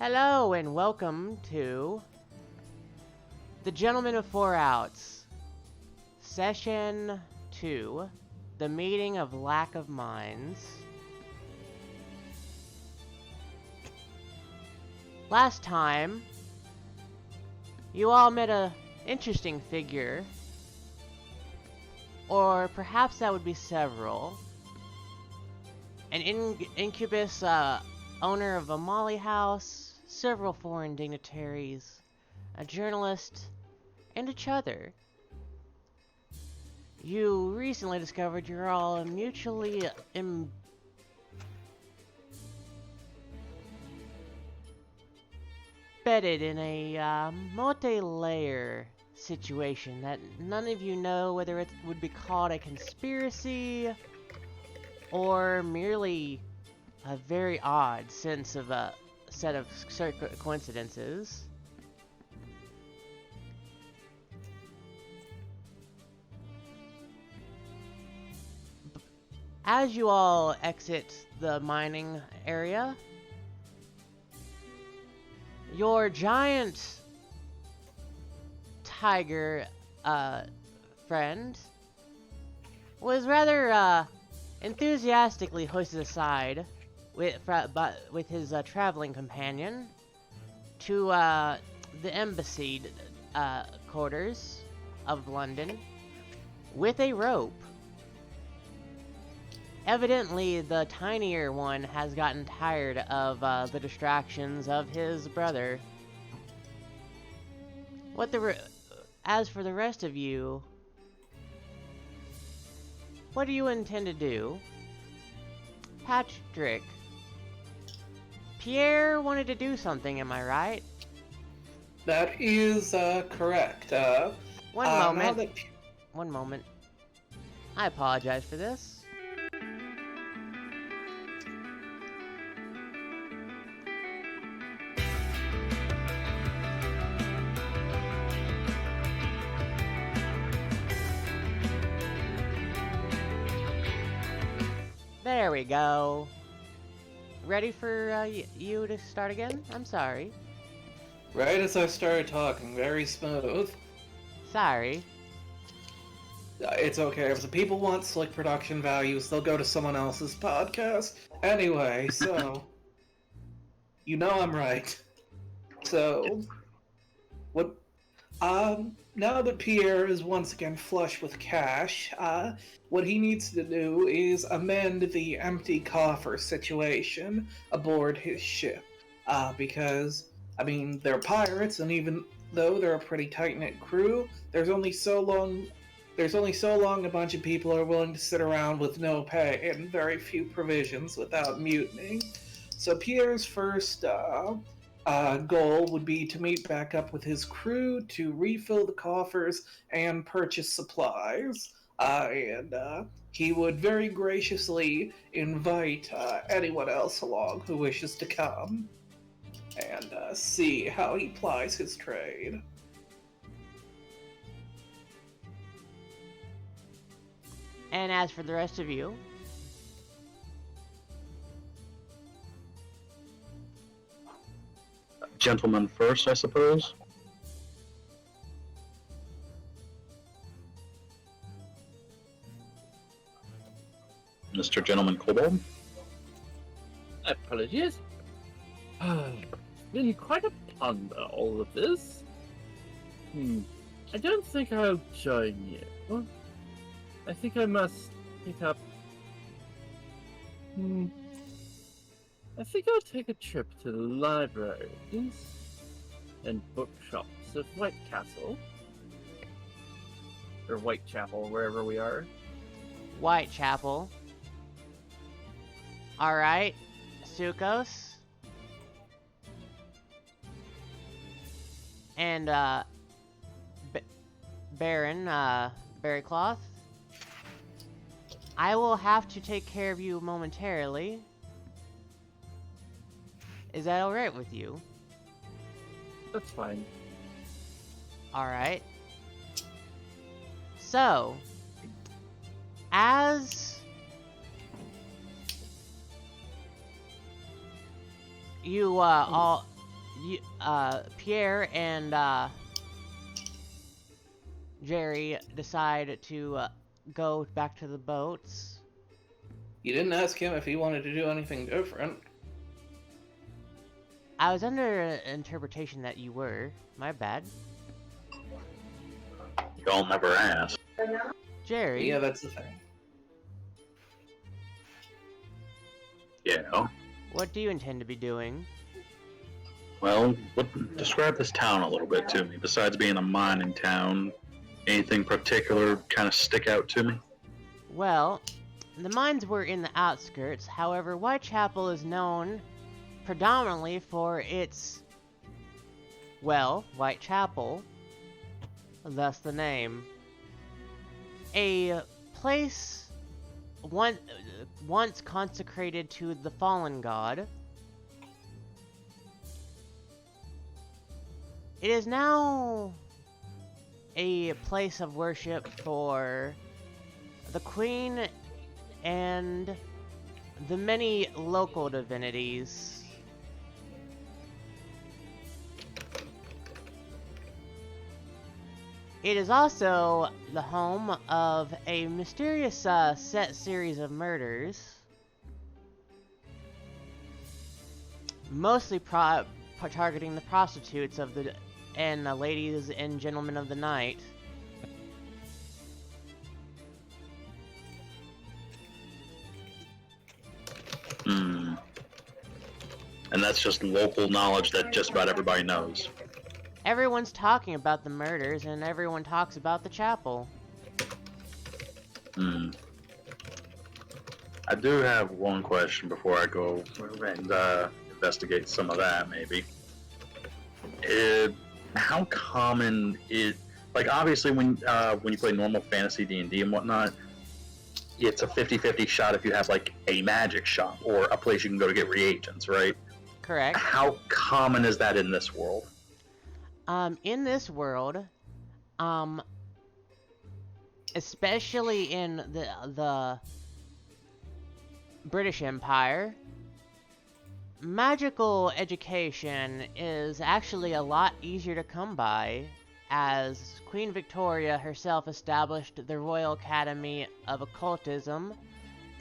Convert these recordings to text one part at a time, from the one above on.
Hello and welcome to The Gentleman of Four Outs, Session 2, The Meeting of Lack of Minds. Last time, you all met a interesting figure, or perhaps that would be several. An incubus owner of a molly house, several foreign dignitaries, a journalist, and each other. You recently discovered you're all mutually embedded in a multi-layer situation that none of you know whether it would be called a conspiracy or merely a very odd sense of a set of coincidences. As you all exit the mining area, your giant tiger friend was rather enthusiastically hoisted aside with his traveling companion to the embassy quarters of London with a rope. Evidently, the tinier one has gotten tired of the distractions of his brother. As for the rest of you, what do you intend to do? Patrick, Pierre wanted to do something, am I right? That is correct. One moment. I apologize for this. There we go. Ready for you to start again? I'm sorry. Right as I started talking, very smooth. Sorry. It's okay. If the people want slick production values, they'll go to someone else's podcast. Anyway, so... you know I'm right. So... what... now that Pierre is once again flush with cash, what he needs to do is amend the empty coffer situation aboard his ship. Because, I mean, they're pirates, and even though they're a pretty tight-knit crew, there's only so long a bunch of people are willing to sit around with no pay and very few provisions without mutinying. So Pierre's first goal would be to meet back up with his crew to refill the coffers and purchase supplies. And he would very graciously invite anyone else along who wishes to come and see how he plies his trade. And as for the rest of you, gentleman first, I suppose. Mr. Gentleman Kobold? Apologies. It's been quite a ponder, all of this. I don't think I'll join you. I think I must pick up... I think I'll take a trip to the libraries and bookshops of Whitecastle. Or Whitechapel, wherever we are. Whitechapel. Alright, Sukos. And, Baron, Berrycloth. I will have to take care of you momentarily. Is that alright with you? That's fine. Alright. So, as you all Pierre and Jerry decide to go back to the boats. You didn't ask him if he wanted to do anything different. I was under interpretation that you were. My bad. Y'all never asked. Jerry. Yeah, that's the thing. Yeah. What do you intend to be doing? Well, describe this town a little bit to me. Besides being a mining town, anything particular kind of stick out to me? Well, the mines were in the outskirts. However, Whitechapel is known predominantly for its, well, Whitechapel, thus the name. A place once consecrated to the fallen god. It is now a place of worship for the Queen and the many local divinities. It is also the home of a mysterious set series of murders, mostly targeting the prostitutes of the and the ladies and gentlemen of the night. Hmm. And that's just local knowledge that just about everybody knows. Everyone's talking about the murders, and everyone talks about the chapel. Hmm. I do have one question before I go and investigate some of that, maybe. How common is, like, obviously when you play normal fantasy D&D and whatnot, it's a 50-50 shot if you have, like, a magic shop or a place you can go to get reagents, right? Correct. How common is that in this world? In this world, especially in the British Empire, magical education is actually a lot easier to come by, as Queen Victoria herself established the Royal Academy of Occultism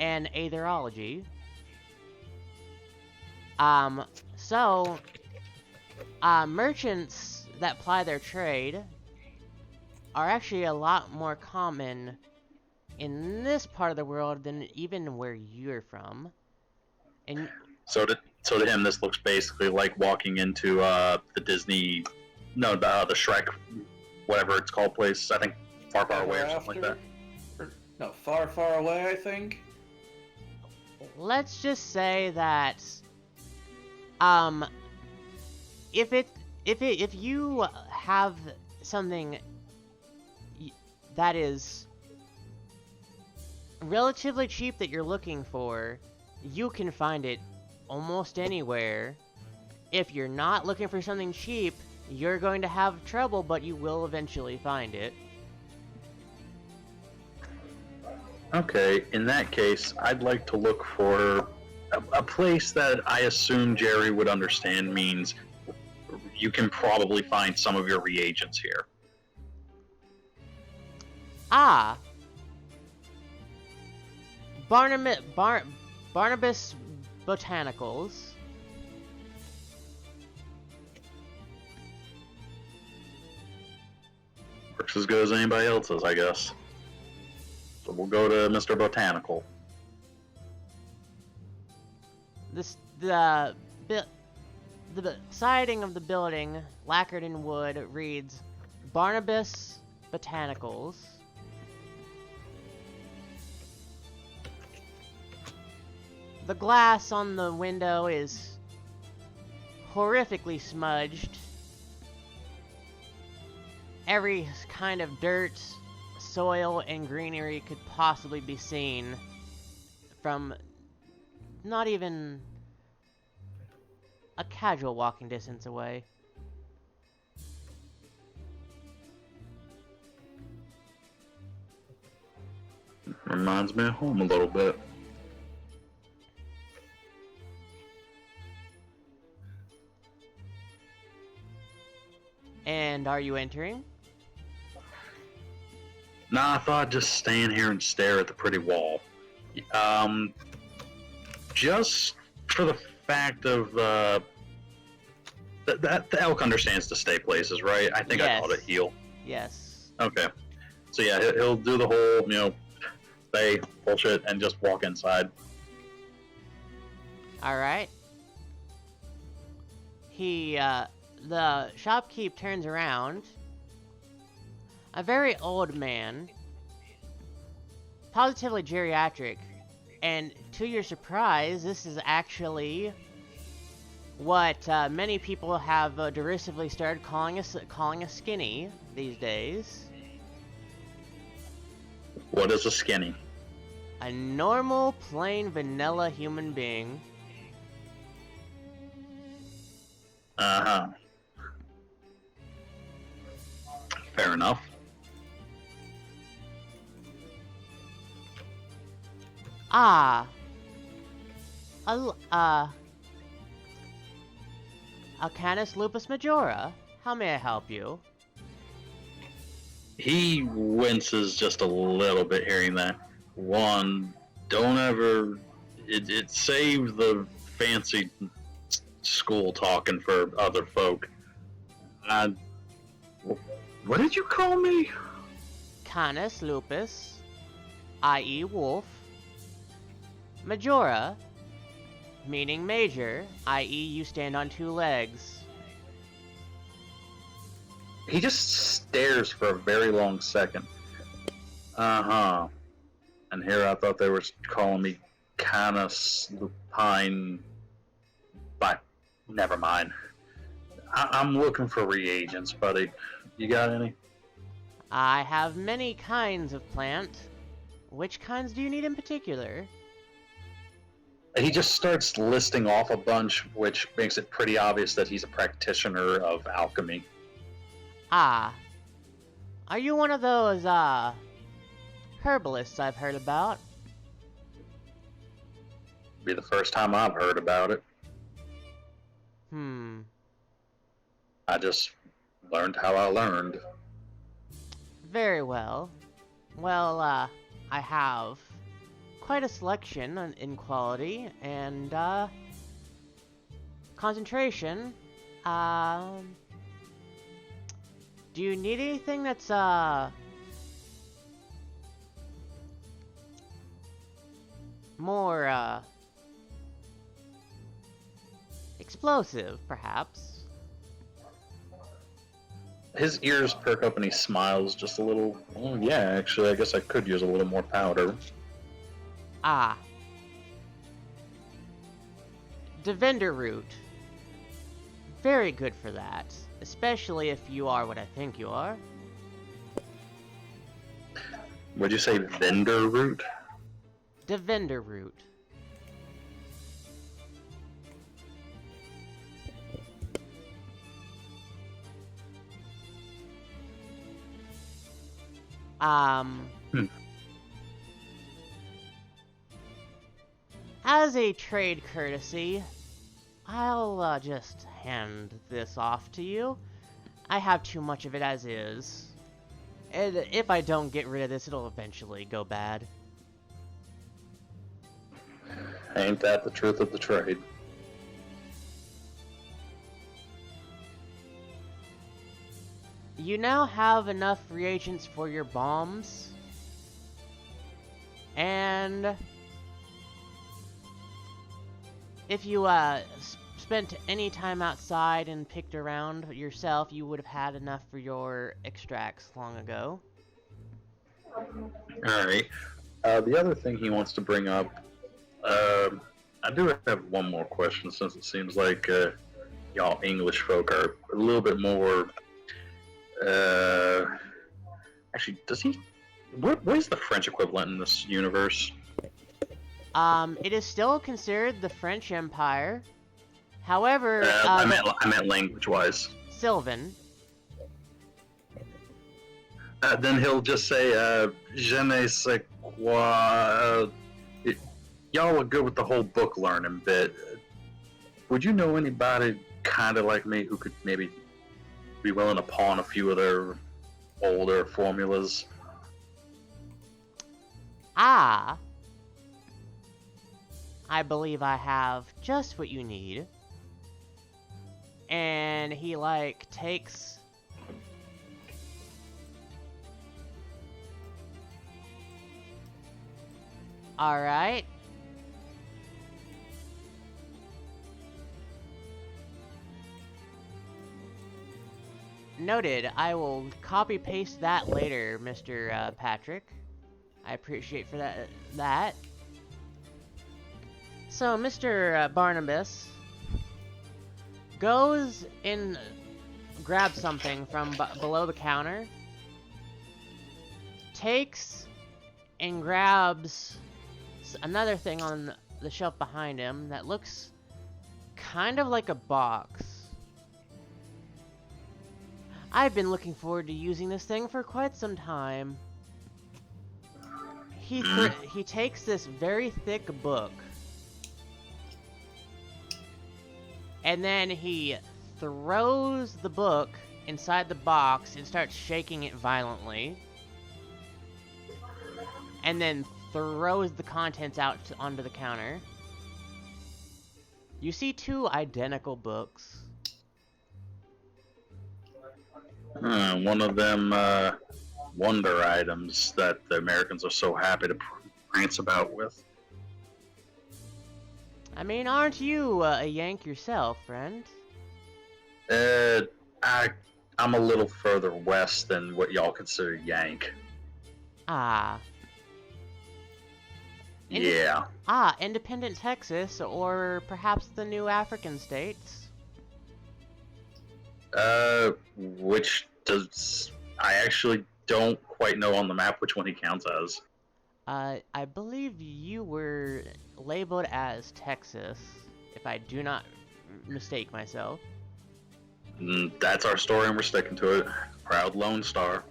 and Aetherology. Merchants that ply their trade are actually a lot more common in this part of the world than even where you're from. And So to him, this looks basically like walking into the Disney, no, the Shrek, whatever it's called, place. I think Far Far Away or something like that. No, Far Far Away, I think. let's just say that if you have something that is relatively cheap that you're looking for, you can find it almost anywhere. If you're not looking for something cheap, you're going to have trouble, but you will eventually find it. Okay, in that case, I'd like to look for a place that I assume Jerry would understand means you can probably find some of your reagents here. Ah! Barnabas Botanicals. Works as good as anybody else's, I guess. So we'll go to Mr. Botanical. The siding of the building, lacquered in wood, reads Barnabas Botanicals. The glass on the window is horrifically smudged. Every kind of dirt, soil, and greenery could possibly be seen from not even a casual walking distance away. Reminds me of home a little bit. And are you entering? Nah, I thought I'd just stand here and stare at the pretty wall. Just for the fact of that the elk understands to stay places, right? I think I called it heal. Yes. Okay. So yeah, he'll do the whole, stay, bullshit, and just walk inside. Alright. The shopkeep turns around. A very old man, positively geriatric, and to your surprise, this is actually what many people have derisively started calling a skinny these days. What is a skinny? A normal, plain, vanilla human being. Uh-huh. Fair enough. Canis Lupus Majora, how may I help you? He winces just a little bit hearing that. One, don't ever... It saves the fancy school talking for other folk. What did you call me? Canis Lupus, i.e. wolf. Majora, meaning major, i.e. you stand on two legs. He just stares for a very long second. Uh-huh. And here I thought they were calling me Canis Lupine, but never mind. I'm looking for reagents, buddy. You got any? I have many kinds of plant. Which kinds do you need in particular? He just starts listing off a bunch, which makes it pretty obvious that he's a practitioner of alchemy. Are you one of those, herbalists I've heard about? Be the first time I've heard about it. I just learned how I learned. Very well. Well, I have quite a selection in quality and, concentration. Do you need anything that's, more, explosive, perhaps? His ears perk up and he smiles just a little. Oh, yeah, actually, I guess I could use a little more powder. Devender root. Very good for that. Especially if you are what I think you are. Would you say vendor root? Devender root. As a trade courtesy, I'll just hand this off to you. I have too much of it as is. And if I don't get rid of this, it'll eventually go bad. Ain't that the truth of the trade? You now have enough reagents for your bombs. And if you spent any time outside and picked around yourself, you would have had enough for your extracts long ago. Alright. The other thing he wants to bring up, I do have one more question, since it seems like y'all English folk are a little bit more... actually, does he... What is the French equivalent in this universe? It is still considered the French Empire. However, I meant language-wise. Sylvan. Then he'll just say, je ne sais quoi. Y'all are good with the whole book learning bit. Would you know anybody kind of like me who could maybe be willing to pawn a few of their older formulas. Ah, I believe I have just what you need. And he, like, takes... Alright. Noted. I will copy-paste that later, Mr. Patrick. I appreciate for that. So, Mr. Barnabas goes and grabs something from below the counter, takes and grabs another thing on the shelf behind him that looks kind of like a box. I've been looking forward to using this thing for quite some time. He takes this very thick book, and then he throws the book inside the box and starts shaking it violently, and then throws the contents out onto the counter. You see two identical books. One of them wonder items that the Americans are so happy to prance about with. I mean, aren't you a Yank yourself, friend? I'm a little further west than what y'all consider Yank. Ah. Yeah. Independent Texas, or perhaps the new African states. Which does... I actually don't quite know on the map which one he counts as. I believe you were labeled as Texas, if I do not mistake myself. That's our story and we're sticking to it. Proud Lone Star.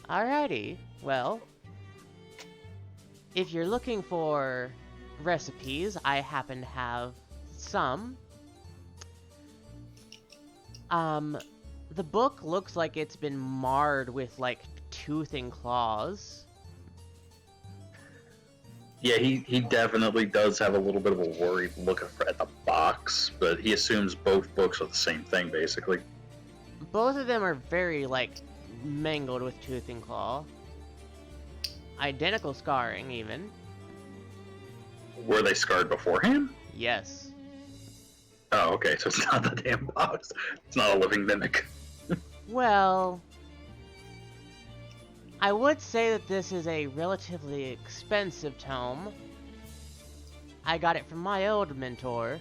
Alrighty, well, if you're looking for recipes, I happen to have some. The book looks like it's been marred with, like, tooth and claws. Yeah, he definitely does have a little bit of a worried look at the box, but he assumes both books are the same thing, basically. Both of them are very, like, mangled with tooth and claw. Identical scarring, even. Were they scarred beforehand? Yes. Oh, okay, so it's not the damn box. It's not a living mimic. Well, I would say that this is a relatively expensive tome. I got it from my old mentor,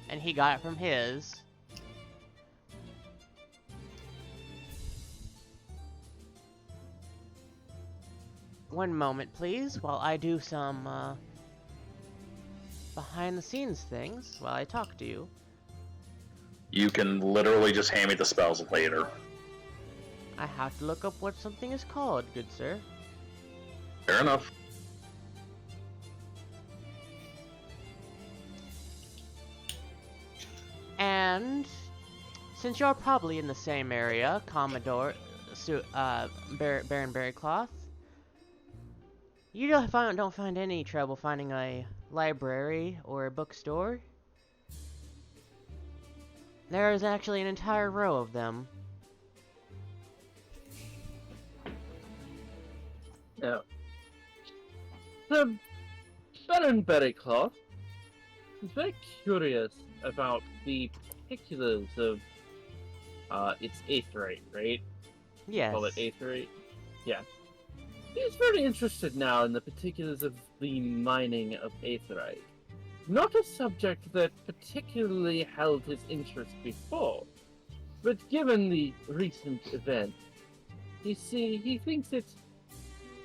and he got it from his. One moment, please, while I do some, behind-the-scenes things while I talk to you. You can literally just hand me the spells later. I have to look up what something is called, good sir. Fair enough. And since you're probably in the same area, Commodore, Baron Berrycloth, you don't find any trouble finding a library or a bookstore. There is actually an entire row of them. Now, the Baron Berrycloth is very curious about the particulars of its aetheryte, right? Yes. Call it aetheryte? Yeah. He's very interested now in the particulars of the mining of aetheryte. Not a subject that particularly held his interest before, but given the recent event, he thinks it's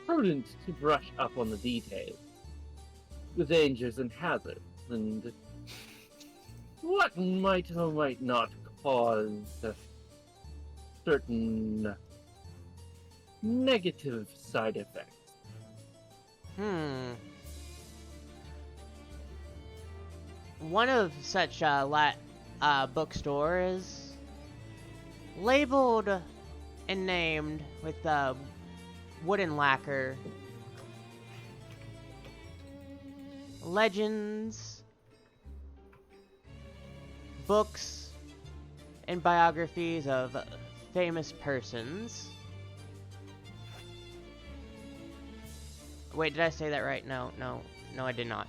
prudent to brush up on the details, the dangers and hazards, and what might or might not cause certain negative side effects. One of such bookstores labeled and named with wooden lacquer. Legends, books, and biographies of famous persons. Wait, did I say that right? No, I did not.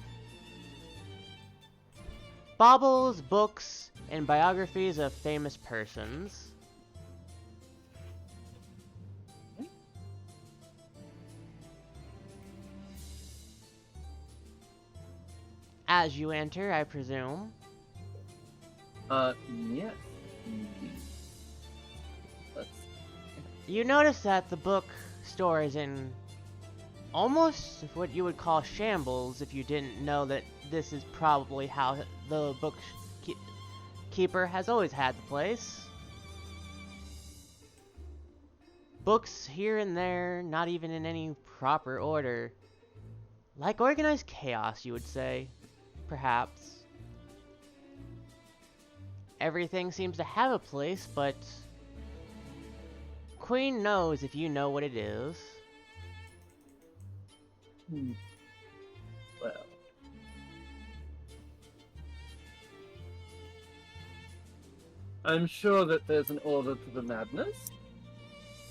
Baubles, books, and biographies of famous persons. As you enter, I presume. Yes. Indeed. Let's... You notice that the bookstore is in almost what you would call shambles if you didn't know that this is probably how the bookkeeper has always had the place. Books here and there, not even in any proper order. Like organized chaos, you would say. Perhaps. Everything seems to have a place, but Queen knows if you know what it is. Well. I'm sure that there's an order to the madness.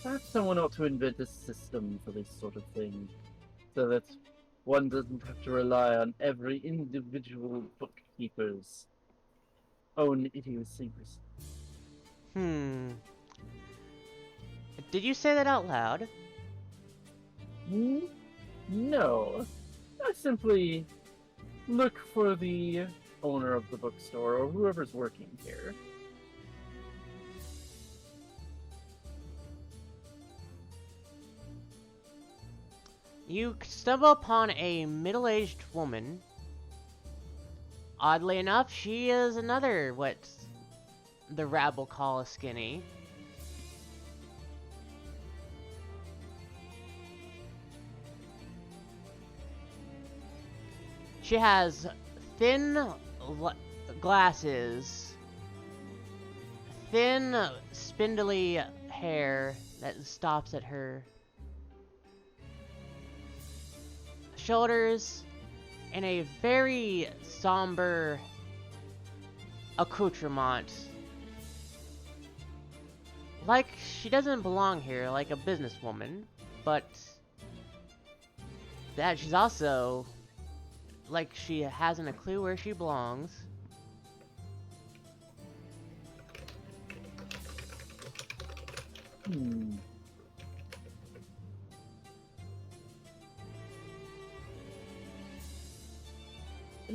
Perhaps someone ought to invent a system for this sort of thing, so that one doesn't have to rely on every individual bookkeeper's own idiosyncrasy. Did you say that out loud? No. I simply look for the owner of the bookstore or whoever's working here. You stumble upon a middle-aged woman. Oddly enough, she is another what the rabble call a skinny. She has thin glasses, thin, spindly hair that stops at her shoulders, and a very somber accoutrement. Like she doesn't belong here, like a businesswoman, but that she's also like she hasn't a clue where she belongs. And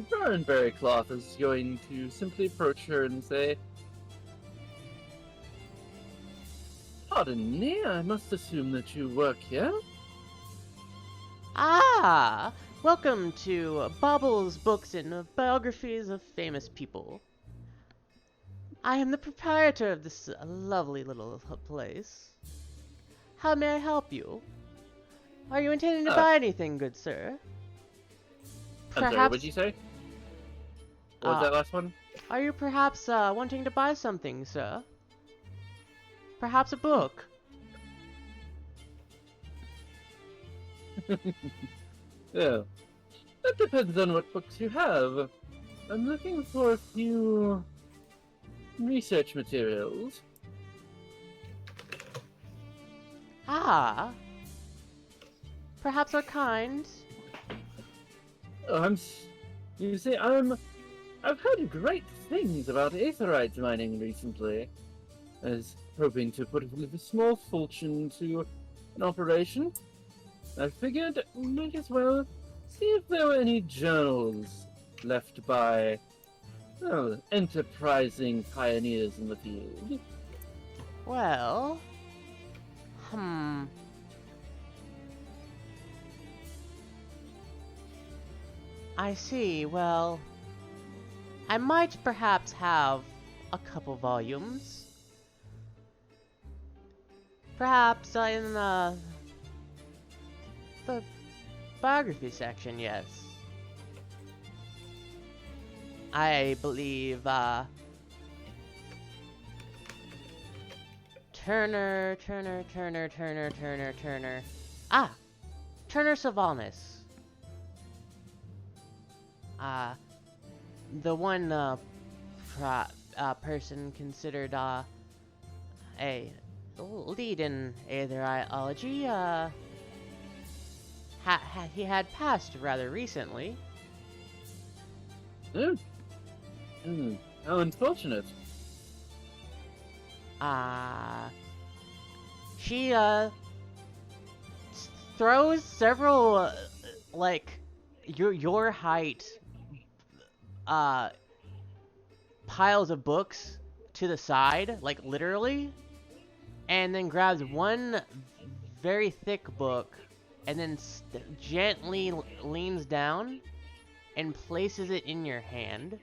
Barrenberry Cloth is going to simply approach her and say, "Pardon me, I must assume that you work here?" Ah! Welcome to Baubles, Books, and Biographies of Famous People. I am the proprietor of this lovely little place. How may I help you? Are you intending to buy anything, good sir? I'm sorry, what did you say? What was that last one? Are you perhaps wanting to buy something, sir? Perhaps a book? Yeah. That depends on what books you have. I'm looking for a few research materials. Ah. Perhaps what kind? Oh, you see, I've heard great things about aetherite mining recently. I was hoping to put a small fortune to an operation. I figured might as well see if there were any journals left by, well, enterprising pioneers in the field. Well... I see. Well, I might perhaps have a couple volumes. Perhaps in the biography section, yes. I believe, Turner. Ah! Turner Sylvanus. The one, person considered, a lead in aetherology, he had passed rather recently. Oh. How unfortunate. She, throws several, like, your height, piles of books to the side, like, literally, and then grabs one very thick book, and then gently leans down and places it in your hand.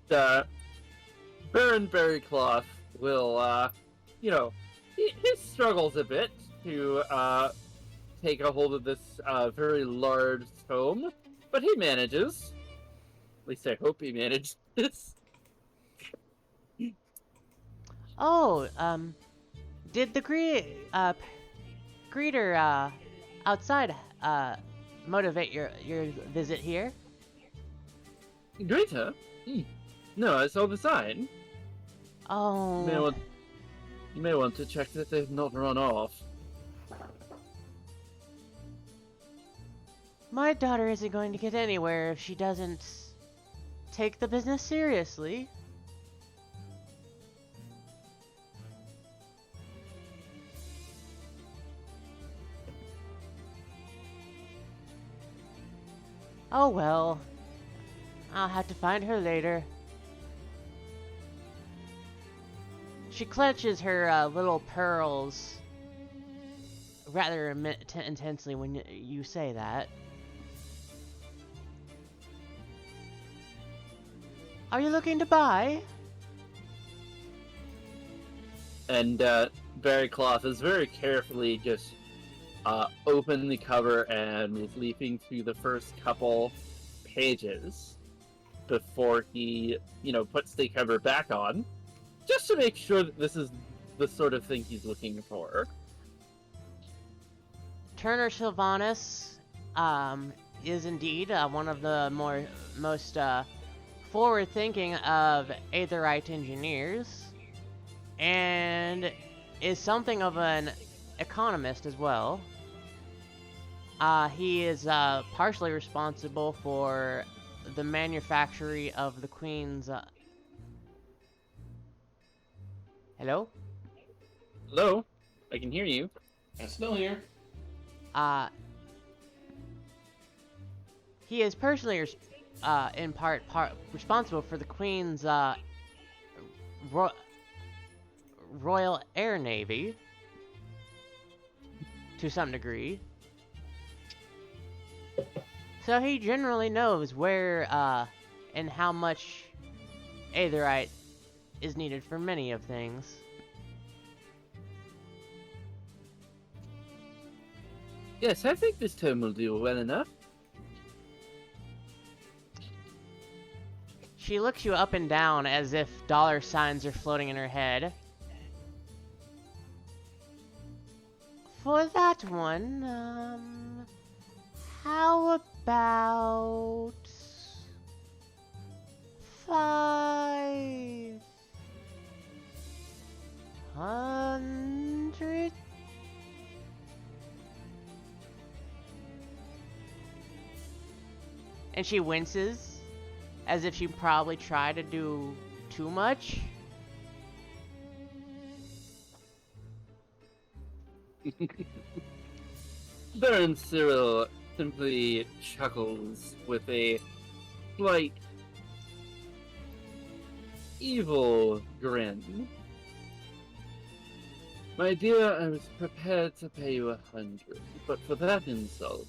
Baron Berrycloth will, he struggles a bit to, take a hold of this, very large tome, but he manages. At least I hope he manages. Oh, did the greeter, outside, motivate your visit here? Greater? No, I saw the sign. Oh. You may want to check that they've not run off. My daughter isn't going to get anywhere if she doesn't take the business seriously. Oh well. I'll have to find her later. She clenches her little pearls rather intensely when you say that. Are you looking to buy? And Berrycloth is very carefully just open the cover and is leafing through the first couple pages before he, puts the cover back on, just to make sure that this is the sort of thing he's looking for. Turner Sylvanus is indeed one of the most forward-thinking of Aetherite engineers, and is something of an economist as well. He is partially responsible for the manufacture of the Queen's... Hello? Hello? I can hear you. I'm still here. He is personally, in part responsible for the Queen's Royal Air Navy, to some degree. So he generally knows where and how much Aetherite is needed for many of things. Yes, I think this tome will do well enough. She looks you up and down as if dollar signs are floating in her head. For that one, how about 500? And she winces, as if she probably tried to do too much. Baron Cyril simply chuckles with a slight evil grin. My dear, I was prepared to pay you 100, but for that insult,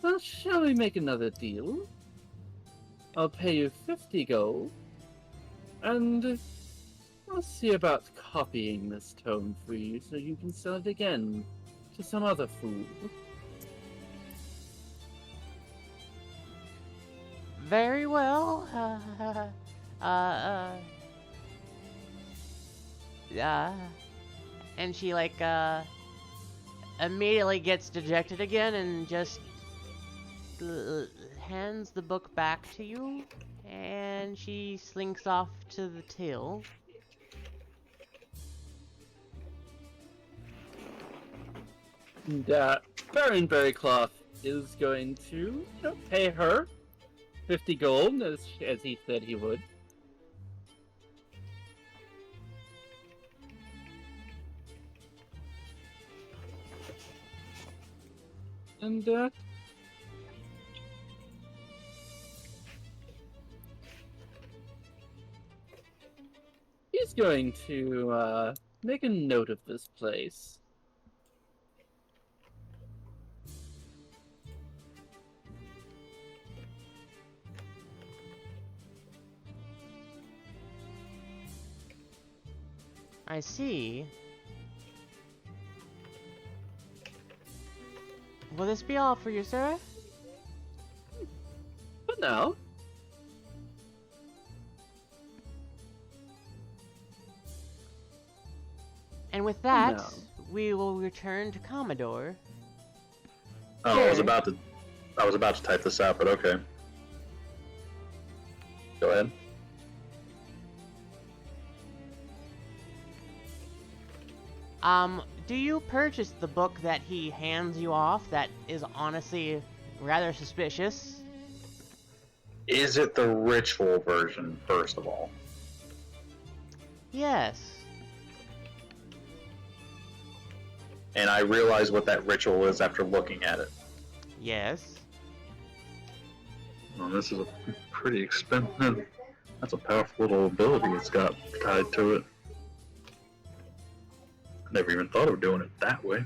well, shall we make another deal? I'll pay you 50 gold, and I'll see about copying this tome for you so you can sell it again to some other fool. Very well. uh, uh, and she like immediately gets dejected again and just hands the book back to you, and she slinks off to the till. And Baron Berrycloth is going to pay her 50 gold as he said he would. And he's going to make a note of this place. I see. Will this be all for you, sir? But now, And with that, no. we will return to Commodore. Oh, Sure. I was about to type this out, but okay. Go ahead. Do you purchase the book that he hands you off that is honestly rather suspicious? Is it the ritual version, first of all? Yes. And I realize what that ritual is after looking at it. Yes. Well, this is a pretty expensive. That's a powerful little ability it's got tied to it. I never even thought of doing it that way.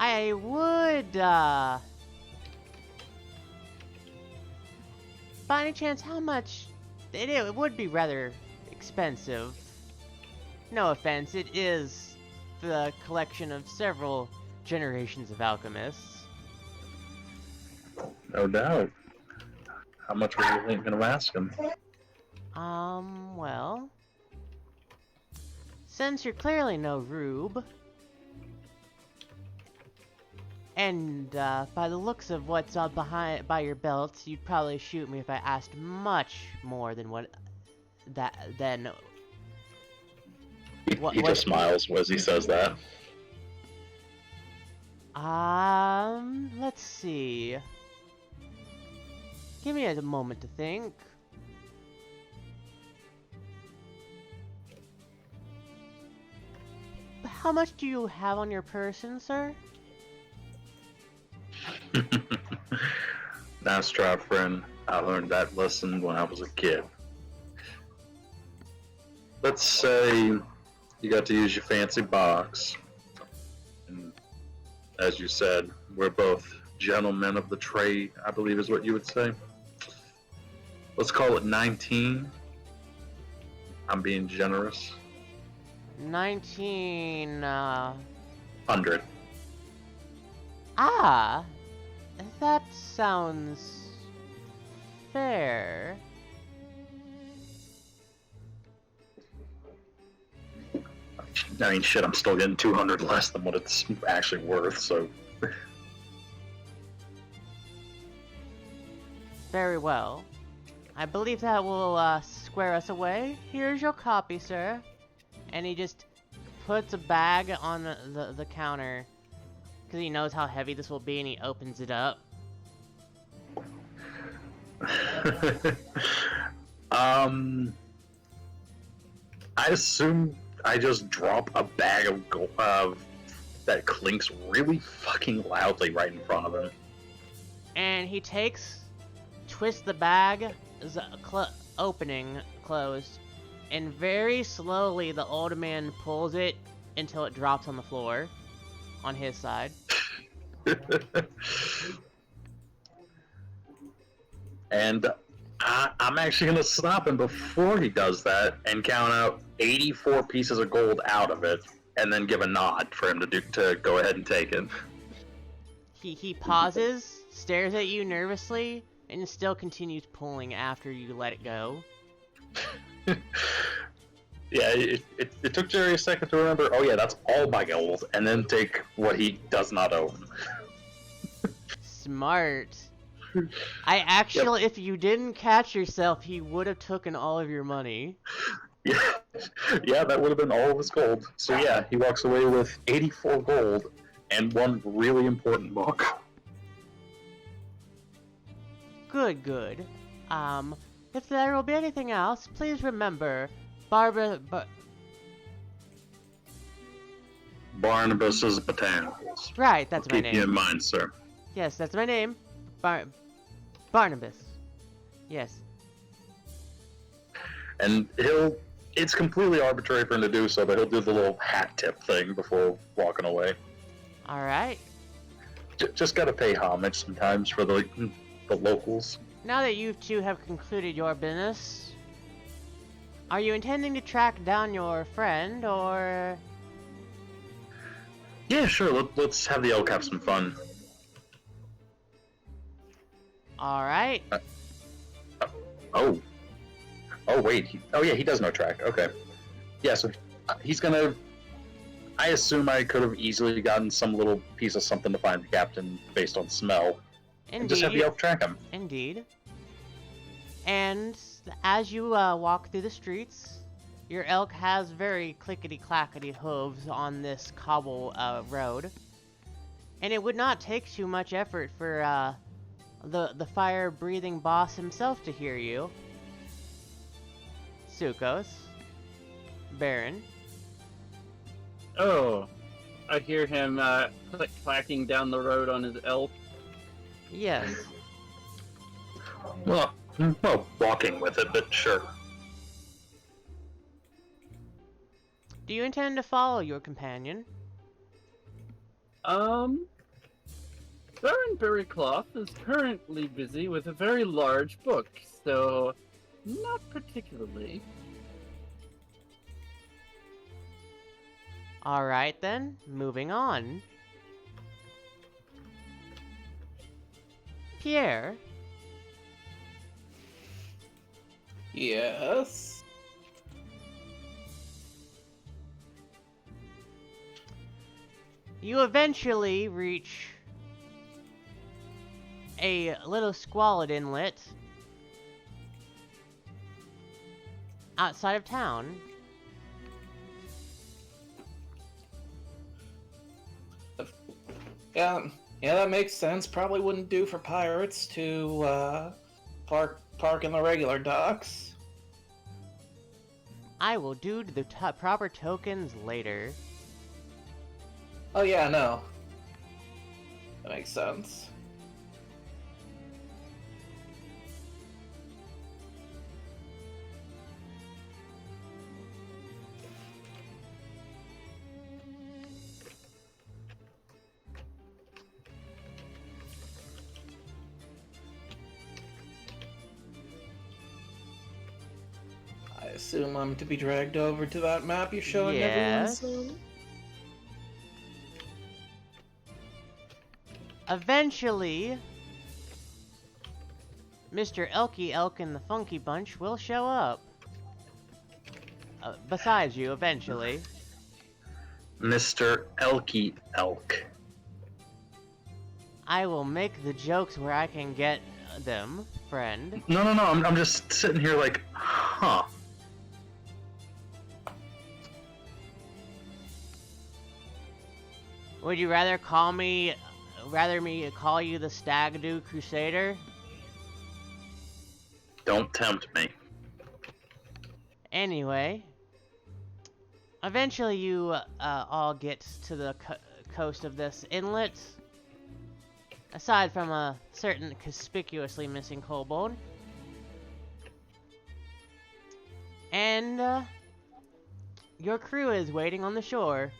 I would, by any chance, how much? It would be rather expensive. No offense, it is the collection of several generations of alchemists. No doubt. How much were you thinking of asking? Well, since you're clearly no rube, and by the looks of what's by your belt, you'd probably shoot me if I asked much more than He just smiles as he says that. Let's see. Give me a moment to think. How much do you have on your person, sir? Nice try, friend. I learned that lesson when I was a kid. Let's say you got to use your fancy box. And as you said, we're both gentlemen of the trade, I believe is what you would say. Let's call it 19. I'm being generous. 19, 100. Ah! That sounds fair. I mean, shit, I'm still getting 200 less than what it's actually worth, so... Very well. I believe that will square us away. Here's your copy, sir. And he just puts a bag on the counter because he knows how heavy this will be, and he opens it up. I assume I just drop a bag of gold that clinks really fucking loudly right in front of him. And he twists the bag, opening closed, and very slowly the old man pulls it until it drops on the floor on his side. And I'm actually going to stop him before he does that and count out 84 pieces of gold out of it and then give a nod for him to go ahead and take it. He pauses, stares at you nervously, and still continues pulling after you let it go. Yeah, it took Jerry a second to remember, oh yeah, that's all my gold, and then take what he does not own. Smart. I actually, if you didn't catch yourself, he would have taken all of your money. Yeah, yeah, that would have been all of his gold. So yeah, he walks away with 84 gold and one really important book. Good, good. If there will be anything else, please remember, Barbara, Barnabas's Botanicals. right, that's my Keep you in name. mind, sir. Yes, that's my name. Barnabas. Yes. And it's completely arbitrary for him to do so, but he'll do the little hat tip thing before walking away. Alright. Just gotta pay homage sometimes for the locals. Now that you two have concluded your business, are you intending to track down your friend, or... Yeah, sure, let's have the elk have some fun. Alright. Oh. Oh, wait. He does know track. Okay. Yeah, so he's gonna... I assume I could have easily gotten some little piece of something to find the captain based on smell. And just have the elk track him. Indeed. And as you walk through the streets, your elk has very clickety-clackety hooves on this cobble road. And it would not take too much effort for the fire-breathing boss himself to hear you. Sukos. Baron. Oh, I hear him clacking down the road on his elk. Yes. Well, walking with it, but sure. Do you intend to follow your companion? Baron Berrycloth is currently busy with a very large book, so not particularly. Alright then, moving on. Pierre, Yes. you eventually reach a little squalid inlet outside of town. Yeah, that makes sense. Probably wouldn't do for pirates to park in the regular docks. I will do the proper tokens later. Oh yeah, no. That makes sense. I assume I'm to be dragged over to that map you're showing Yes. everyone soon? Eventually, Mr. Elky Elk and the Funky Bunch will show up. Besides you, eventually. Mr. Elky Elk. I will make the jokes where I can get them, friend. No, I'm just sitting here like, huh. Would you rather me call you the Stag-Do Crusader? Don't tempt me. Anyway, eventually you all get to the coast of this inlet. Aside from a certain conspicuously missing kobold. And your crew is waiting on the shore.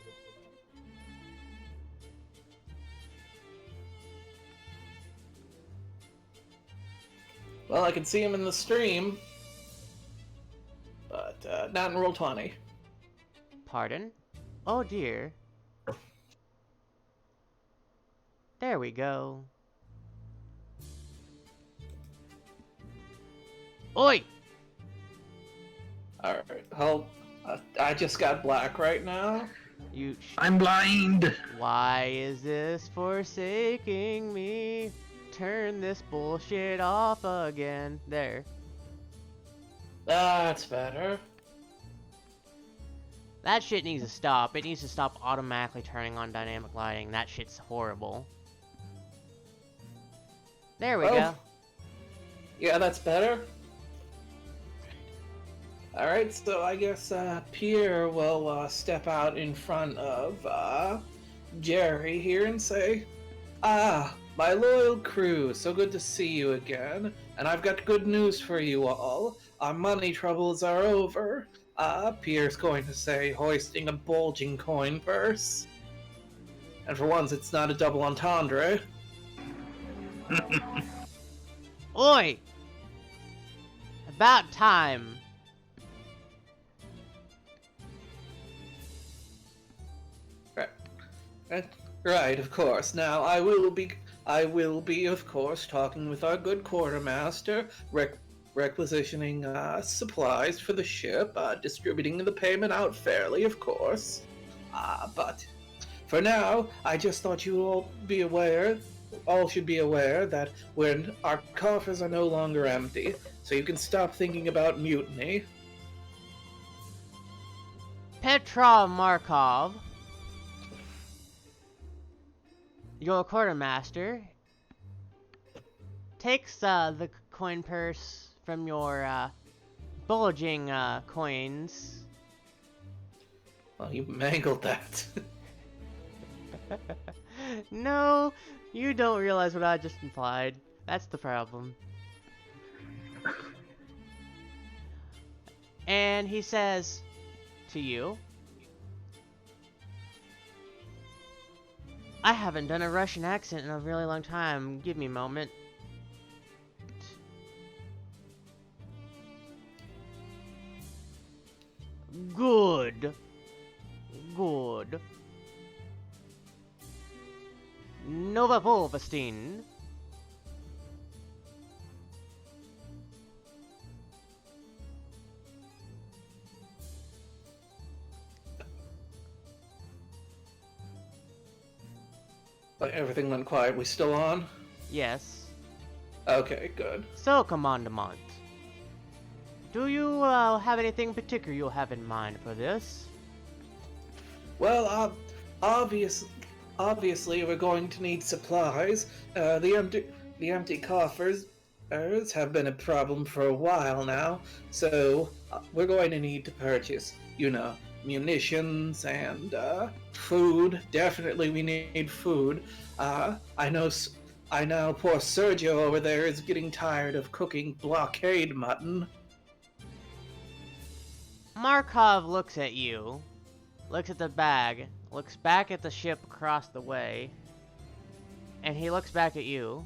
Well, I can see him in the stream, but not in Roll20. Pardon? Oh dear. There we go. Oi! Alright, I just got black right now. You. I'm blind. Why is this forsaking me? Turn this bullshit off again. There. That's better. That shit needs to stop. It needs to stop automatically turning on dynamic lighting. That shit's horrible. There we go. Yeah, that's better. Alright, so I guess Pierre will step out in front of Jerry here and say, "Ah, my loyal crew, so good to see you again. And I've got good news for you all. Our money troubles are over." Pierre's going to say, hoisting a bulging coin purse. And for once, it's not a double entendre. Oi! About time. Right, of course. Now, I will be, of course, talking with our good quartermaster, requisitioning supplies for the ship, distributing the payment out fairly, of course. But for now, I just thought you all should be aware that when our coffers are no longer empty, so you can stop thinking about mutiny. Petrov Markov, your quartermaster, takes the coin purse from your bulging coins. Well, you mangled that. No, you don't realize what I just implied. That's the problem. And he says to you, I haven't done a Russian accent in a really long time. Give me a moment. Good. Good. Nova Volvestein. Everything went quiet. We still on? Yes. Okay, good. So, Commandant, do you have anything particular you have in mind for this? Well, obviously we're going to need supplies. The empty coffers have been a problem for a while now, so we're going to need to purchase, munitions and food. Definitely we need food. I know poor Sergio over there is getting tired of cooking blockade mutton. Markov looks at you, looks at the bag, looks back at the ship across the way, and he looks back at you.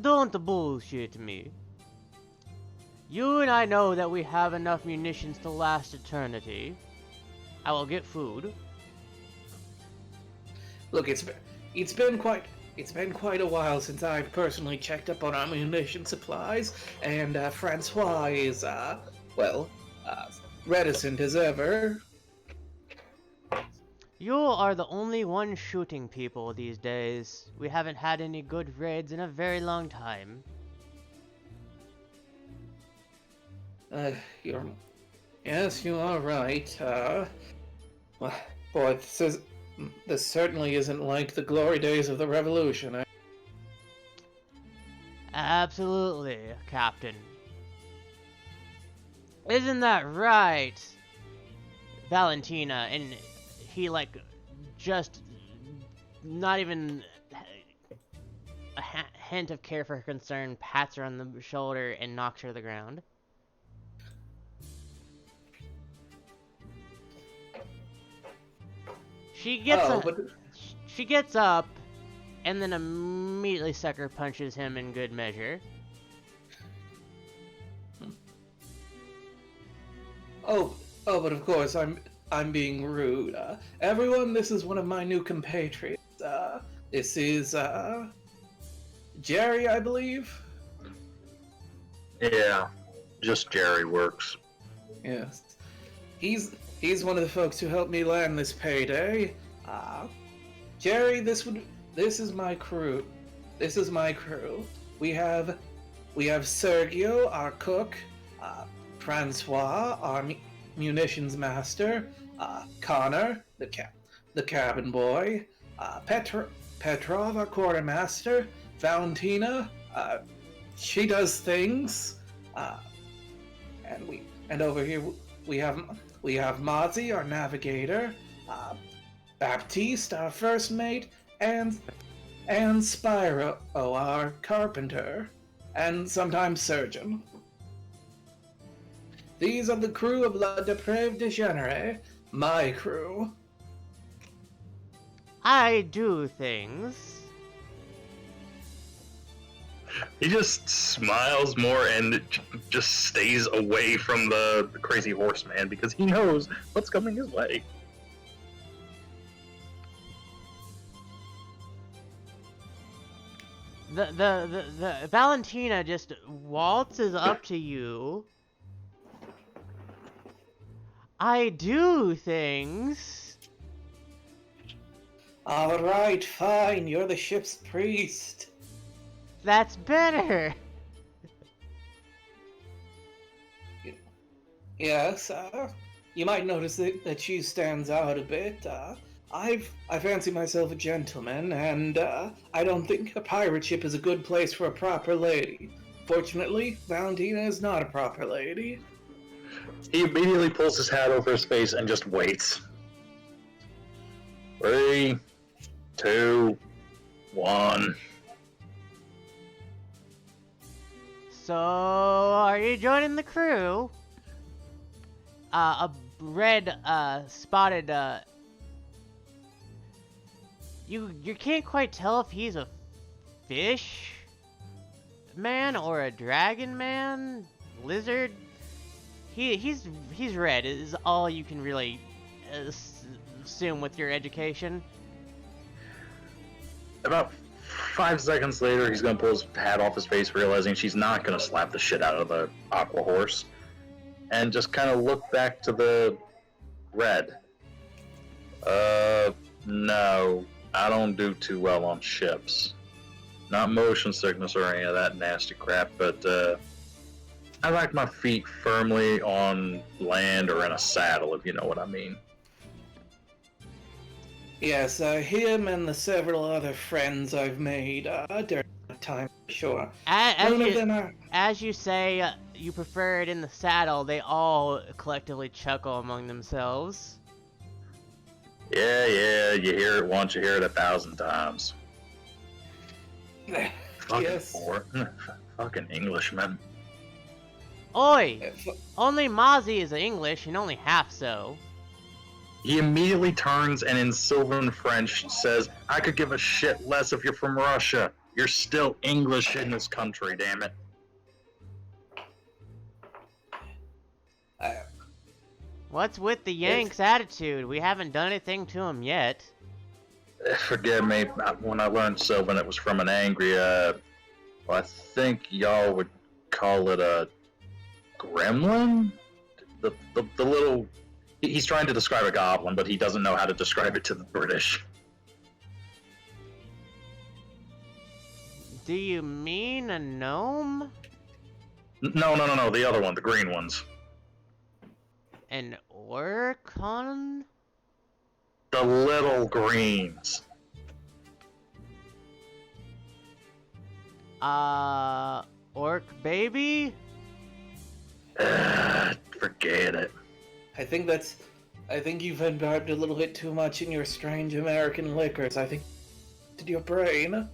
Don't bullshit me. You and I know that we have enough munitions to last eternity. I will get food. Look, it's been quite a while since I've personally checked up on our munition supplies, and Francois is reticent as ever. You are the only one shooting people these days. We haven't had any good raids in a very long time. Yes, you are right. Well, boy, this certainly isn't like the glory days of the Revolution. Absolutely, Captain. Isn't that right, Valentina? And he, just not even a hint of care for her concern, pats her on the shoulder and knocks her to the ground. She gets up, and then immediately sucker punches him in good measure. But of course, I'm being rude. Everyone, this is one of my new compatriots. This is, Jerry, I believe? Yeah, just Jerry works. Yes. He's one of the folks who helped me land this payday. Jerry, this is my crew. This is my crew. We have Sergio, our cook, Francois, our munitions master, Connor, the cabin boy, Petrov, our quartermaster, Valentina, she does things, and over here we have Mozzie, our navigator, Baptiste, our first mate, and Spyro, our carpenter, and sometimes surgeon. These are the crew of La Depraved Degenerate, my crew. I do things. He just smiles more and just stays away from the crazy horseman because he knows what's coming his way. The Valentina just waltzes up to you. I do things. Alright, fine, you're the ship's priest. That's better. Yes, you might notice that she stands out a bit. I fancy myself a gentleman, and I don't think a pirate ship is a good place for a proper lady. Fortunately, Valentina is not a proper lady. He immediately pulls his hat over his face and just waits. 3, 2, 1. So, are you joining the crew? A red, spotted, You can't quite tell if he's a fish man or a dragon man, lizard. He's red is all you can really assume with your education. About 5 seconds later, he's gonna pull his hat off his face, realizing she's not gonna slap the shit out of the aqua horse, and just kind of look back to the red. No, I don't do too well on ships. Not motion sickness or any of that nasty crap, but I like my feet firmly on land or in a saddle, if you know what I mean. Yes, him and the several other friends I've made during that time, sure. As you say, you prefer it in the saddle, they all collectively chuckle among themselves. Yeah, you hear it once, you hear it 1,000 times. Fucking Yes. Fucking Englishmen. Oi! Only Mozzie is English and only half so. He immediately turns and in Sylvan French says, I could give a shit less if you're from Russia. You're still English in this country, damn it. What's with the Yanks' attitude? We haven't done anything to him yet. Forgive me, when I learned Sylvan it was from an angry, well, I think y'all would call it a gremlin? The little... He's trying to describe a goblin, but he doesn't know how to describe it to the British. Do you mean a gnome? No, the other one, the green ones. An orcon? The little greens. Orc baby? Forget it. I think you've imbibed a little bit too much in your strange American liquors. I think to your brain.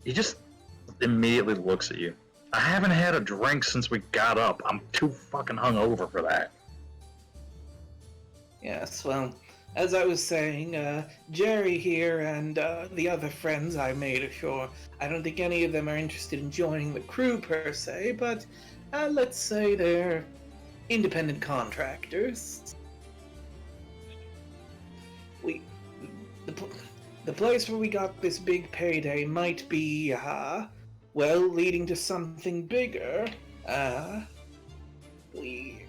He just immediately looks at you. I haven't had a drink since we got up. I'm too fucking hungover for that. Yes, well, as I was saying, Jerry here and the other friends I made ashore, I don't think any of them are interested in joining the crew per se, but let's say they're independent contractors. we the, the place where we got this big payday might be well, leading to something bigger. We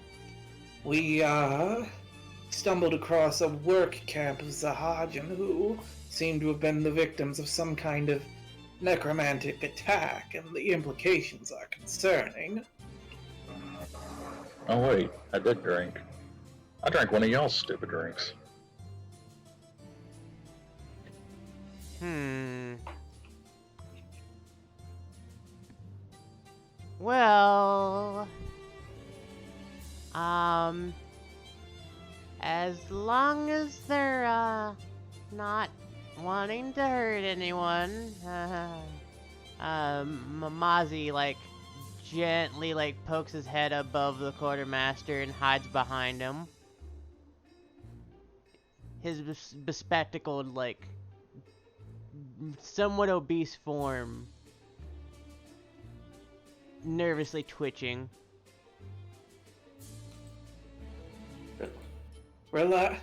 stumbled across a work camp of Zahajan who seem to have been the victims of some kind of necromantic attack, and the implications are concerning. Oh wait, I did drink. I drank one of y'all's stupid drinks. Well, as long as they're, not wanting to hurt anyone, Mamazi, like, gently, like, pokes his head above the quartermaster and hides behind him. His bespectacled, like, somewhat obese form nervously twitching. Relax,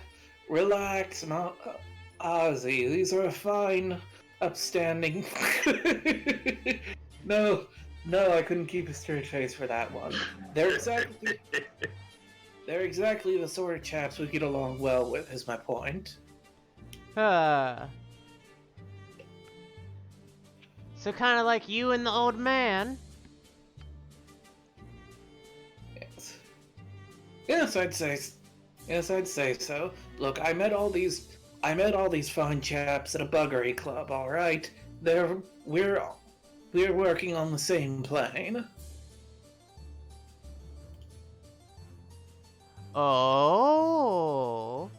Ozzy. These are fine, upstanding. No, I couldn't keep a straight face for that one. They're exactly the sort of chaps we get along well with, is my point. So kind of like you and the old man. Yes, I'd say so. Look, I met all these fine chaps at a buggery club. All right, we're working on the same plane. Oh.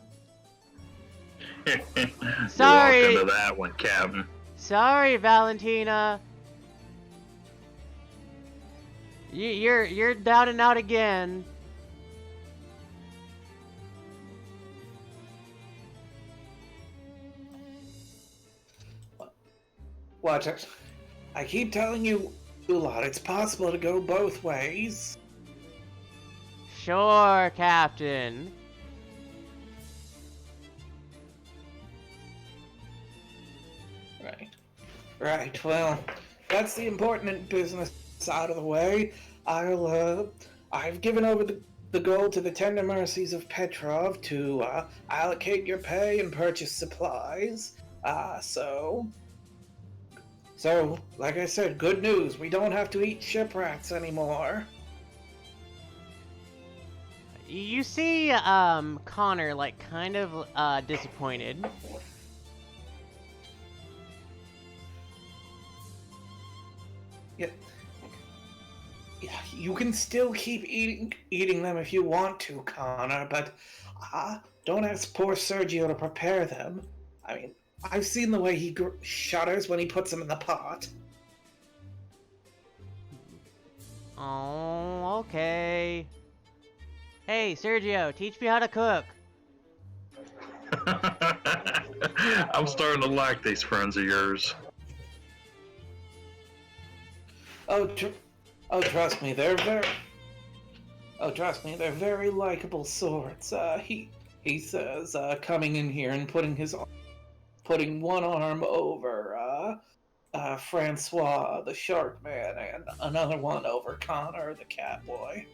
Sorry. Sorry. Into that one, Captain. Sorry, Valentina. You're down and out again. Watch it. I keep telling you, Ulad, it's possible to go both ways. Sure, Captain. Right. Well, that's the important business out of the way. I've given over the gold to the tender mercies of Petrov to allocate your pay and purchase supplies. So, like I said, good news. We don't have to eat ship rats anymore. You see, Connor, like, kind of, disappointed. Yeah, you can still keep eating them if you want to, Connor, but don't ask poor Sergio to prepare them. I mean, I've seen the way he shudders when he puts them in the pot. Oh, okay. Hey, Sergio, teach me how to cook. I'm starting to like these friends of yours. Trust me, they're very likable sorts. He says, coming in here and putting one arm over Francois, the shark man, and another one over Connor, the cat boy.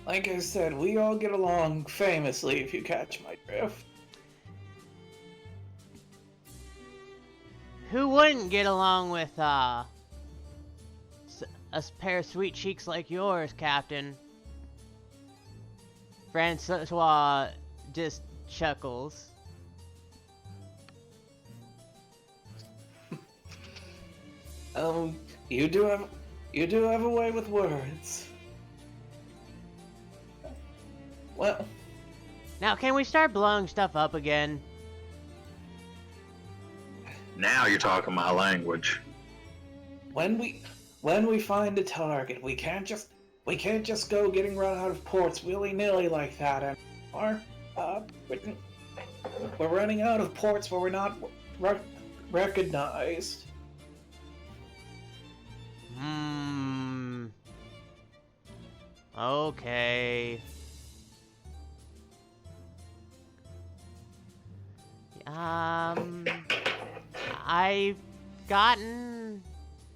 Like I said, we all get along famously, if you catch my drift. Who wouldn't get along with, a pair of sweet cheeks like yours, Captain? Francois just chuckles. You do have a way with words. Well, now can we start blowing stuff up again? Now you're talking my language. when we find a target, we can't just go getting run out of ports willy-nilly like that anymore. We're running out of ports where we're not recognized. Okay. I've gotten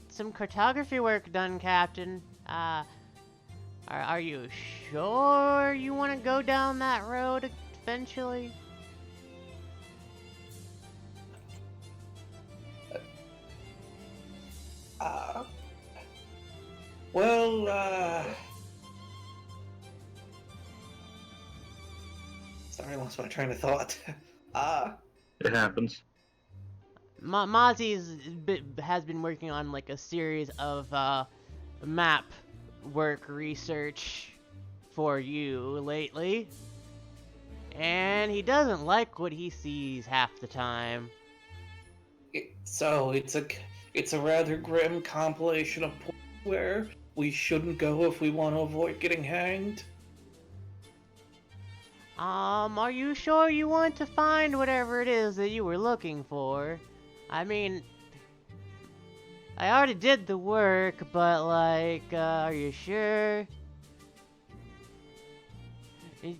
some cartography work done, Captain. Are you sure you want to go down that road eventually? Well, sorry, I lost my train of thought. It happens. Mozzie has been working on like a series of map work research for you lately, and he doesn't like what he sees half the time. So it's a rather grim compilation of points where we shouldn't go if we want to avoid getting hanged. Are you sure you want to find whatever it is that you were looking for? I mean, I already did the work, but like, are you sure?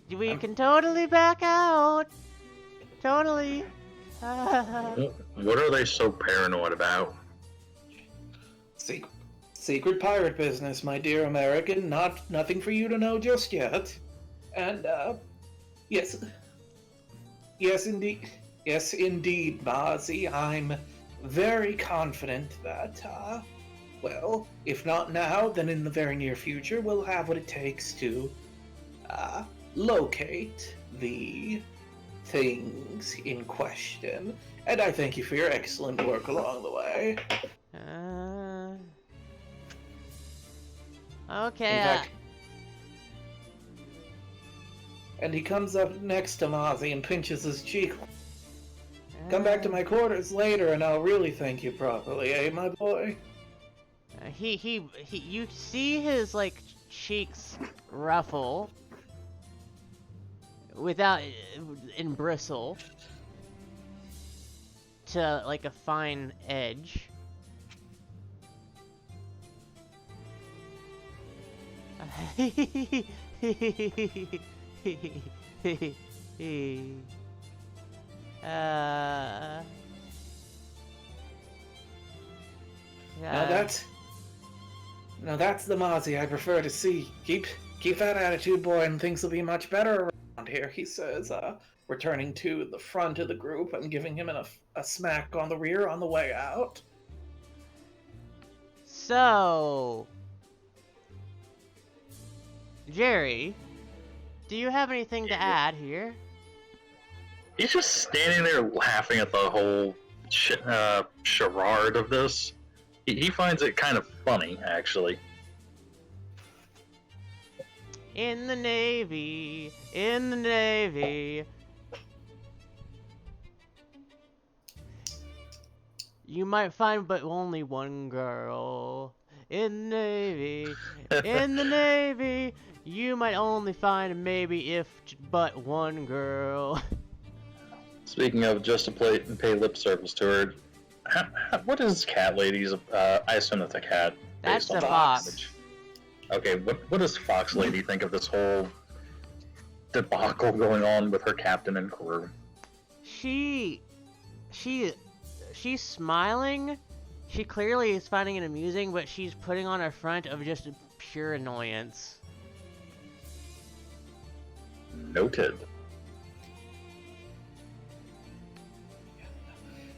We can totally back out. Totally. What are they so paranoid about? Secret pirate business, my dear American. Nothing for you to know just yet. And yes, indeed, Mozzie. I'm very confident that, well, if not now, then in the very near future, we'll have what it takes to locate the things in question. And I thank you for your excellent work along the way. Okay. In fact, and he comes up next to Mozzie and pinches his cheek. Come back to my quarters later and I'll really thank you properly, eh, my boy? You see his, like, cheeks ruffle without, and bristle to, like, a fine edge. Now that's the Mozzie I prefer to see. Keep that attitude, boy, and things will be much better around here, he says, returning to the front of the group and giving him a smack on the rear on the way out. So, Jerry, do you have anything to add here? He's just standing there laughing at the whole charade of this. He finds it kind of funny, actually. In the Navy, in the Navy. You might find but only one girl. In the Navy, in the Navy. You might only find maybe if but one girl. Speaking of just to pay lip service to her, what is cat ladies? I assume that's a cat. That's based a on fox. image. Okay, what does Fox Lady think of this whole debacle going on with her captain and crew? She's smiling. She clearly is finding it amusing, but she's putting on a front of just pure annoyance. Noted.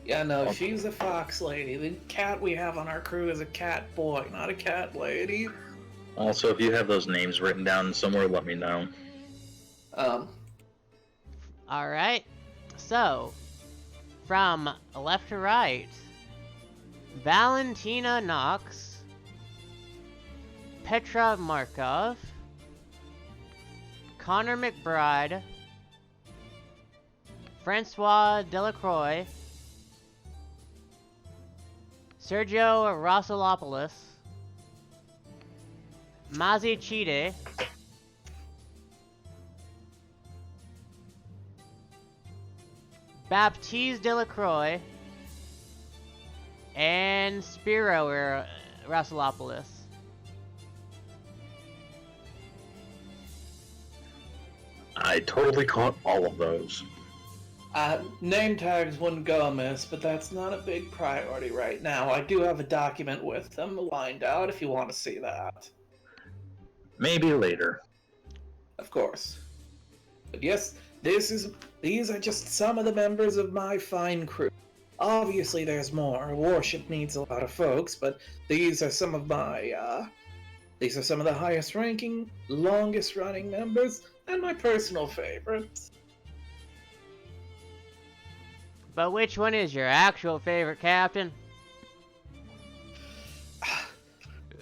Yeah, no, she's a fox lady. The cat we have on our crew is a cat boy, not a cat lady. Also, if you have those names written down somewhere, let me know. Alright, so, from left to right, Valentina Knox, Petra Markov, Connor McBride, Francois Delacroix, Sergio Rossolopoulos, Mazi Chide, Baptiste Delacroix, and Spiro Rossolopoulos. I totally caught all of those. Name tags wouldn't go amiss, but that's not a big priority right now. I do have a document with them lined out if you want to see that. Maybe later. Of course. But yes, these are just some of the members of my fine crew. Obviously there's more. Warship needs a lot of folks, but these are some of the highest ranking, longest running members, and my personal favorites. But which one is your actual favorite, Captain?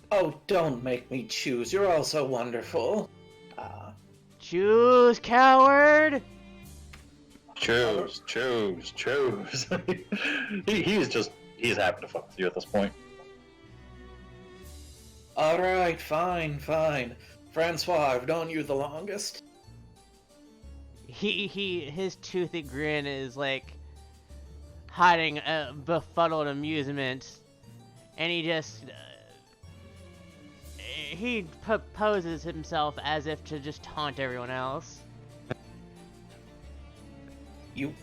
Oh, don't make me choose. You're all so wonderful. Choose, coward! Choose. He's happy to fuck with you at this point. Alright, fine. Francois, I've known you the longest. His toothy grin is like hiding a befuddled amusement, and he just he poses himself as if to just taunt everyone else. You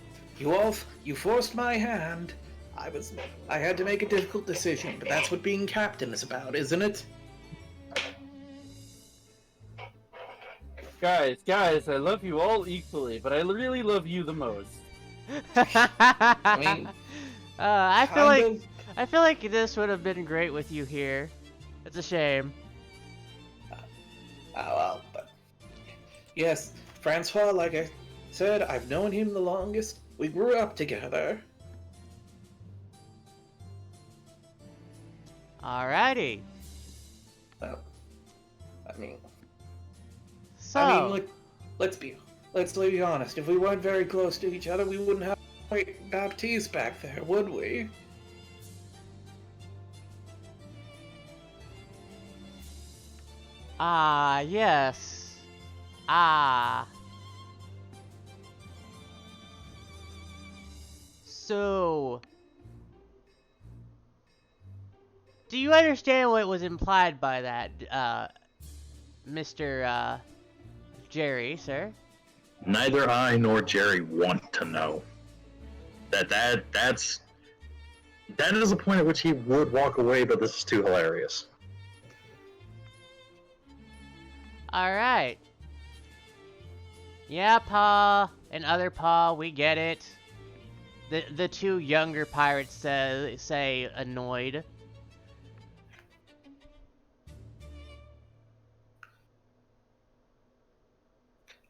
forced my hand. I had to make a difficult decision, but that's what being captain is about, isn't it? Guys, I love you all equally, but I really love you the most. I mean, I kind feel like this would have been great with you here. It's a shame. well, but yes, Francois, like I said, I've known him the longest. We grew up together. Alrighty. Well, I mean, So, let's be honest. If we weren't very close to each other, we wouldn't have Baptiste back there, would we? yes. So, do you understand what was implied by that, Mr. Jerry, sir? Neither I nor Jerry want to know. That is a point at which he would walk away, but this is too hilarious. Alright. Yeah, Pa, and other Pa, we get it. The two younger pirates say annoyed.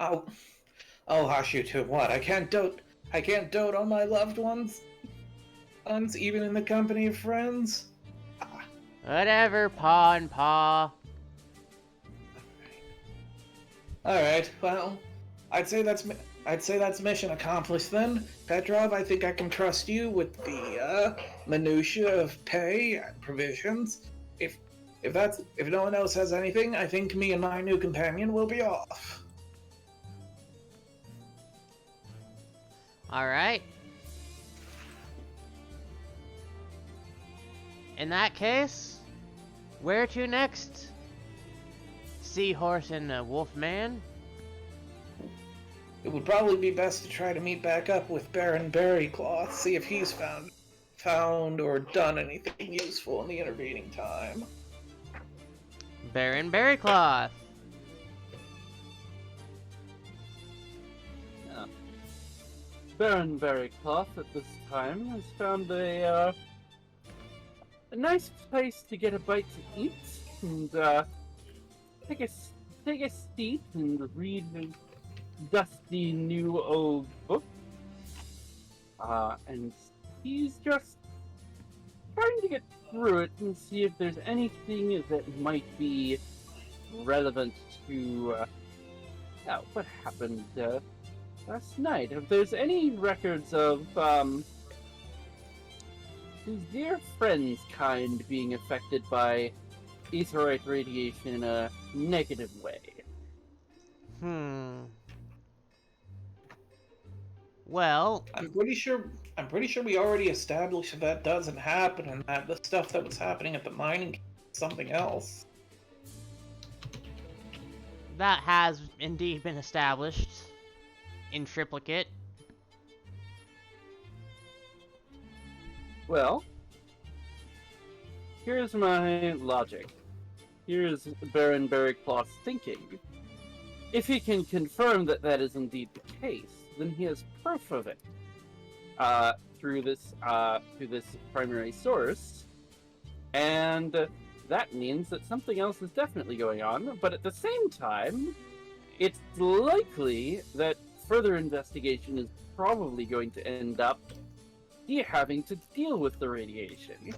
Oh, hush you two. What? I can't dote on my loved ones, even in the company of friends. Whatever, Pa and Pa. All right. Well, I'd say that's mission accomplished then. Petrov, I think I can trust you with the minutia of pay and provisions. If no one else has anything, I think me and my new companion will be off. Alright. In that case, where to next? Seahorse and Wolfman? It would probably be best to try to meet back up with Baron Berrycloth, see if he's found or done anything useful in the intervening time. Baron Berrycloth. Baron Berrycloth at this time has found a nice place to get a bite to eat and take a seat and read his dusty new old book. And he's just trying to get through it and see if there's anything that might be relevant to what happened last night. If there's any records of his dear friend's kind being affected by aetherite radiation in a negative way. Well, I'm pretty sure we already established that doesn't happen, and that the stuff that was happening at the mining camp is something else. that has indeed been established in triplicate. Well, here's my logic. Here's Baron Barracloth's thinking. If he can confirm that that is indeed the case, then he has proof of it through this primary source, and that means that something else is definitely going on. But at the same time, it's likely that further investigation is probably going to end up having to deal with the radiation.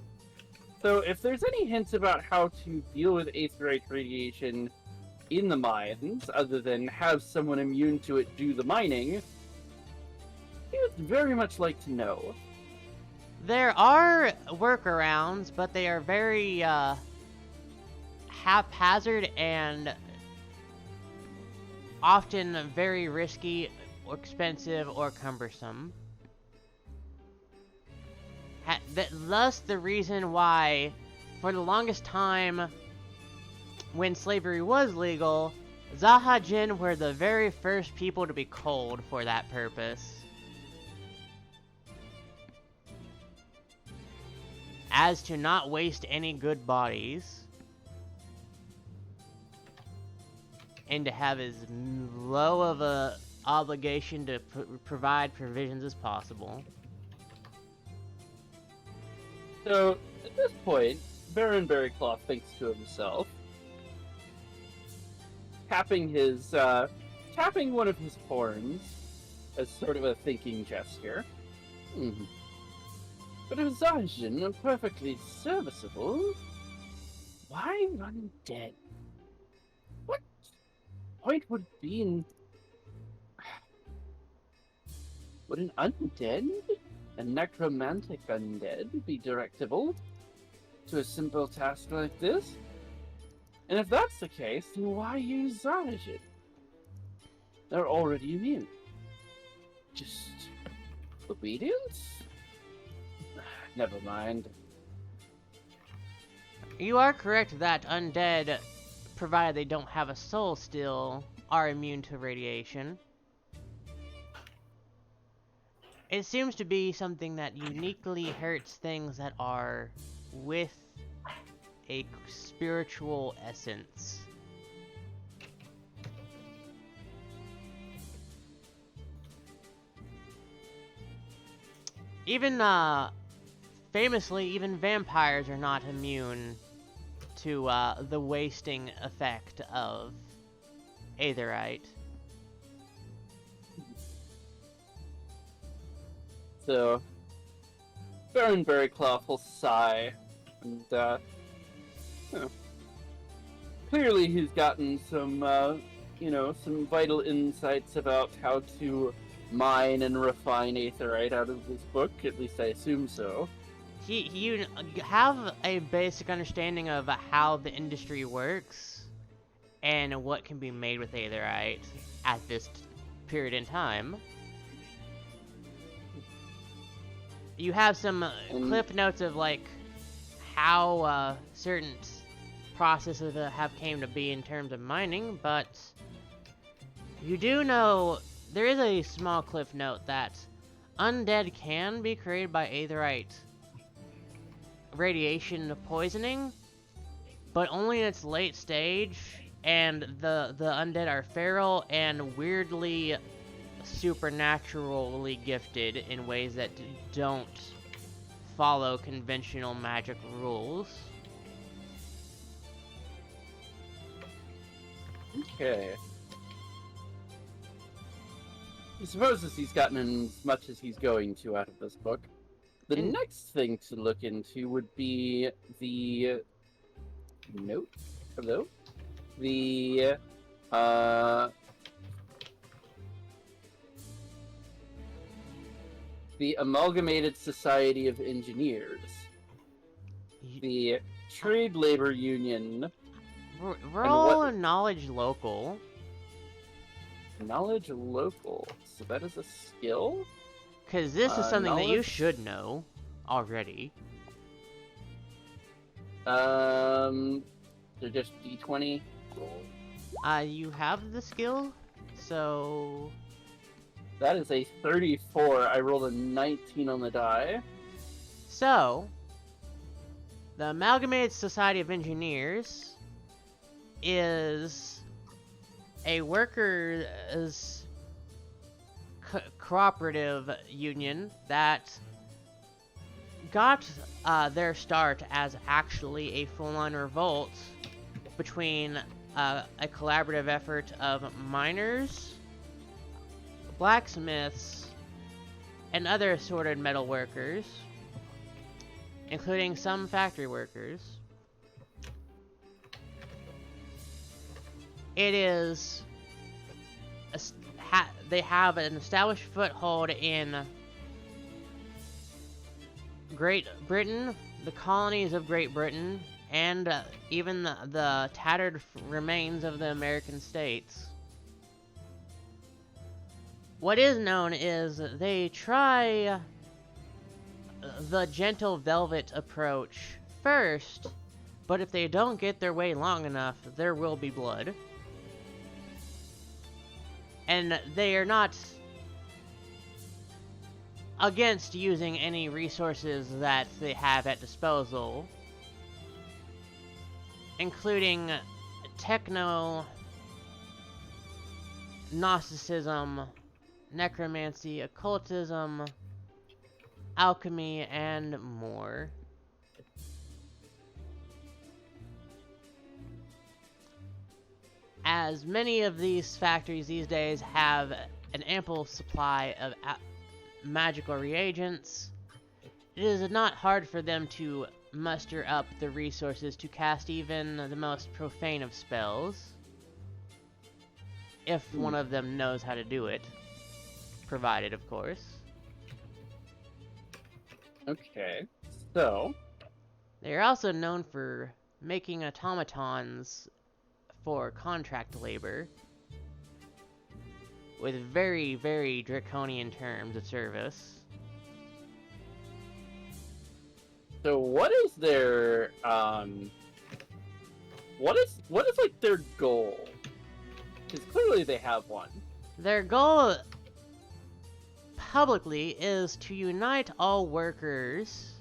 So if there's any hints about how to deal with aetherite radiation in the mines, other than have someone immune to it do the mining, he would very much like to know. There are workarounds, but they are very haphazard and often very risky, or expensive, or cumbersome. Thus, the reason why, for the longest time, when slavery was legal, Zahajin were the very first people to be culled for that purpose. As to not waste any good bodies, and to have as low of a obligation to provide provisions as possible. So, at this point, Baron Barracloth thinks to himself, tapping one of his horns as sort of a thinking gesture. But if Zahajin are perfectly serviceable, why run dead? What point would be in... Would an undead, a necromantic undead, be directable to a simple task like this? And if that's the case, then why use Zahajin? They're already immune. Just obedience? Never mind. You are correct that undead, provided they don't have a soul still, are immune to radiation. It seems to be something that uniquely hurts things that are with a spiritual essence. Even, famously, even vampires are not immune to, the wasting effect of aetherite. So, Baron Barracloth will sigh, and, clearly he's gotten some, some vital insights about how to mine and refine aetherite out of this book, at least I assume so. You have a basic understanding of how the industry works, and what can be made with aetherite at this period in time. You have some clip notes of, like, how certain processes have came to be in terms of mining, but you do know there is a small cliff note that undead can be created by aetherite radiation poisoning, but only in its late stage, and the undead are feral and weirdly supernaturally gifted in ways that don't follow conventional magic rules. Okay. I suppose as he's gotten as much as he's going to out of this book, the next thing to look into would be the note. Hello? The Amalgamated Society of Engineers. The Trade Labor Union. Roll a knowledge local. Knowledge local. So that is a skill? Because this is something that you knowledge- should know already. They're just D20. You have the skill, so... That is a 34. I rolled a 19 on the die. So, the Amalgamated Society of Engineers is a workers' cooperative union that got their start as actually a full-on revolt between a collaborative effort of miners, blacksmiths, and other assorted metal workers, including some factory workers. It is they have an established foothold in Great Britain, the colonies of Great Britain, and even the tattered remains of the American states. What is known is they try the gentle velvet approach first, but if they don't get their way long enough, there will be blood. And they are not against using any resources that they have at disposal, including techno, Gnosticism, necromancy, occultism, alchemy, and more. As many of these factories these days have an ample supply of magical reagents, it is not hard for them to muster up the resources to cast even the most profane of spells, if one of them knows how to do it, provided, of course. Okay, so They are also known for making automatons for contract labor, with very, very draconian terms of service. So what is their what is like their goal? Because clearly they have one. Their goal publicly is to unite all workers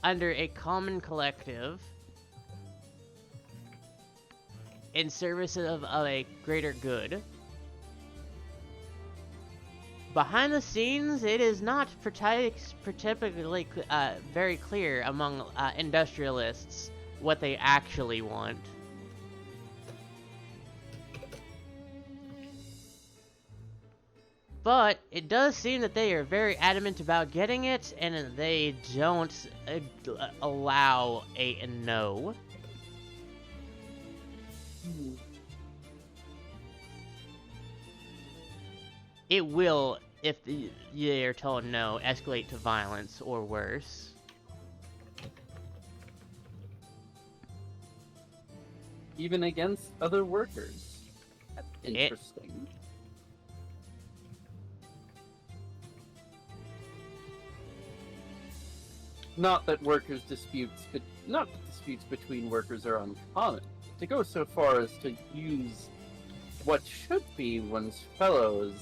under a common collective in service of a greater good. Behind the scenes, it is not particularly very clear among industrialists what they actually want. But it does seem that they are very adamant about getting it, and they don't allow a no. It will, if they are told no, escalate to violence or worse. Even against other workers. That's interesting. Not that disputes between workers are uncommon. To go so far as to use what should be one's fellows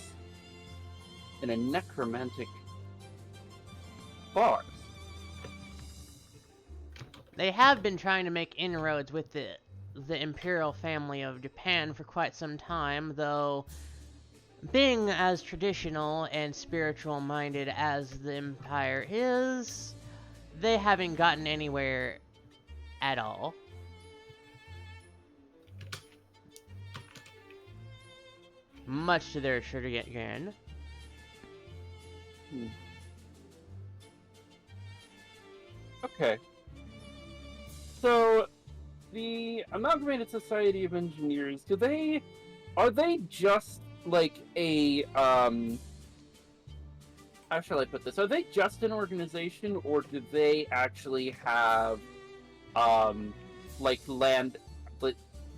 in a necromantic farce. They have been trying to make inroads with the imperial family of Japan for quite some time, though being as traditional and spiritual minded as the empire is, they haven't gotten anywhere at all. Much to their chagrin. Okay. So, the Amalgamated Society of Engineers, are they just like a, how shall I put this? Are they just an organization, or do they actually have, like land,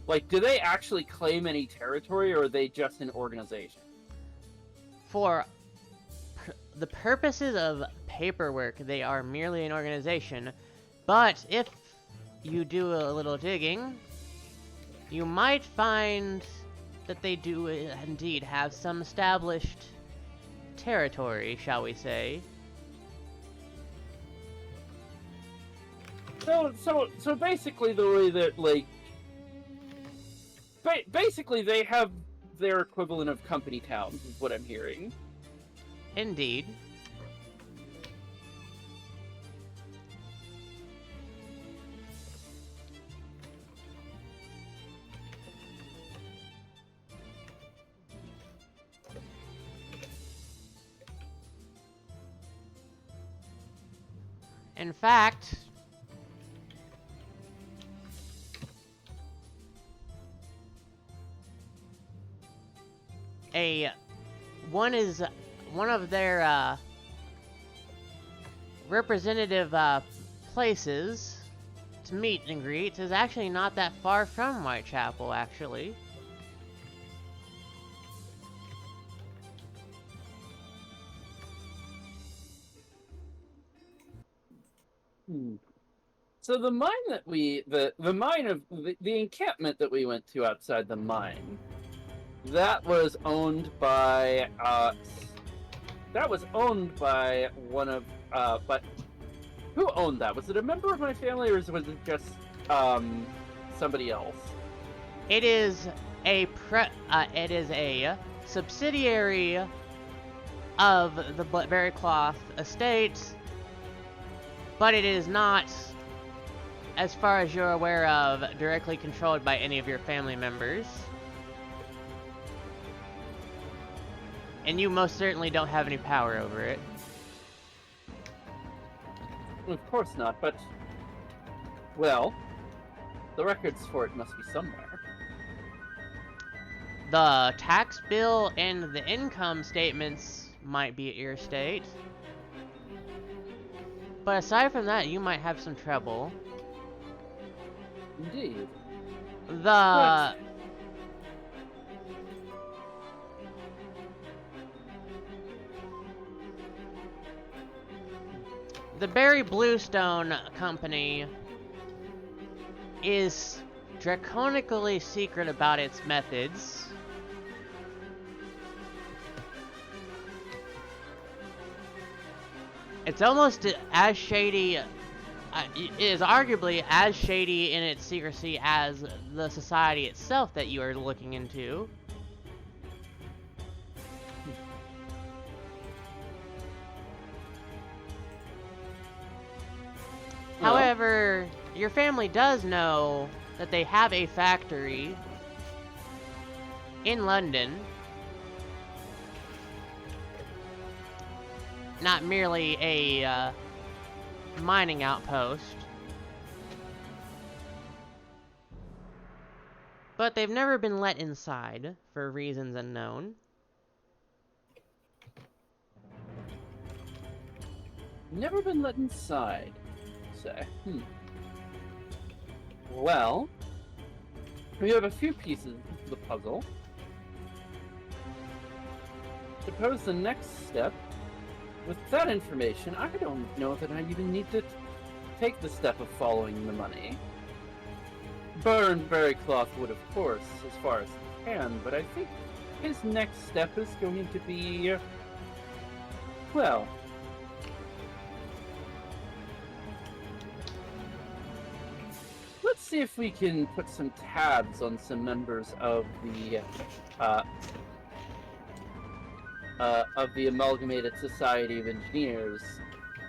like, do they actually claim any territory, or are they just an organization? For the purposes of paperwork, they are merely an organization, but if you do a little digging, you might find that they do indeed have some established territory, shall we say. So basically, the way that like, basically they have their equivalent of company towns, is what I'm hearing. Indeed. In fact, one of their representative places to meet and greet is actually not that far from Whitechapel, actually. So the mine that the mine of the encampment that we went to outside the mine, that was owned by one of but who owned that? Was it a member of my family, or was it just somebody else? It is a subsidiary of the Berry Cloth estate, but it is not, as far as you're aware of, directly controlled by any of your family members. And you most certainly don't have any power over it. Of course not, but well, the records for it must be somewhere. The tax bill and the income statements might be at your estate. But aside from that, you might have some trouble. Indeed. The Barry Bluestone Company is draconically secret about its methods. It's almost as shady, it is arguably as shady in its secrecy as the society itself that you are looking into. Well, However, your family does know that they have a factory in London. Not merely a mining outpost. But they've never been let inside, for reasons unknown. never been let inside, say. Well, we have a few pieces of the puzzle. Suppose the next step, with that information, I don't know that I even need to take the step of following the money. Burn Berrycloth would, of course, as far as he can, but I think his next step is going to be, well, let's see if we can put some tabs on some members of the Amalgamated Society of Engineers,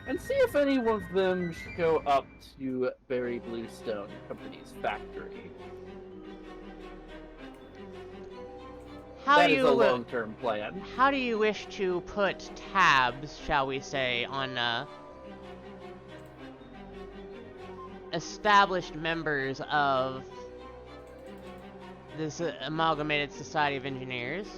and see if any of them show up to Barry Bluestone Company's factory. That is a long-term plan. How do you wish to put tabs, shall we say, on established members of this Amalgamated Society of Engineers?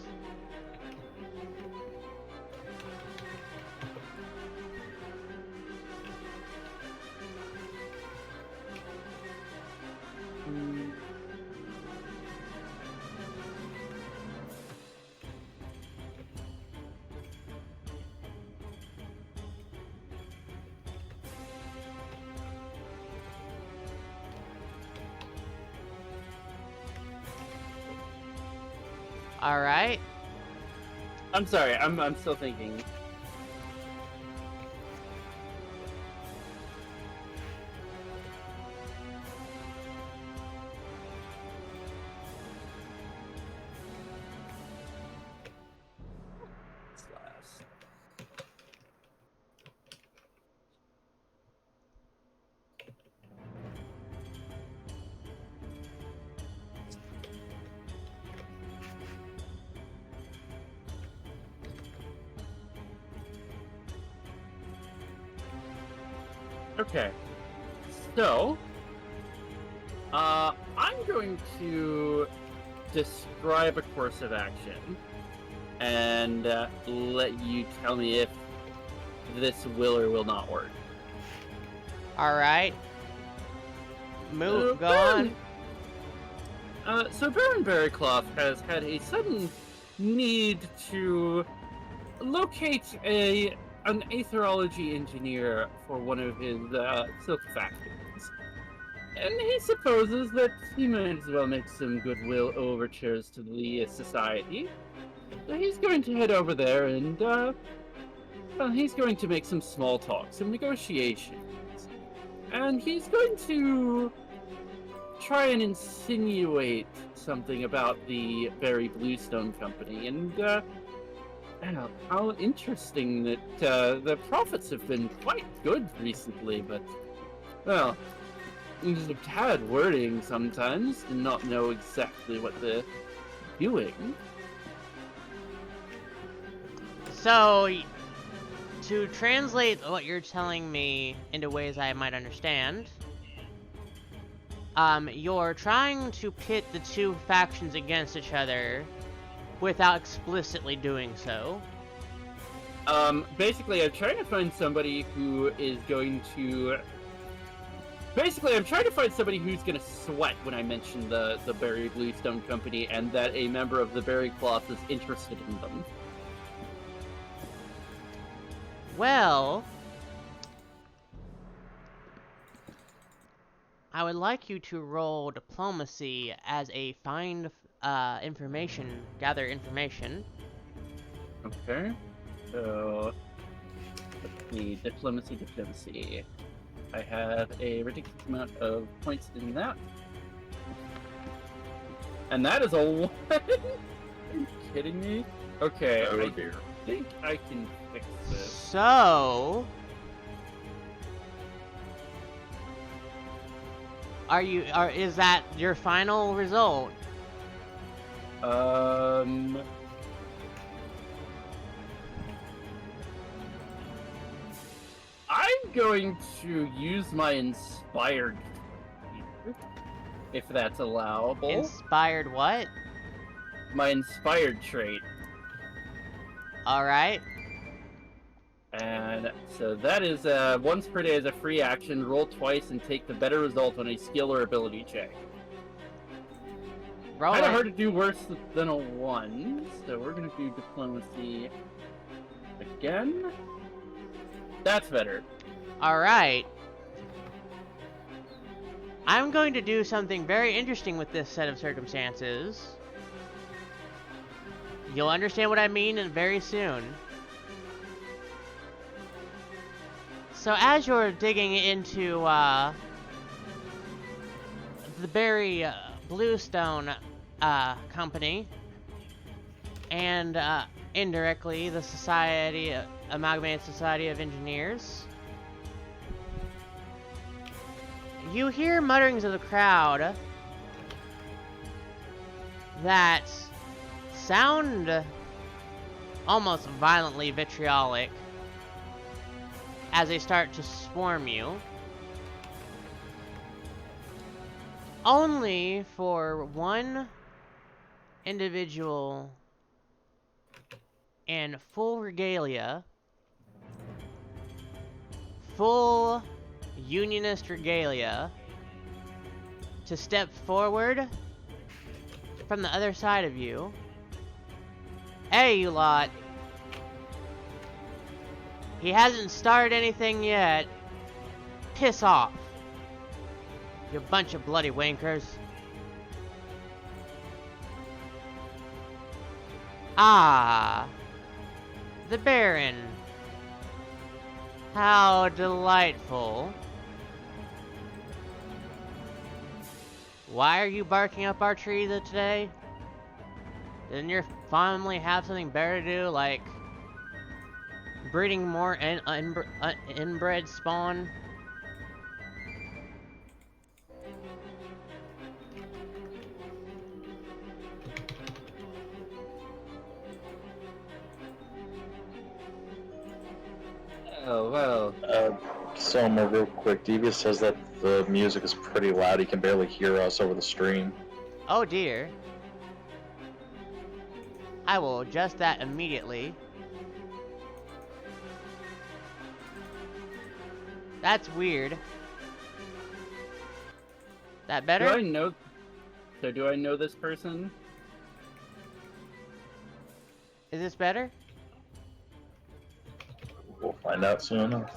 All right. I'm sorry, I'm still thinking. Okay. So, I'm going to describe a course of action and let you tell me if this will or will not work. Alright. Move, go Baron- on. So Baron Berrycloth has had a sudden need to locate an aetherology engineer for one of his silk factories. And he supposes that he might as well make some goodwill overtures to the society. So he's going to head over there and, well, he's going to make some small talk, some negotiations. And he's going to try and insinuate something about the Berry Bluestone Company. And, how interesting that the profits have been quite good recently, but, well, just a tad wording sometimes and not know exactly what they're doing. So, to translate what you're telling me into ways I might understand, you're trying to pit the two factions against each other without explicitly doing so. Basically, I'm trying to find somebody who is going to... Basically, I'm trying to find somebody who's going to sweat when I mention the Berry Bluestone Company and that a member of the Berry Cloth is interested in them. Well, I would like you to roll diplomacy as a find information, gather information. Okay. So, let's see, diplomacy. I have a ridiculous amount of points in that. And that is a 1! Are you kidding me? Okay, Oh I dear. think I can fix this. So, is that your final result? I'm going to use my inspired fear, if that's allowable. Inspired what? My inspired trait. Alright. And so that is once per day as a free action, roll twice and take the better result on a skill or ability check. Roll Kinda it. hard to do worse than a 1, so we're gonna do diplomacy again. That's better. Alright. I'm going to do something very interesting with this set of circumstances. You'll understand what I mean very soon. So as you're digging into the Berry Bluestone Company, and indirectly the Society, Amalgamated Society of Engineers, you hear mutterings of the crowd that sound almost violently vitriolic as they start to swarm you. Only for one individual in full regalia, full unionist regalia, to step forward from the other side of you. Hey, you lot. He hasn't started anything yet. Piss off. You bunch of bloody wankers. Ah. The Baron. How delightful. Why are you barking up our tree today? Didn't your family have something better to do, like breeding more inbred spawn? Oh, well. Selma, real quick, Devious says that the music is pretty loud. He can barely hear us over the stream. Oh dear. I will adjust that immediately. That's weird. That better? Do I know? So do I know this person? Is this better? We'll find out soon enough.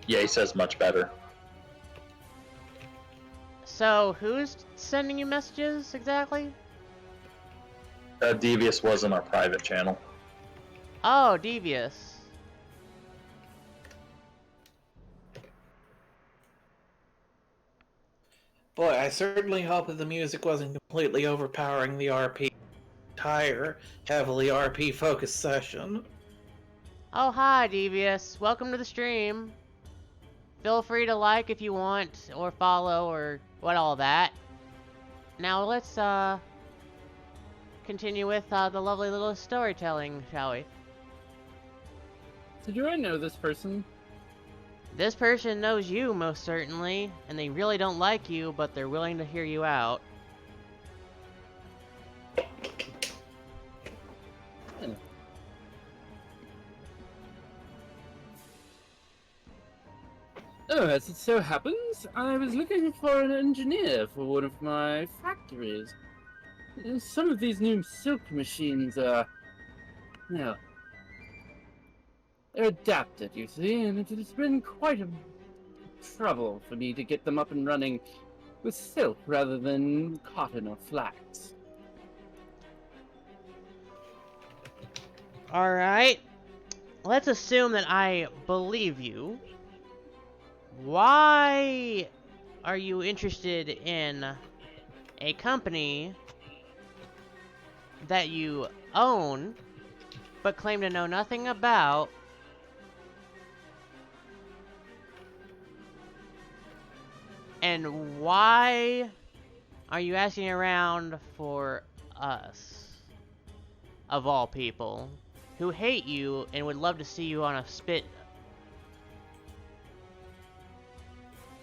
Yeah, he says much better. So, who's sending you messages exactly? Devious was in our private channel. Oh, Devious. Boy, I certainly hope that the music wasn't completely overpowering the RP entire heavily RP focused session. Oh, hi, Devious. Welcome to the stream. Feel free to like if you want, or follow, or what all that. Now let's, continue with, the lovely little storytelling, shall we? So do I know this person? This person knows you, most certainly, and they really don't like you, but they're willing to hear you out. Oh, as it so happens, I was looking for an engineer for one of my factories. Some of these new silk machines are, well, they're adapted, you see, and it has been quite a trouble for me to get them up and running with silk rather than cotton or flax. Alright. Let's assume that I believe you. Why are you interested in a company that you own but claim to know nothing about? And why are you asking around for us, of all people, who hate you and would love to see you on a spit?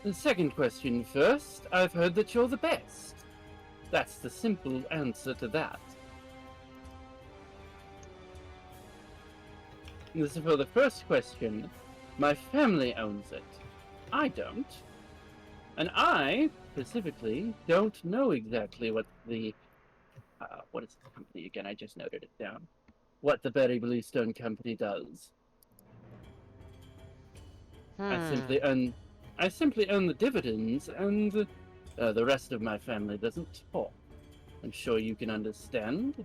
The second question first. I've heard that you're the best. That's the simple answer to that. As for the first question, my family owns it. I don't. And I, specifically, don't know exactly what the... what is the company again? I just noted it down. What the Berry Bluestone Company does. I simply own the dividends, and the rest of my family doesn't talk. I'm sure you can understand.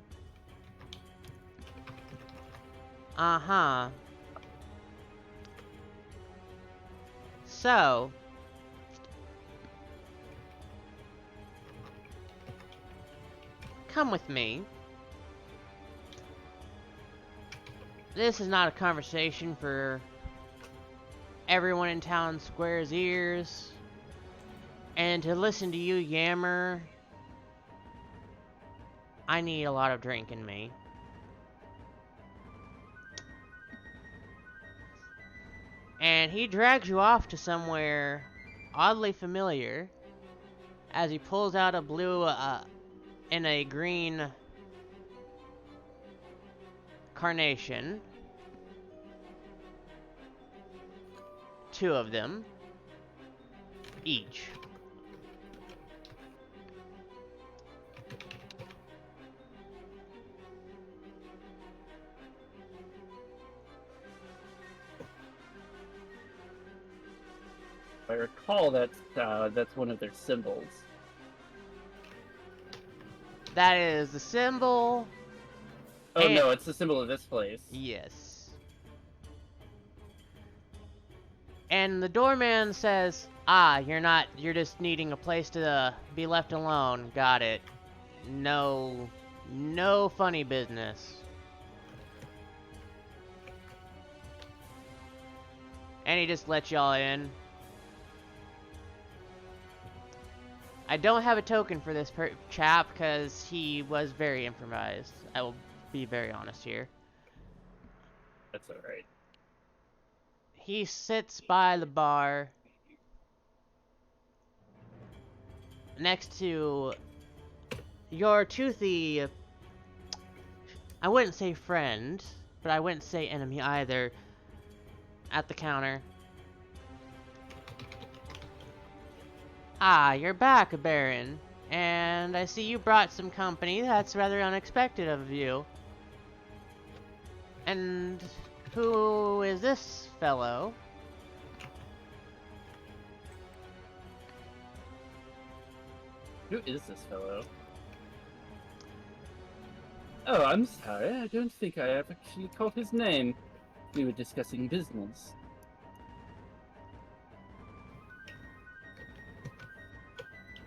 Uh-huh. So, come with me. This is not a conversation for everyone in Town Square's ears. And to listen to you yammer, I need a lot of drink in me. And he drags you off to somewhere oddly familiar as he pulls out a blue and a green carnation. Two of them each. I recall that's one of their symbols. That is the symbol. Oh And- no, it's the symbol of this place. Yes. And the doorman says, "Ah, you're just needing a place to be left alone. Got it. No funny business." And he just lets y'all in. I don't have a token for this chap because he was very improvised. I will be very honest here. That's alright. He sits by the bar next to your toothy, I wouldn't say friend, but I wouldn't say enemy either, at the counter. Ah, you're back, Baron. And I see you brought some company. That's rather unexpected of you. And who is this fellow? Who is this fellow? Oh, I'm sorry. I don't think I have actually caught his name. We were discussing business.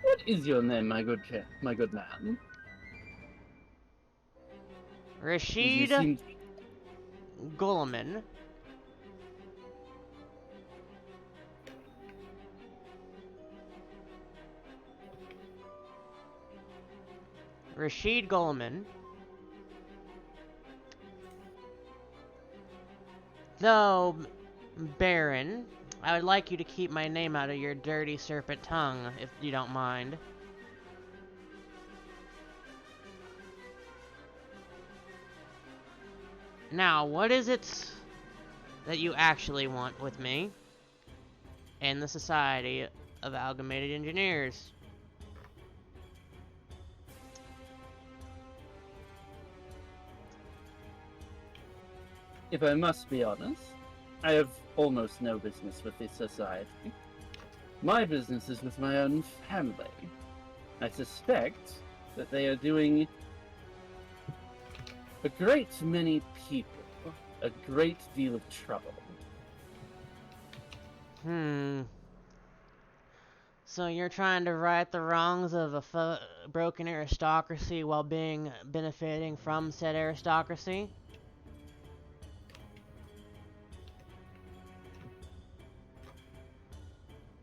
What is your name, my good man? You Rashid seem... Gulliman. Rashid Gulliman. Though, Baron, I would like you to keep my name out of your dirty serpent tongue, if you don't mind. Now, what is it that you actually want with me and the Society of Amalgamated Engineers? If I must be honest, I have almost no business with this society. My business is with my own family. I suspect that they are doing a great many people a great deal of trouble. So you're trying to right the wrongs of a broken aristocracy while benefiting from said aristocracy?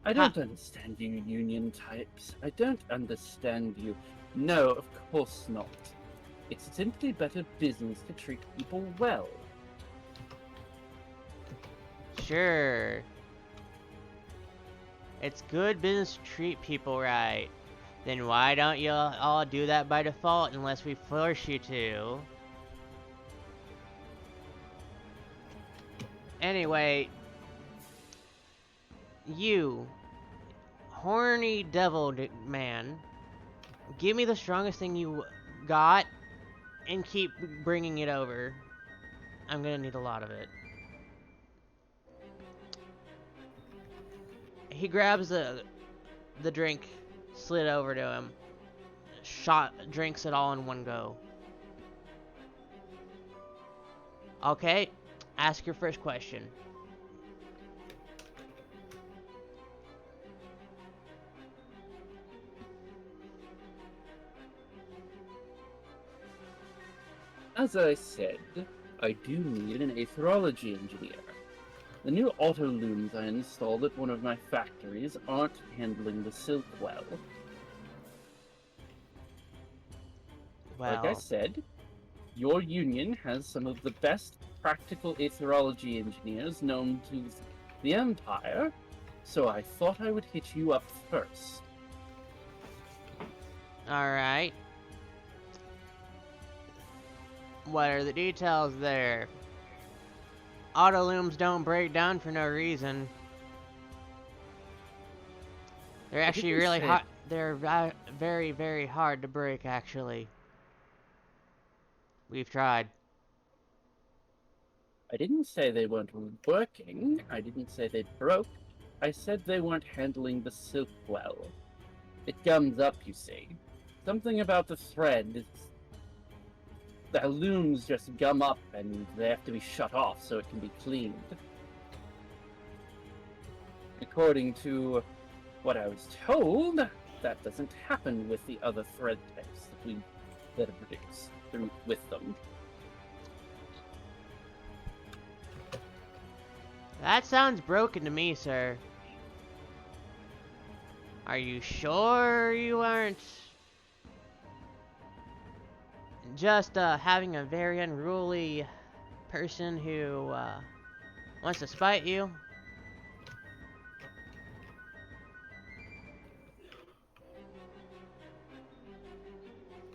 I don't understand you union types. I don't understand you. No, of course not. It's simply better business to treat people well. Sure. It's good business to treat people right. Then why don't you all do that by default unless we force you to? Anyway, you, horny devil man, give me the strongest thing you got and keep bringing it over. I'm gonna need a lot of it. He grabs the drink, slid over to him, drinks it all in one go. Okay, ask your first question. As I said, I do need an aetherology engineer. The new auto looms I installed at one of my factories aren't handling the silk well. Like I said, your union has some of the best practical aetherology engineers known to the Empire, so I thought I would hit you up first. Alright. What are the details there? Auto looms don't break down for no reason. They're actually really hard. They're very, very hard to break, actually. We've tried. I didn't say they weren't working. I didn't say they broke. I said they weren't handling the silk well. It gums up, you see. Something about the thread. The looms just gum up and they have to be shut off so it can be cleaned. According to what I was told, that doesn't happen with the other thread types that are produced with them. That sounds broken to me, sir. Are you sure you aren't just having a very unruly person who wants to spite you?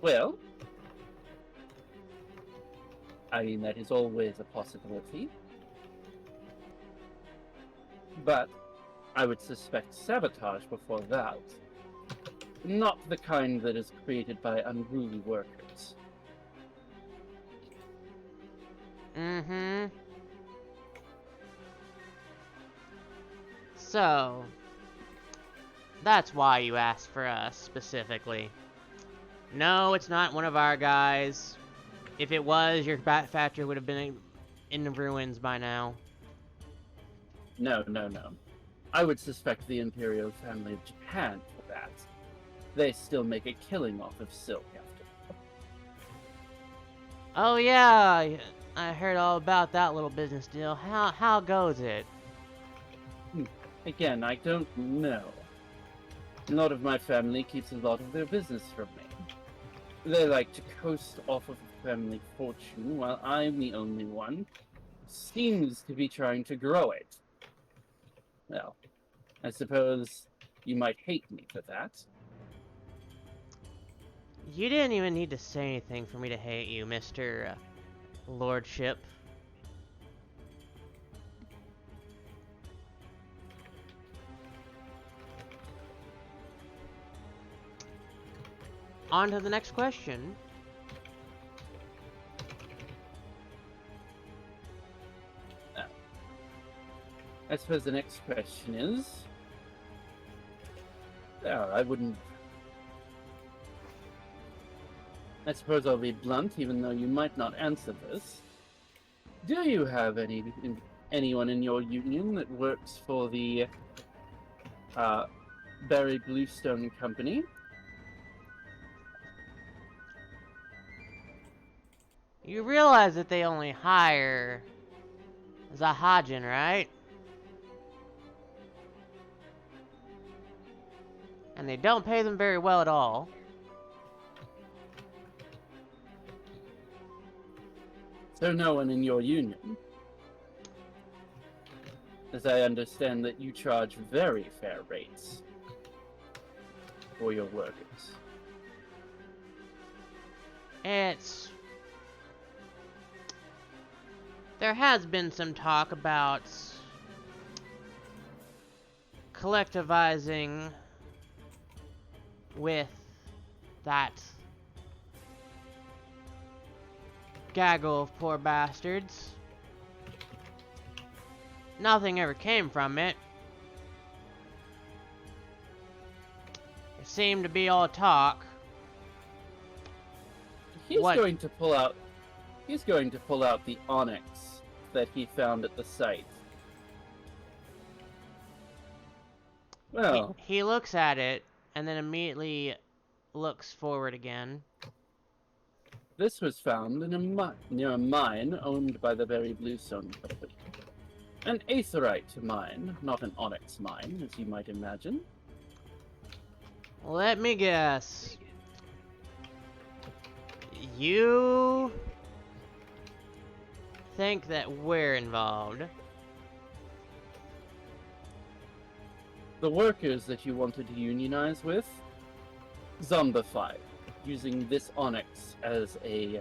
Well, I mean, that is always a possibility. But I would suspect sabotage before that. Not the kind that is created by unruly workers. Mm-hmm. So, that's why you asked for us, specifically. No, it's not one of our guys. If it was, your bat factory would have been in the ruins by now. No. I would suspect the Imperial family of Japan for that. They still make a killing off of silk after. Oh yeah, I heard all about that little business deal. How goes it? Again, I don't know. A lot of my family keeps a lot of their business from me. They like to coast off of the family fortune, while I'm the only one who seems to be trying to grow it. Well, I suppose you might hate me for that. You didn't even need to say anything for me to hate you, Mr. Lordship. On to the next question. I suppose the next question is... Well, I suppose I'll be blunt, even though you might not answer this. Do you have anyone in your union that works for the Barry Bluestone Company? You realize that they only hire Zahajin, right? And they don't pay them very well at all. So no one in your union? As I understand that you charge very fair rates for your workers. There has been some talk about collectivizing with that gaggle of poor bastards. Nothing ever came from it. It seemed to be all talk. He's What? going to pull out the onyx that he found at the site. Well, He looks at it and then immediately looks forward again. this was found in near a mine owned by the Very Bluestone Company. An aetherite mine, not an onyx mine, as you might imagine. Let me guess. You think that we're involved? The workers that you wanted to unionize with zombified, using this onyx as a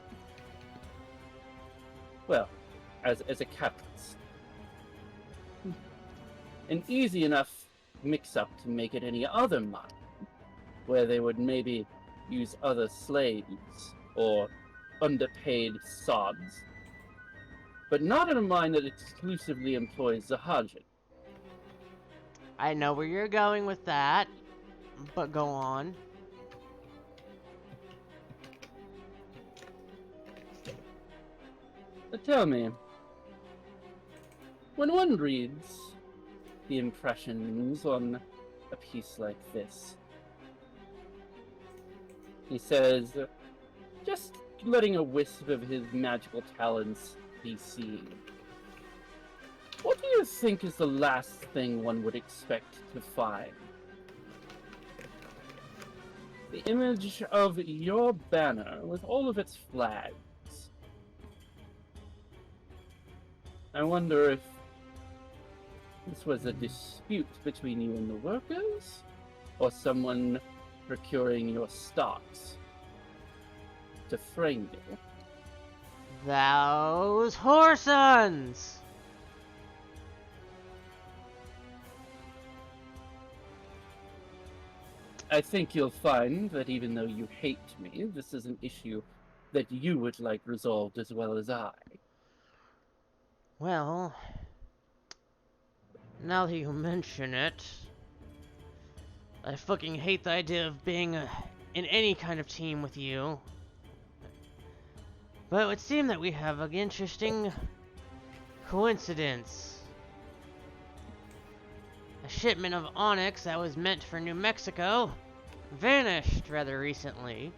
as a catalyst. An easy enough mix-up to make it any other mine, where they would maybe use other slaves or underpaid sods, but not in a mine that exclusively employs Zahajin. I know where you're going with that, but go on. But tell me, when one reads the impressions on a piece like this, he says, just letting a wisp of his magical talents be seen. What do you think is the last thing one would expect to find? the image of your banner with all of its flags. I wonder if this was a dispute between you and the workers, or someone procuring your stocks to frame you. Those whoresons! I think you'll find that even though you hate me, this is an issue that you would like resolved as well as I. Well, now that you mention it, I fucking hate the idea of being in any kind of team with you. But it would seem that we have an interesting coincidence. A shipment of onyx that was meant for New Mexico vanished rather recently.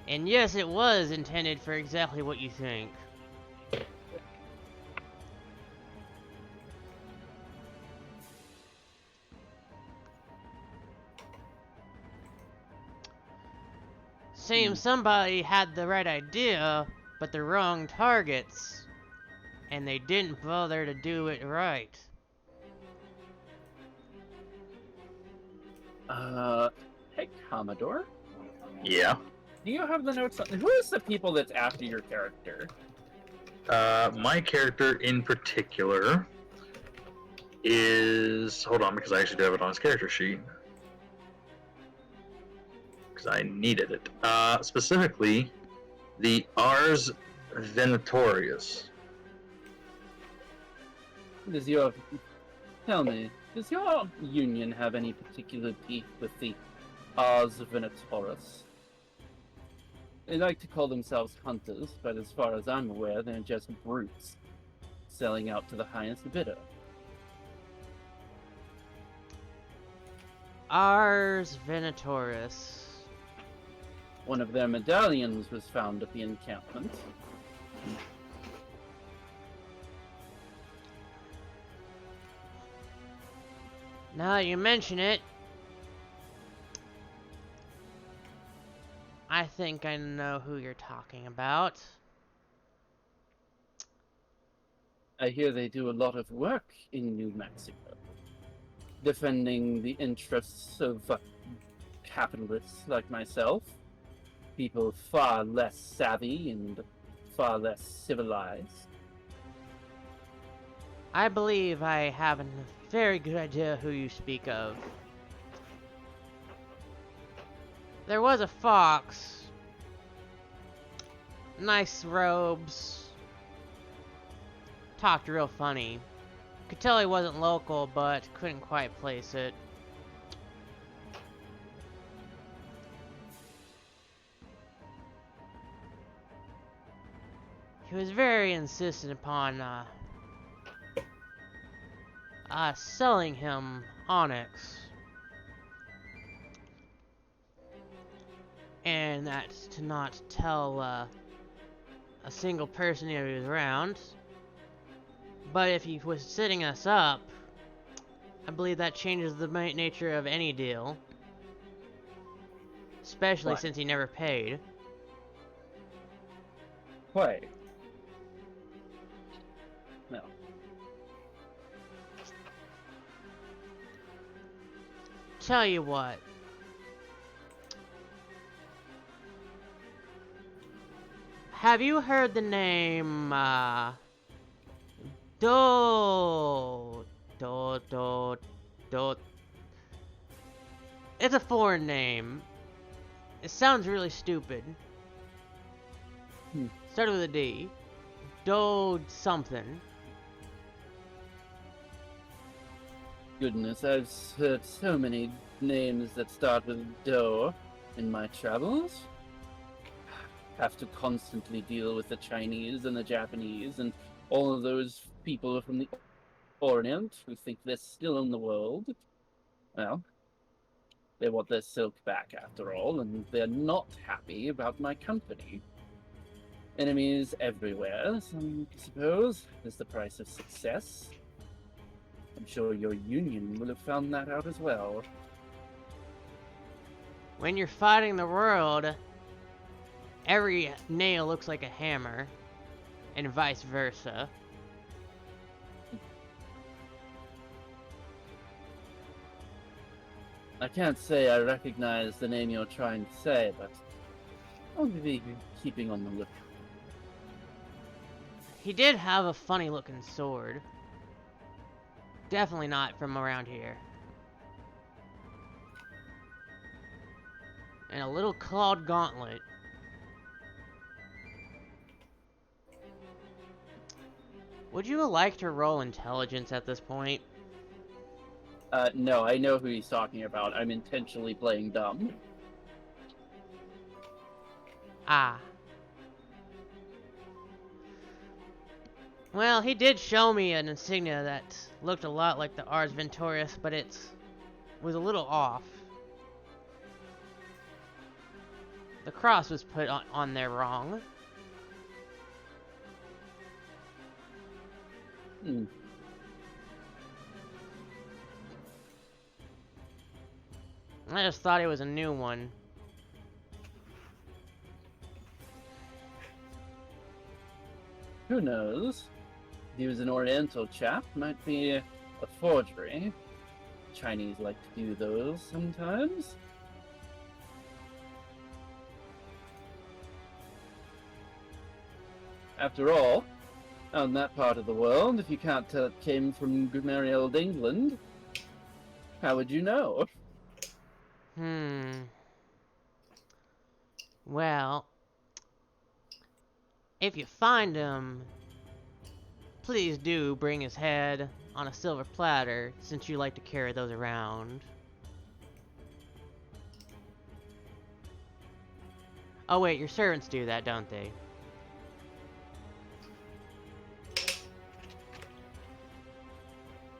And yes, it was intended for exactly what you think. Seems somebody had the right idea, but the wrong targets. And they didn't bother to do it right. Hey, Commodore? Yeah. Do you have the notes on who is the people that's after your character? My character in particular is... Hold on, because I actually do have it on his character sheet. Because I needed it. Specifically, the Ars Venatorius. Tell me, does your union have any particular beef with the Ars Venatorus? They like to call themselves hunters, but as far as I'm aware, they're just brutes, selling out to the highest bidder. Ars Venatorus. One of their medallions was found at the encampment. Now that you mention it, I think I know who you're talking about. I hear they do a lot of work in New Mexico, defending the interests of capitalists like myself, people far less savvy and far less civilized. I believe I have a very good idea who you speak of. There was a fox. Nice robes. Talked real funny. Could tell he wasn't local, but couldn't quite place it. He was very insistent upon selling him onyx. And that's to not tell a single person he was around. But if he was setting us up, I believe that changes the nature of any deal. Especially What? since he never paid. Why? No. Tell you what. Have you heard the name, Do... It's a foreign name. It sounds really stupid. Started with a D. Do something. Goodness, I've heard so many names that start with Do in my travels. Have to constantly deal with the Chinese and the Japanese and all of those people from the Orient who think they're still in the world. Well, they want their silk back after all, and they're not happy about my company. Enemies everywhere, I suppose, is the price of success. I'm sure your union will have found that out as well. When you're fighting the world, every nail looks like a hammer, and vice versa. I can't say I recognize the name you're trying to say, but I'll be keeping on the lookout. He did have a funny looking sword. Definitely not from around here. And a little clawed gauntlet. Would you like to roll intelligence at this point? No, I know who he's talking about. I'm intentionally playing dumb. Ah. Well, he did show me an insignia that looked a lot like the Ars Ventorius, but it was a little off. The cross was put on there wrong. Hmm. I just thought it was a new one. Who knows? If he was an Oriental chap, might be a forgery. Chinese like to do those sometimes. After all, out in that part of the world, if you can't tell it came from merry old England, how would you know? Well, if you find him, please do bring his head on a silver platter, since you like to carry those around. Oh wait, your servants do that, don't they?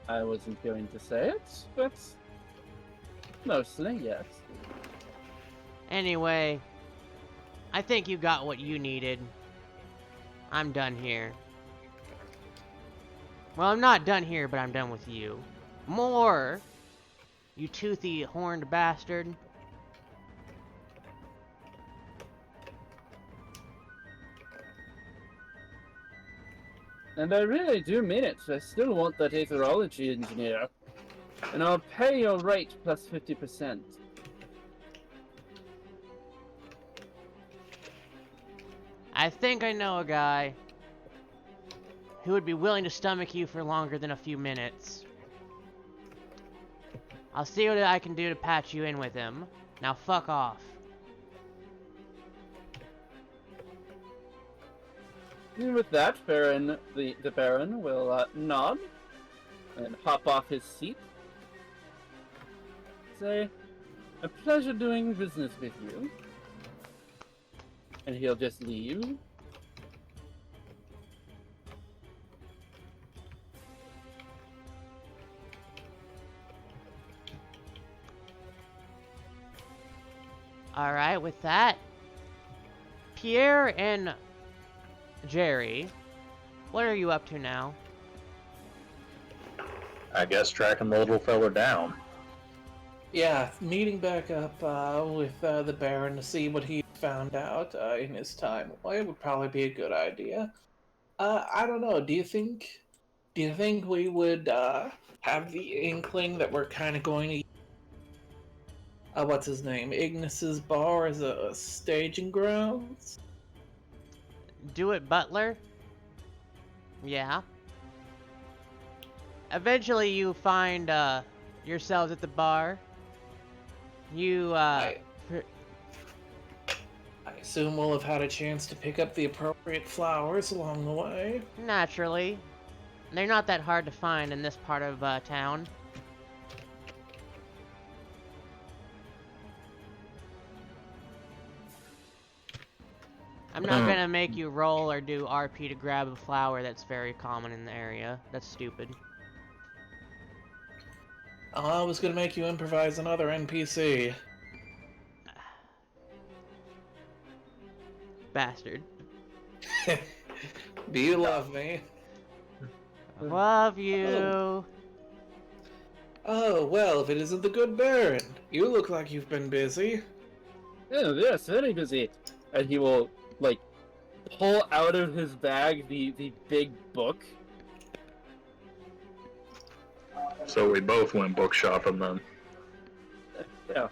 I wasn't going to say it, but mostly, yes. Anyway, I think you got what you needed. I'm done here. Well, I'm not done here, but I'm done with you. More! You toothy, horned bastard. And I really do mean it. I still want that aetherology engineer. And I'll pay your rate plus 50%. I think I know a guy who would be willing to stomach you for longer than a few minutes. I'll see what I can do to patch you in with him. Now fuck off. And with that, Baron, the Baron will nod and hop off his seat. Say, a pleasure doing business with you. And he'll just leave. Alright, with that, Pierre and Jerry, what are you up to now? I guess tracking the little fella down. Yeah, meeting back up with the Baron to see what he found out in his time away would probably be a good idea. I don't know. Do you think we would have the inkling that we're kind of going to what's his name, Ignis's bar as a staging grounds? Do it, Butler? Yeah. Eventually you find yourselves at the bar. You I assume we'll have had a chance to pick up the appropriate flowers along the way. naturally. They're not that hard to find in this part of town. I'm not gonna make you roll or do RP to grab a flower that's very common in the area. That's stupid. I was gonna make you improvise another NPC. Bastard. Do you love me? Love you. Oh, well, if it isn't the good Baron. You look like you've been busy. Oh, yes, very busy. And he will, like, pull out of his bag the big book. So we both went book shopping then. Yeah.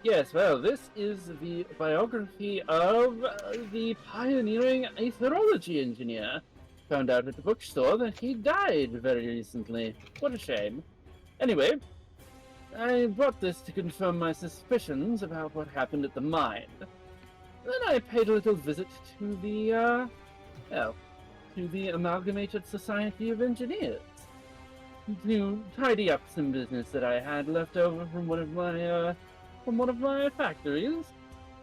Yes, well, this is the biography of the pioneering aetherology engineer. Found out at the bookstore that he died very recently. What a shame. Anyway, I brought this to confirm my suspicions about what happened at the mine. Then I paid a little visit to the, to the Amalgamated Society of Engineers. To tidy up some business that I had left over from one of my factories,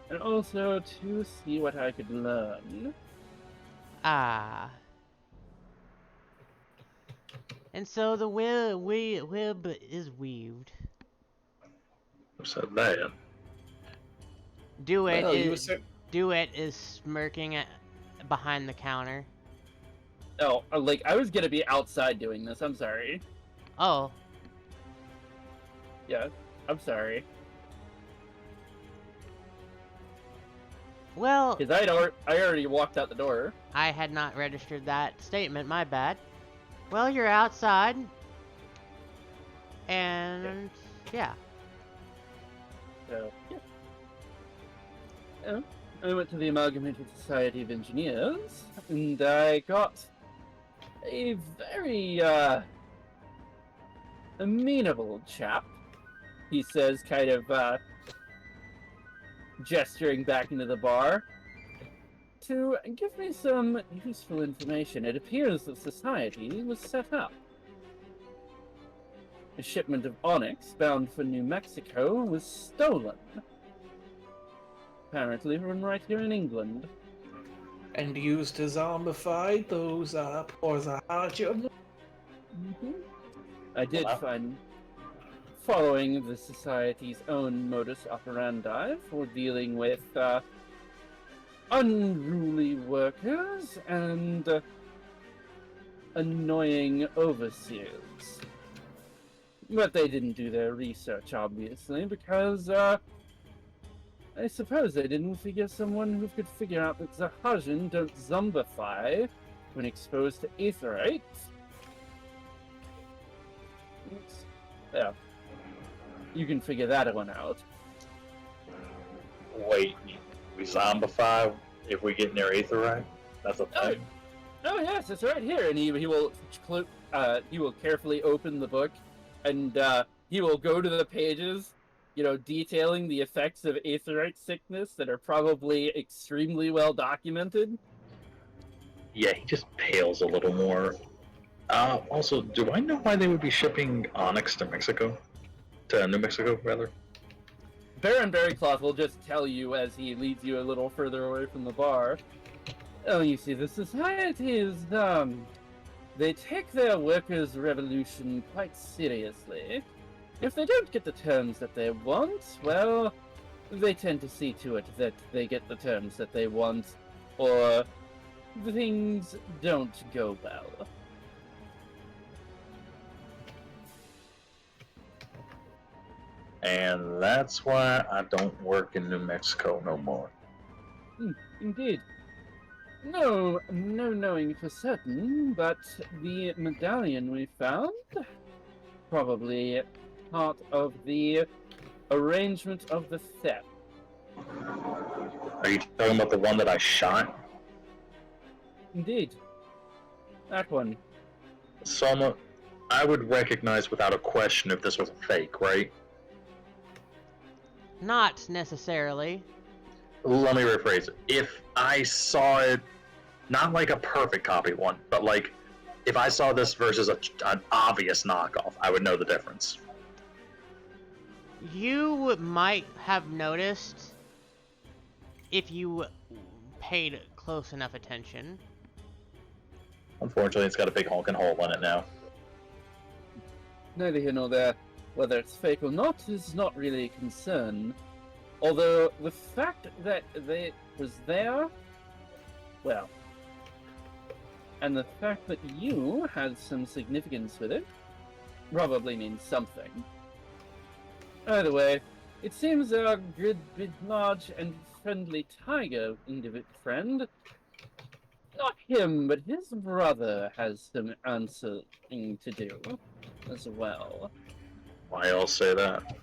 and also to see what I could learn. Ah. And so the web is weaved. Who said that? Duet Well, you is said... Duet is smirking behind the counter. Oh, like, I was gonna be outside doing this, I'm sorry. Oh, Yeah, I'm sorry. well, Because I already walked out the door. I had not registered that statement, my bad. Well, you're outside. And yeah. So, yeah. Yeah. I went to the Amalgamated Society of Engineers, and I got a very, amenable chap, he says, kind of, gesturing back into the bar, to give me some useful information. It appears the society was set up. A shipment of onyx bound for New Mexico was stolen. Apparently from right here in England. And used to zombify those, poor Zahaja. I did find, following the Society's own modus operandi for dealing with unruly workers and annoying overseers. But they didn't do their research, obviously, because I suppose they didn't figure someone who could figure out that Zahajan don't zombify when exposed to aetherites. Yeah. You can figure that one out. Wait, we zombify if we get near Aetherite? That's a thing. Oh yes, it's right here. And he will carefully open the book, and he will go to the pages, you know, detailing the effects of aetherite sickness that are probably extremely well documented. Yeah, he just pales a little more. Also, do I know why they would be shipping onyx to Mexico? To New Mexico, rather? Baron Berrycloth will just tell you as he leads you a little further away from the bar. Oh, you see, the societies, they take their workers' revolution quite seriously. If they don't get the terms that they want, well, they tend to see to it that they get the terms that they want, or things don't go well. And that's why I don't work in New Mexico no more. Indeed. No knowing for certain, but the medallion we found, probably part of the arrangement of the theft. Are you talking about the one that I shot? Indeed. That one. So I would recognize without a question if this was a fake, right? not necessarily. Let me rephrase it. If I saw it, not like a perfect copy one, but like if I saw this versus an obvious knockoff, I would know the difference. You might have noticed if you paid close enough attention. Unfortunately, it's got a big honking hole in it now. Neither here nor there. Whether it's fake or not is not really a concern. Although the fact that it was there, well, and the fact that you had some significance with it, probably means something. Either way, it seems our good, big, large, and friendly tiger friend, not him, but his brother, has some answering to do as well. Why else say that?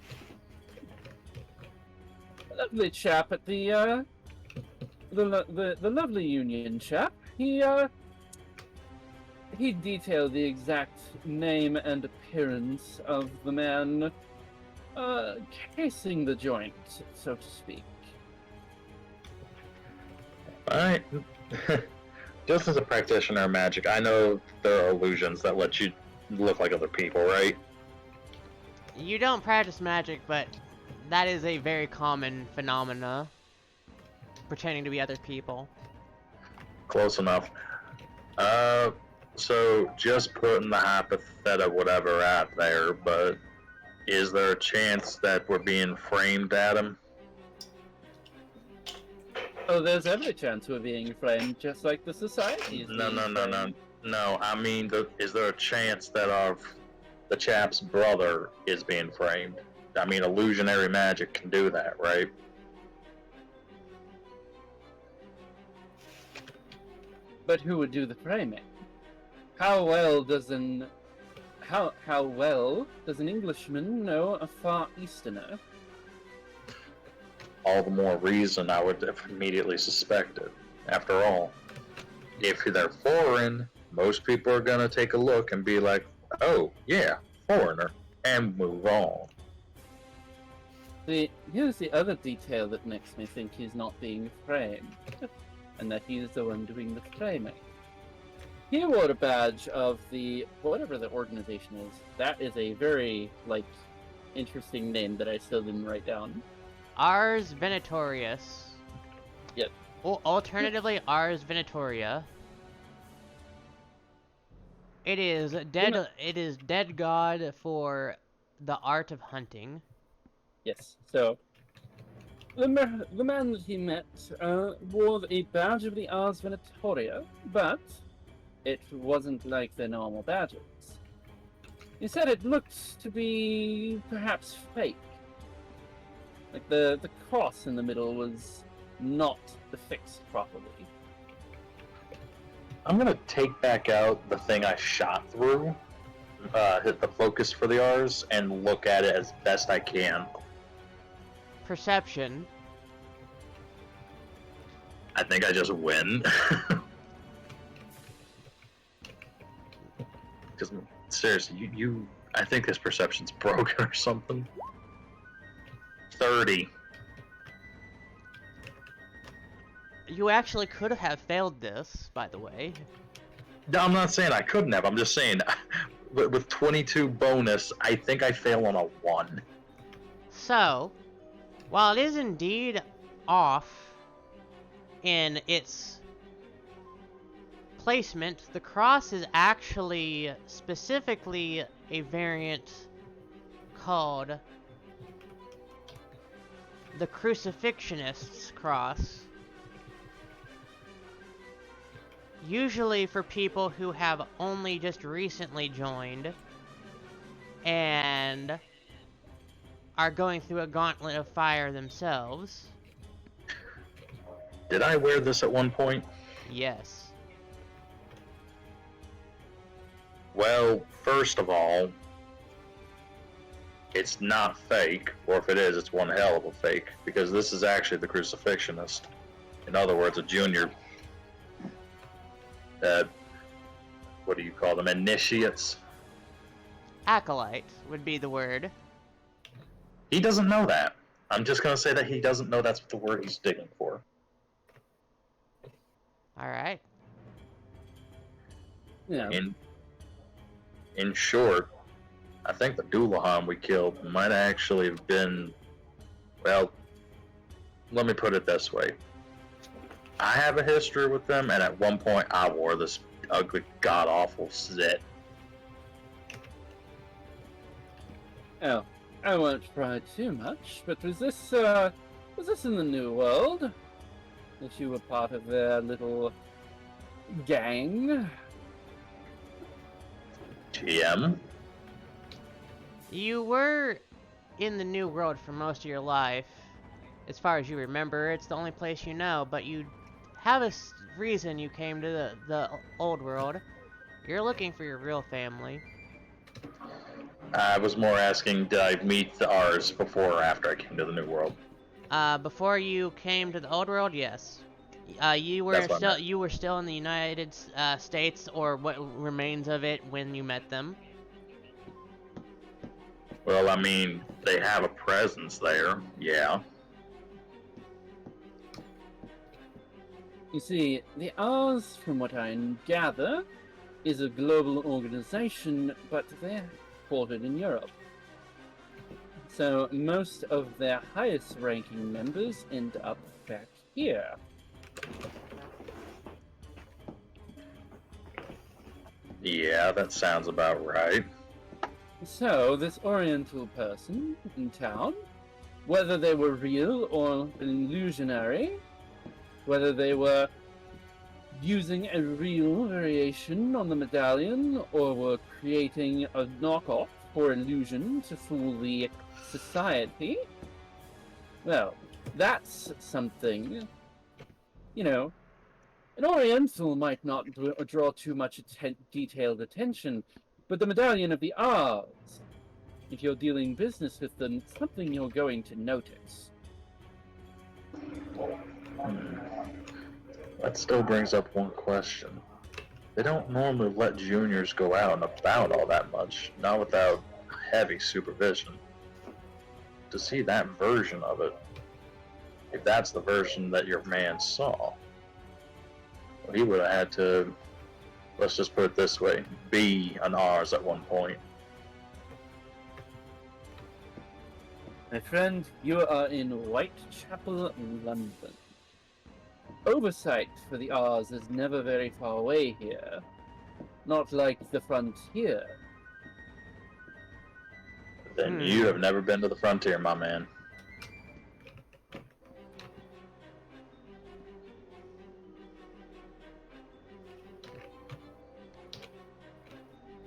A lovely chap at the lovely Union chap. He detailed the exact name and appearance of the man casing the joint, so to speak. Alright. Just as a practitioner of magic, I know there are illusions that let you look like other people, right? You don't practice magic, but that is a very common phenomena. Pretending to be other people. Close enough. So just putting the hypothetical whatever out there, but is there a chance that we're being framed, Adam? Oh, there's every chance we're being framed, just like the society is No. being framed. No, I mean, is there a chance that the chap's brother is being framed? I mean, illusionary magic can do that, right? But who would do the framing? How well does an Englishman know a Far Easterner? All the more reason I would have immediately suspected. After all, if they're foreign, most people are gonna take a look and be like, "Oh, yeah, foreigner," and move on. Here's the other detail that makes me think he's not being framed, and that he's the one doing the framing. He wore a badge of whatever the organization is. That is a very, interesting name that I still didn't write down. Ars Venatorius. Yep. Alternatively, Ars Venatoria. It is dead. It is dead god for the art of hunting. Yes. So the man that he met wore a badge of the Ars Venatoria, but it wasn't like the normal badges. He said it looked to be perhaps fake. Like the cross in the middle was not affixed properly. I'm gonna take back out the thing I shot through, hit the focus for the R's, and look at it as best I can. Perception. I think I just win. Because seriously, I think his perception's broken or something. 30. You actually could have failed this, by the way. No, I'm not saying I couldn't have. I'm just saying, with 22 bonus, I think I fail on a 1. So, while it is indeed off in its placement, the cross is actually specifically a variant called the Crucifixionist's Cross. Usually for people who have only just recently joined and are going through a gauntlet of fire themselves. Did I wear this at one point? Yes. Well, first of all, it's not fake, or if it is, it's one hell of a fake, because this is actually the Crucifixionist. In other words, a junior, what do you call them, initiates? Acolyte would be the word. He doesn't know that. I'm just going to say that he doesn't know that's the word he's digging for. Alright. Yeah. In short, I think the Doulahan we killed might actually have been, well, let me put it this way. I have a history with them, and at one point I wore this ugly, god-awful zit. Oh, I won't pry too much, but was this in the New World? That you were part of their little gang? GM? You were in the New World for most of your life. As far as you remember, it's the only place you know, but you have a reason you came to the Old World. You're looking for your real family. I was more asking, did I meet ours before or after I came to the New World? Before you came to the Old World, yes. That's what I meant. You were still in the United States, or what remains of it, when you met them. Well, I mean, they have a presence there, yeah. You see, the R's, from what I gather, is a global organization, but they're headquartered in Europe. So most of their highest ranking members end up back here. Yeah, that sounds about right. So this Oriental person in town, whether they were real or illusionary, whether they were using a real variation on the medallion or were creating a knockoff or illusion to fool the society, well, that's something, you know, an Oriental might not draw too much detailed attention, but the medallion of the R's, if you're dealing business with them, it's something you're going to notice. That still brings up one question. They don't normally let juniors go out and about all that much, not without heavy supervision. To see that version of it, if that's the version that your man saw, well, he would have had to, let's just put it this way, be an R's at one point. My friend, you are in Whitechapel, London. Oversight for the R's is never very far away here. Not like the frontier. Then you have never been to the frontier, my man.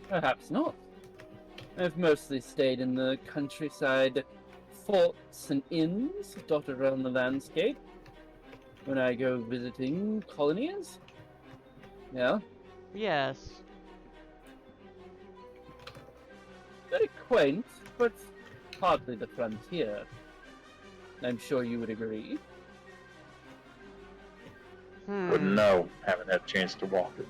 Perhaps not. I've mostly stayed in the countryside, forts and inns dotted around the landscape when I go visiting colonies. Yeah, Yes. very quaint, but hardly the frontier. I'm sure you would agree. Wouldn't know, haven't had a chance to walk it.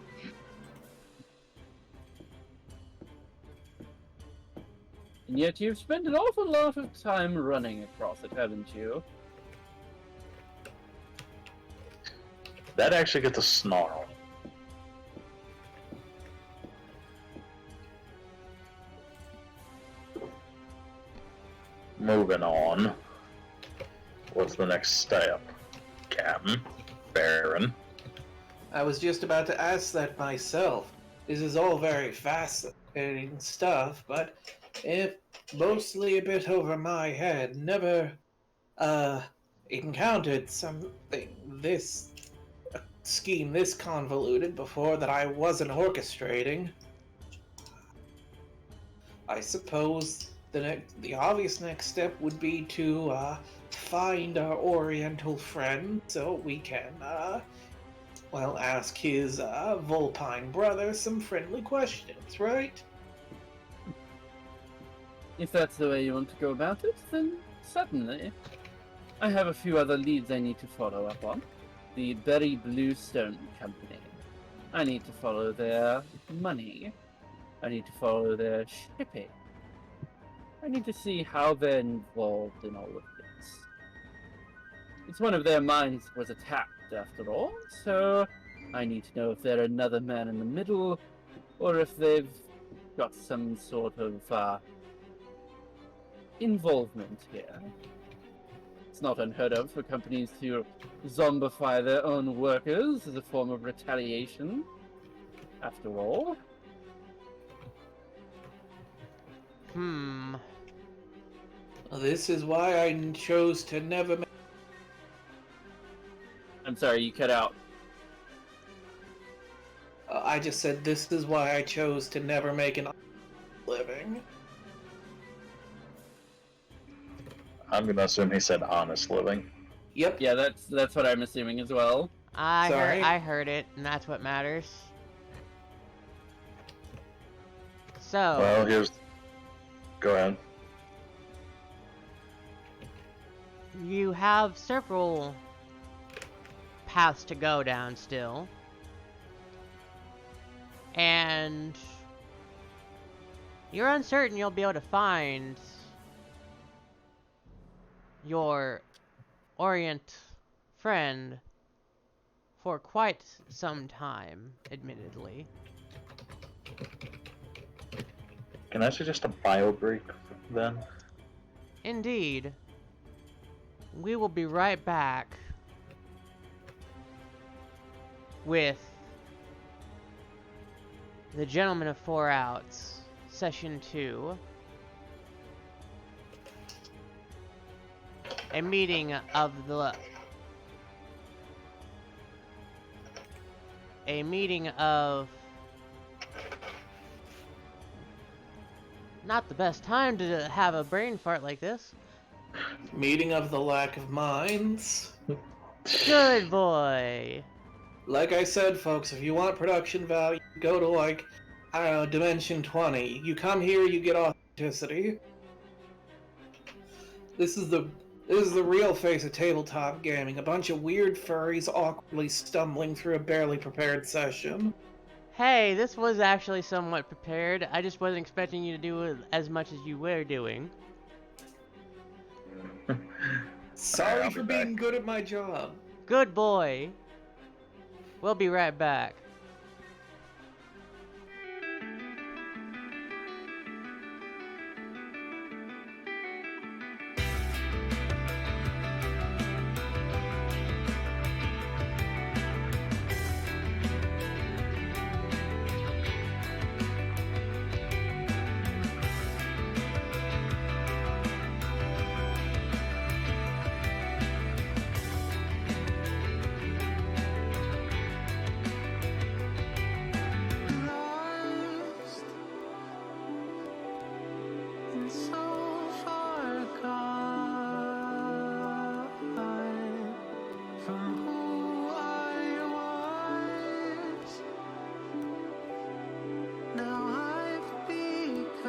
And yet you've spent an awful lot of time running across it, haven't you? That actually gets a snarl. Moving on. What's the next step? Captain? Baron? I was just about to ask that myself. This is all very fascinating stuff, but it mostly a bit over my head. Never, encountered something this scheme this convoluted before that I wasn't orchestrating. I suppose the obvious next step would be to find our Oriental friend so we can ask his Vulpine brother some friendly questions, right? If that's the way you want to go about it, then certainly. I have a few other leads I need to follow up on. The Berry Bluestone Company. I need to follow their money. I need to follow their shipping. I need to see how they're involved in all of this. It's one of their mines was attacked, after all, so I need to know if they're another man in the middle, or if they've got some sort of involvement here. It's not unheard of for companies to zombify their own workers as a form of retaliation, after all. This is why I chose to never make... I'm sorry, you cut out. I just said this is why I chose to never make an living. I'm gonna assume he said honest living. Yep. Yeah, that's what I'm assuming as well. Sorry. I heard it, and that's what matters. So, Well, here's. Go ahead. you have several paths to go down still. And you're uncertain you'll be able to find your Orient friend for quite some time, admittedly. Can I suggest a bio break then? Indeed. We will be right back with the Gentleman of Four Outs, Session 2. A meeting of not the best time to have a brain fart like this. Meeting of the lack of minds. Good boy. Like I said, folks, if you want production value, go to, like, I don't know, Dimension 20. You come here, you get authenticity. This is the real face of tabletop gaming. A bunch of weird furries awkwardly stumbling through a barely prepared session. Hey, this was actually somewhat prepared. I just wasn't expecting you to do as much as you were doing. Sorry I'll for be being good at my job. Good boy. We'll be right back. Lost and so far gone from who I was. Now I've become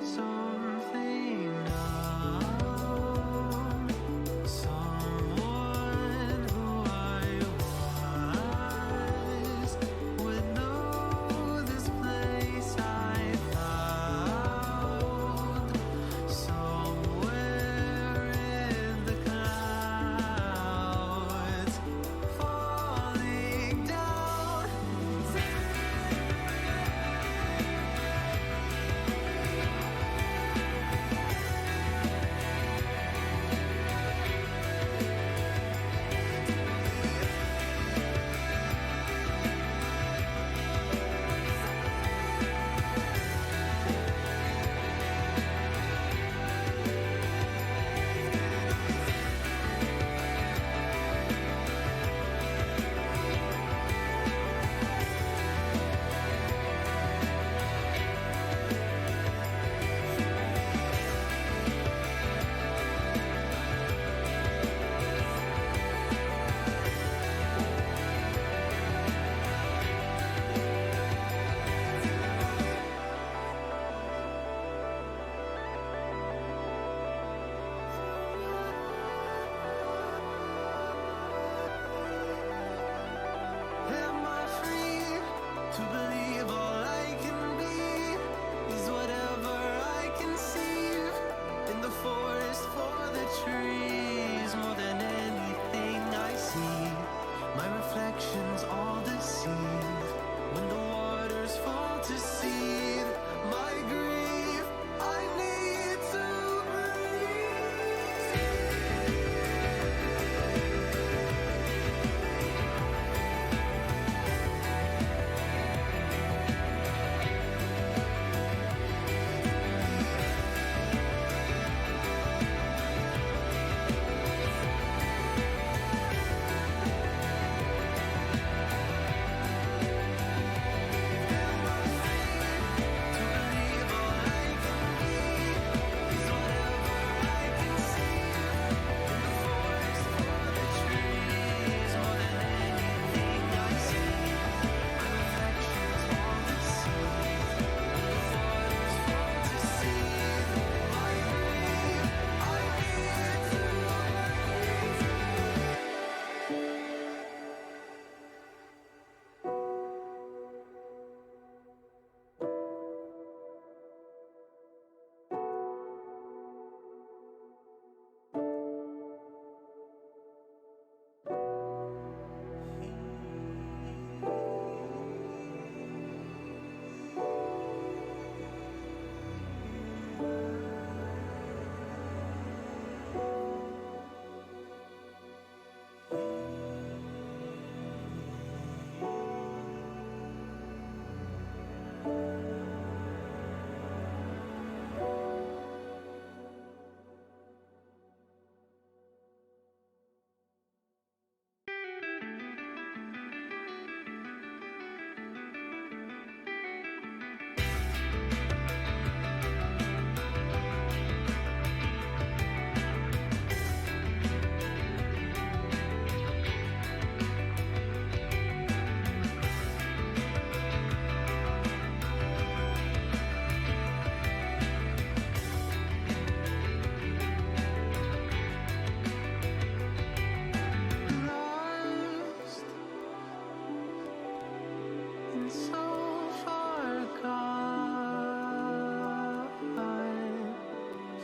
something numb, someone who I was would know this place I found somewhere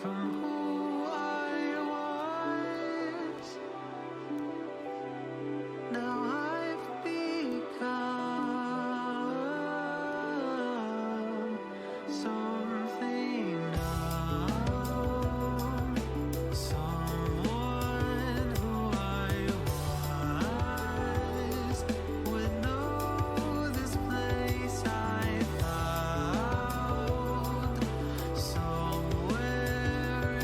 from who I was. Now I've become something numb, someone who I was would know this place I found somewhere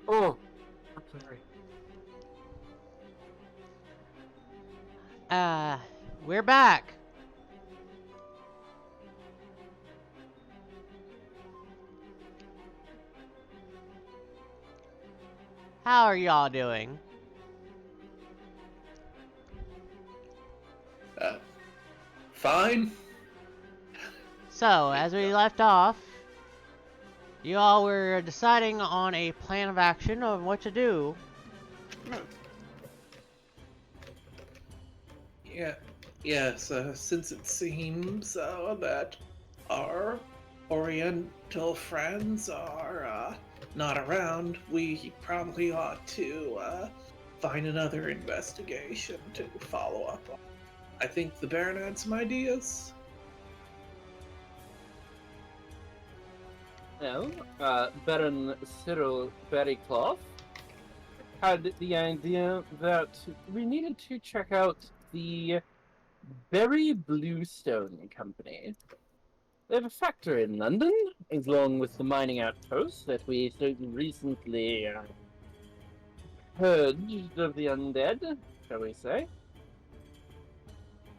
Oh, I'm sorry. We're back. How are y'all doing? Uh, fine. So, as we left off, you all were deciding on a plan of action of what to do. Yeah, yes, since it seems that our Oriental friends are not around, we probably ought to find another investigation to follow up on. I think the Baron had some ideas. Well, Baron Cyril Berrycloth had the idea that we needed to check out the Berry Bluestone Company. They have a factory in London, along with the mining outpost that we so recently purged of the undead, shall we say.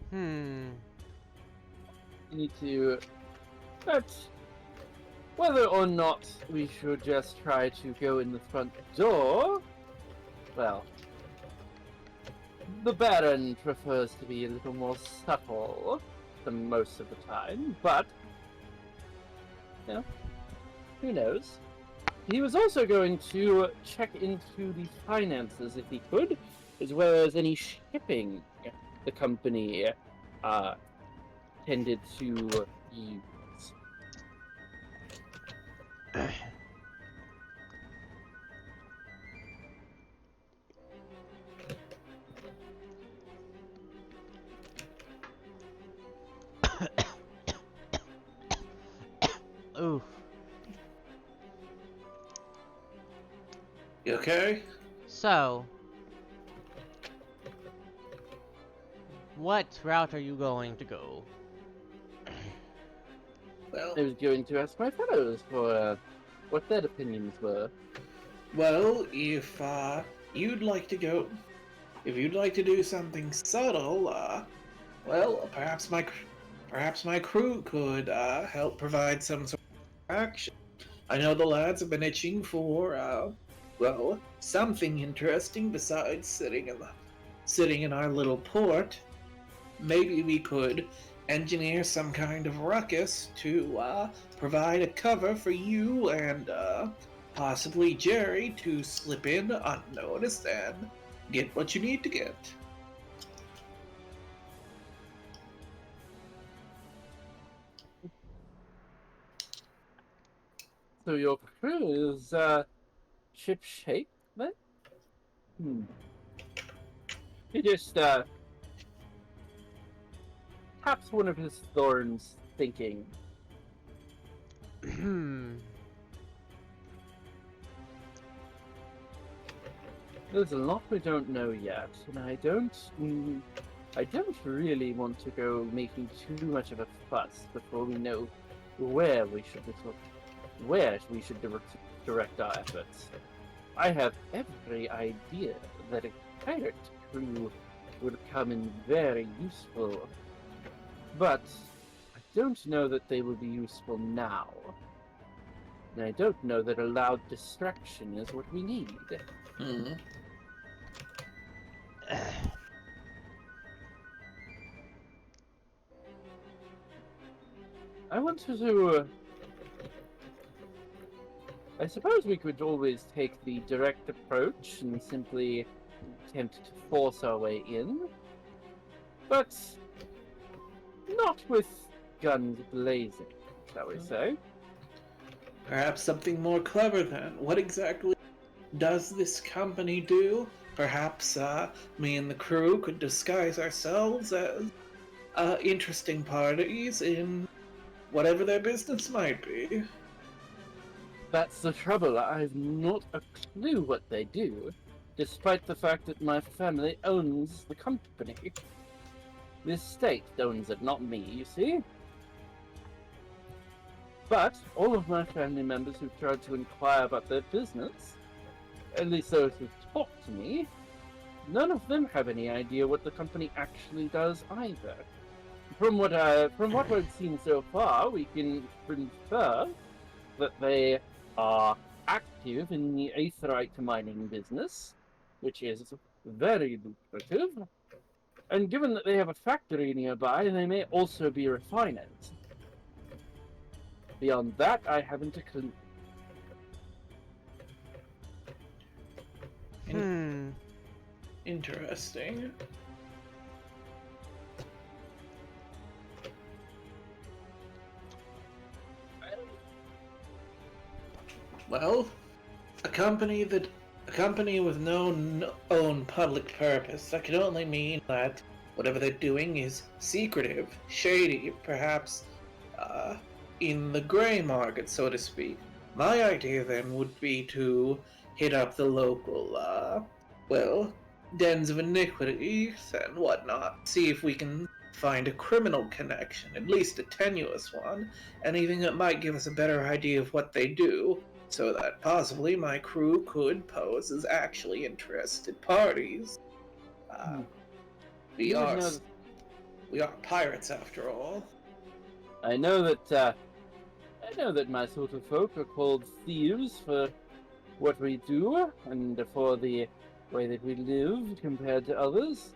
Hmm. We need to... But whether or not we should just try to go in the front door, well, the Baron prefers to be a little more subtle than most of the time, but, you know, who knows? He was also going to check into the finances if he could, as well as any shipping the company tended to use. Oof. You okay? So, what route are you going to go? Well, I was going to ask my fellows for what their opinions were. well, if you'd like to go, if you'd like to do something subtle, well, perhaps my crew could help provide some sort of action. I know the lads have been itching for, well, something interesting besides sitting in our little port. Maybe we could engineer some kind of ruckus to provide a cover for you and possibly Jerry to slip in unnoticed and get what you need to get. So your crew is ship shape then? He just taps one of his thorns, thinking. Hmm. There's a lot we don't know yet, and I don't really want to go making too much of a fuss before we know where we should direct our efforts. I have every idea that a pirate crew would come in very useful, but I don't know that they will be useful now. And I don't know that a loud distraction is what we need. Hmm. I want to... I suppose we could always take the direct approach and simply attempt to force our way in, but not with guns blazing, shall we say. Perhaps something more clever then. What exactly does this company do? Perhaps me and the crew could disguise ourselves as interesting parties in whatever their business might be. That's the trouble, I've not a clue what they do, despite the fact that my family owns the company. The estate owns it, not me, you see? But all of my family members who've tried to inquire about their business at least those who talk to me, none of them have any idea what the company actually does either. From what I've seen so far, we can infer that they are active in the aetheryte mining business, which is very lucrative. And given that they have a factory nearby, they may also be refiners. Beyond that, I haven't a clue. Interesting. Well, a company with no known public purpose, that could only mean that whatever they're doing is secretive, shady, perhaps in the gray market, so to speak. My idea then would be to hit up the local, dens of iniquities and whatnot, see if we can find a criminal connection, at least a tenuous one, anything that might give us a better idea of what they do, so that possibly my crew could pose as actually interested parties. We You would are know we are pirates after all. I know that my sort of folk are called thieves for what we do and for the way that we live compared to others.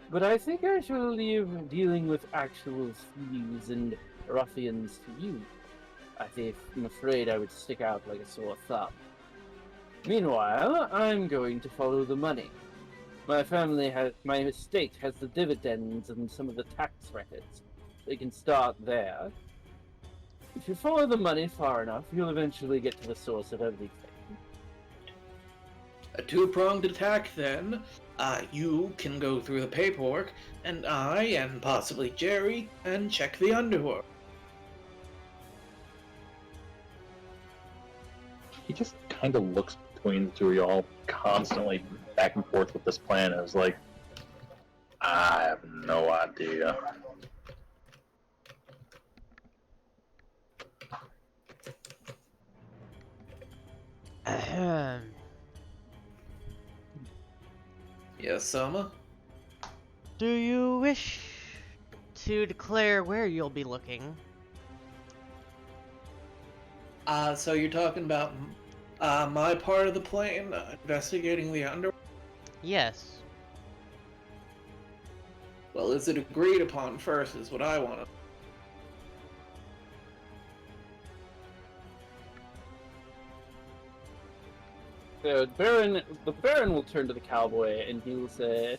But I think I shall leave dealing with actual thieves and ruffians to you. I'm afraid I would stick out like a sore thumb. Meanwhile, I'm going to follow the money. My estate has the dividends and some of the tax records. We can start there. If you follow the money far enough, you'll eventually get to the source of everything. A two-pronged attack, then. You can go through the paperwork, and I, and possibly Jerry, can check the underworld. He just kind of looks between the two of y'all, constantly back and forth with this plan, and is like, I have no idea. Ahem. Yes, Sama? Do you wish to declare where you'll be looking? So you're talking about my part of the plan, investigating the underworld? Yes. Well, is it agreed upon first, is what I want to... So the Baron will turn to the cowboy and he will say,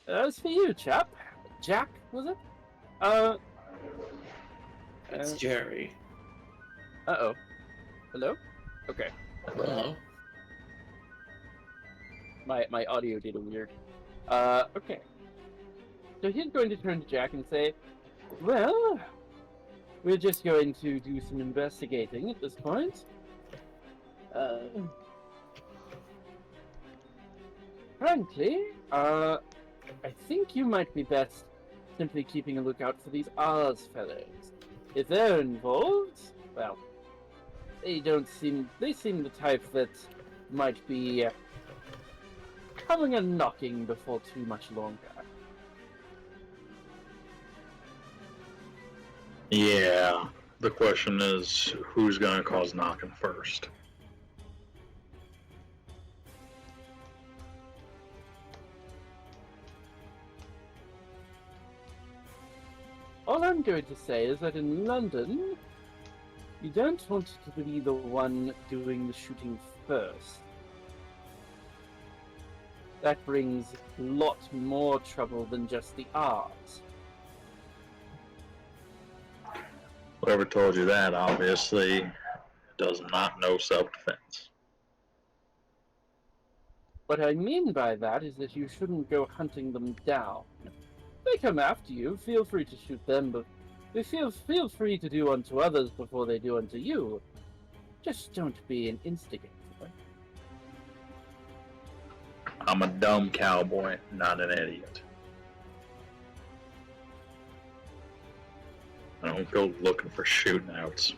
"As for you, chap, Jack, was it? That's Jerry. Uh-oh. Hello? Okay. Hello? My audio did a weird. Okay. So he's going to turn to Jack and say, well, we're just going to do some investigating at this point. Frankly, I think you might be best simply keeping a lookout for these Ars fellows. If they're involved, well, they seem the type that might be coming and knocking before too much longer. Yeah, the question is, who's gonna cause knocking first? All I'm going to say is that in London, you don't want to be the one doing the shooting first. That brings a lot more trouble than just the R's. Whoever told you that obviously does not know self-defense. What I mean by that is that you shouldn't go hunting them down. If they come after you, feel free to shoot them, but feel free to do unto others before they do unto you. Just don't be an instigator. I'm a dumb cowboy, not an idiot. I don't go looking for shootouts.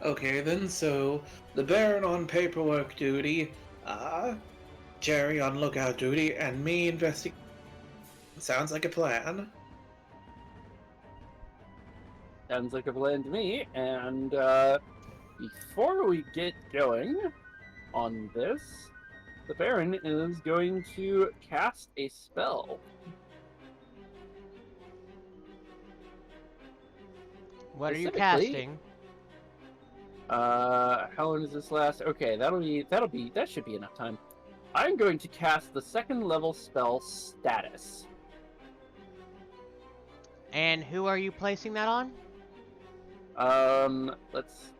Okay then, so the Baron on paperwork duty, Jerry on lookout duty, and me investigating. Sounds like a plan. Sounds like a plan to me. And before we get going on this, the Baron is going to cast a spell. What are you Specifically, casting? how long does this last? Okay, that should be enough time. I'm going to cast the second level spell Status. And who are you placing that on? Let's.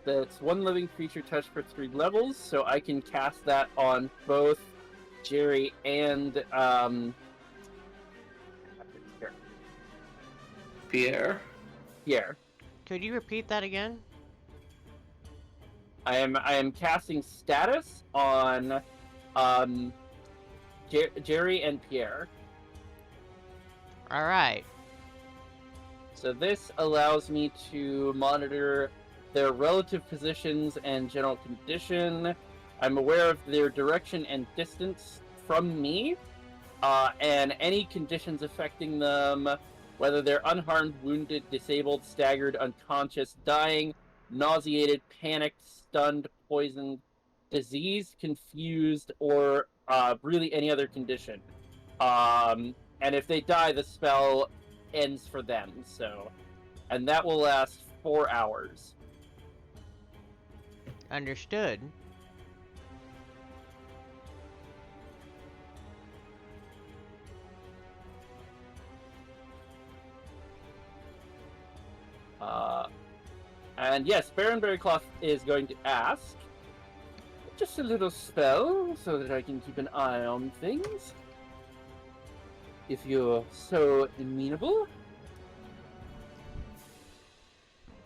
That's one living creature touched for 3 levels, so I can cast that on both Jerry and Pierre. Pierre. Could you repeat that again? I am casting Status on Jerry and Pierre. All right. So this allows me to monitor their relative positions and general condition. I'm aware of their direction and distance from me, and any conditions affecting them, whether they're unharmed, wounded, disabled, staggered, unconscious, dying, nauseated, panicked, stunned, poisoned, diseased, confused, or really any other condition. And if they die, the spell ends for them. So, and that will last 4 hours. Understood. And yes, Baron Berrycloth is going to ask just a little spell so that I can keep an eye on things. If you're so amenable.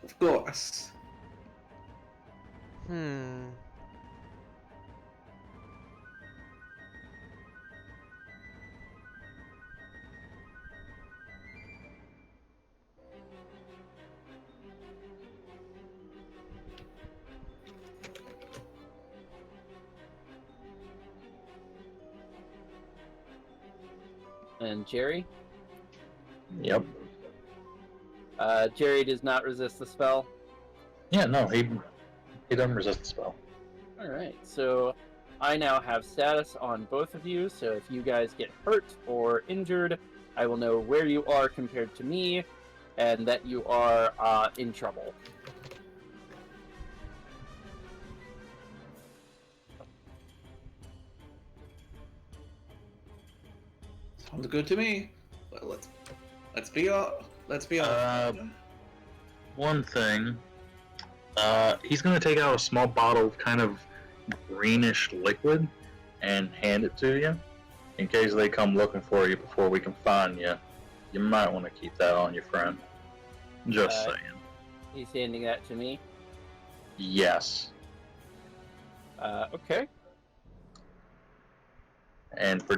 Of course. And Jerry? Yep. Jerry does not resist the spell. Yeah, no, he doesn't resist the spell. Alright, so I now have status on both of you, so if you guys get hurt or injured, I will know where you are compared to me, and that you are in trouble. Sounds good to me. Well, let's be honest. One thing, he's gonna take out a small bottle of kind of greenish liquid and hand it to you, in case they come looking for you before we can find you. You might want to keep that on you, friend. Just saying. He's handing that to me. Yes. Okay. And for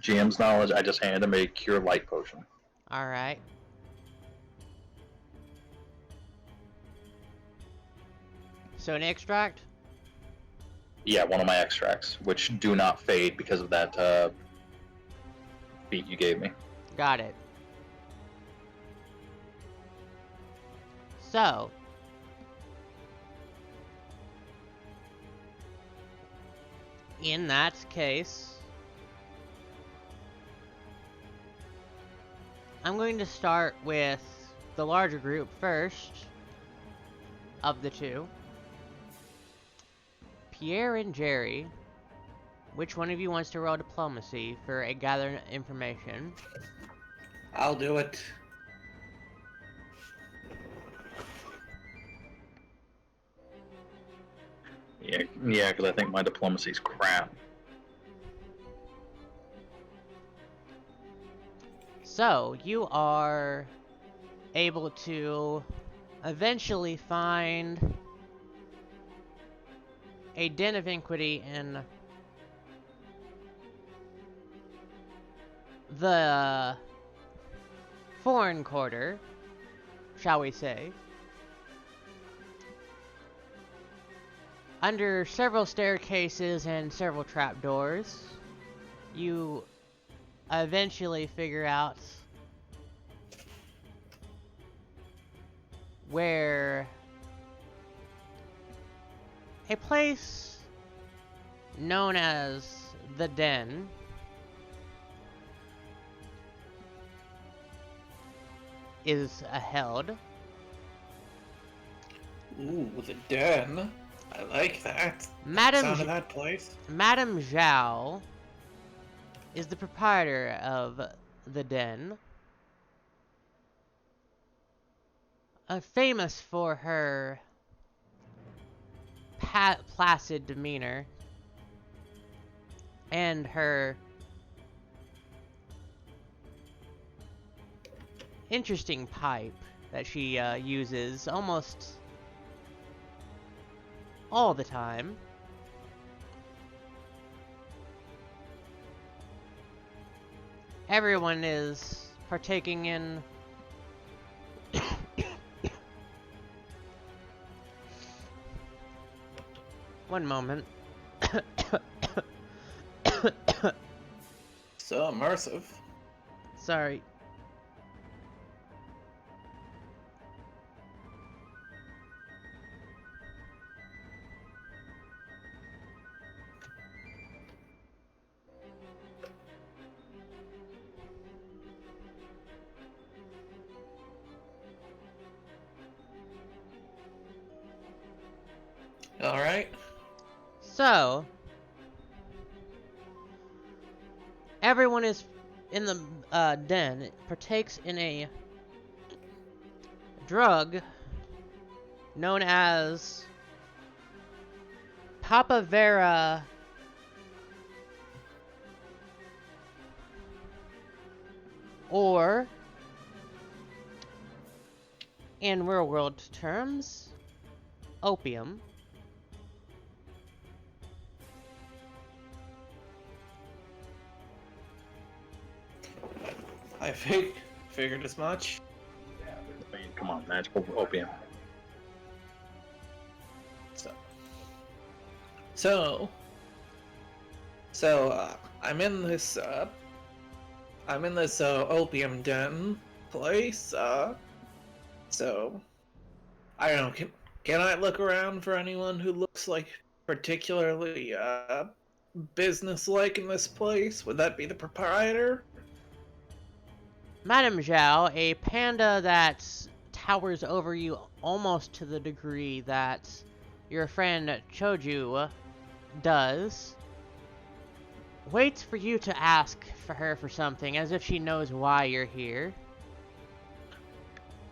GM's knowledge, I just handed him a cure light potion. All right. So an extract? Yeah, one of my extracts, which do not fade because of that feat you gave me. Got it. So, in that case, I'm going to start with the larger group first of the two. Pierre and Jerry, which one of you wants to roll diplomacy for a gather information? I'll do it. Yeah, because I think my diplomacy's crap. So, you are able to eventually find a den of iniquity in the foreign quarter, shall we say. Under several staircases and several trapdoors, you eventually figure out where a place known as the Den is held. Ooh, the den. I like that. Madame Sound of that place. Madame Zhao is the proprietor of the Den, famous for her placid demeanor and her interesting pipe that she uses almost all the time. Everyone is partaking in one moment. So immersive. Sorry. Alright. So, everyone is in the den, partakes in a drug known as Papavera or, in real world terms, opium. I figured as much. I mean, come on, magical opium. So, I'm in this opium den place. So I don't know. Can I look around for anyone who looks like particularly businesslike in this place? Would that be the proprietor? Madame Zhao, a panda that towers over you almost to the degree that your friend Choju does, waits for you to ask for her for something, as if she knows why you're here.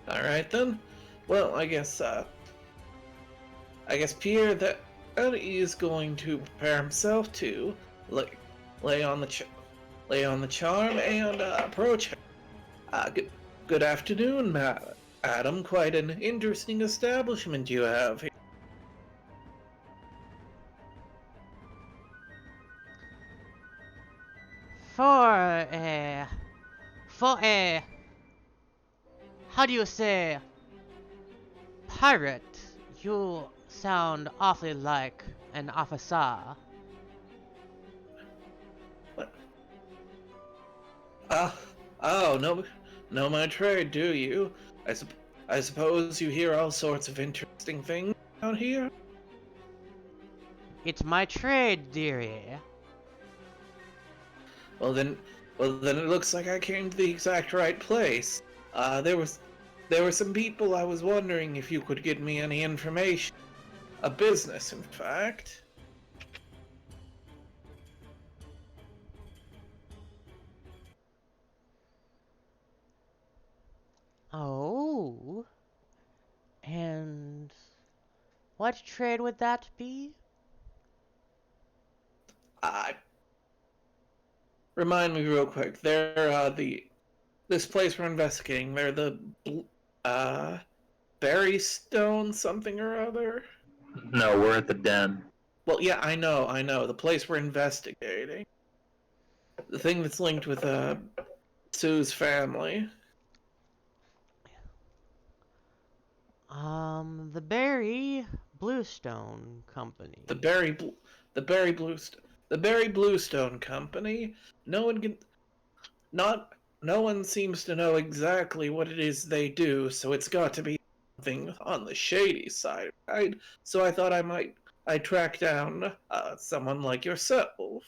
Alright then. Well, I guess Pierre that is going to prepare himself to lay on the charm and approach her. Good afternoon, Adam. Quite an interesting establishment you have here. For a, how do you say, pirate, you sound awfully like an officer. What? Oh, no, know my trade, do you? I suppose you hear all sorts of interesting things out here? It's my trade, dearie. Well then it looks like I came to the exact right place. There were some people I was wondering if you could give me any information. A business, in fact. Oh. And what trade would that be? Remind me real quick. They're this place we're investigating. They're the Berrystone something or other. No, we're at the den. Well, yeah, I know. The place we're investigating. The thing that's linked with Sue's family. The Berry Bluestone Company. The Berry Bl- the Berry Bluestone the Berry Bluestone Company. No one can not no one seems to know exactly what it is they do, so it's got to be something on the shady side, right? So I thought I'd track down someone like yourself.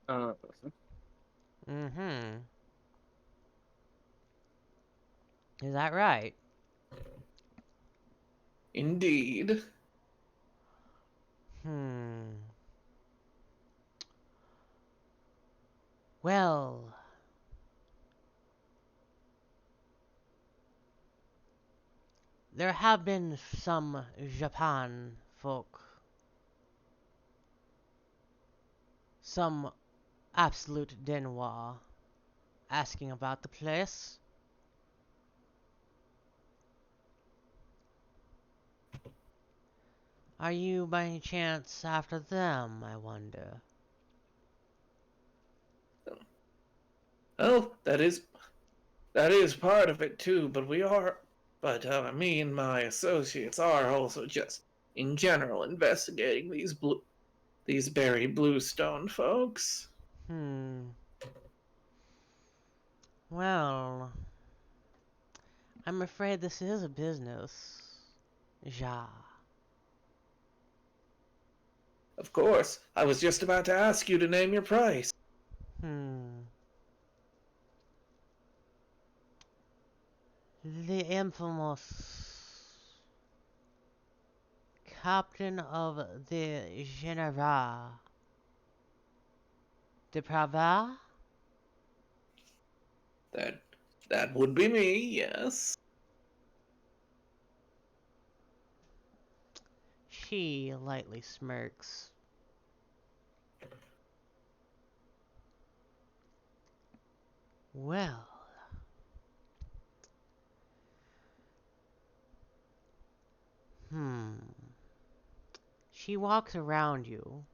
Uh, Mm-hmm. Is that right? Indeed. Hmm. Well, there have been some Japan folk, some absolute denwa, asking about the place. Are you by any chance after them, I wonder? Oh, that is part of it too, but me and my associates are also just in general investigating these Berry Bluestone folks. Hmm. Well, I'm afraid this is a business. Ja. Of course, I was just about to ask you to name your price. Hmm. The infamous captain of the General de Prava? That that would be me, yes. She lightly smirks. Well, hmm. She walks around you,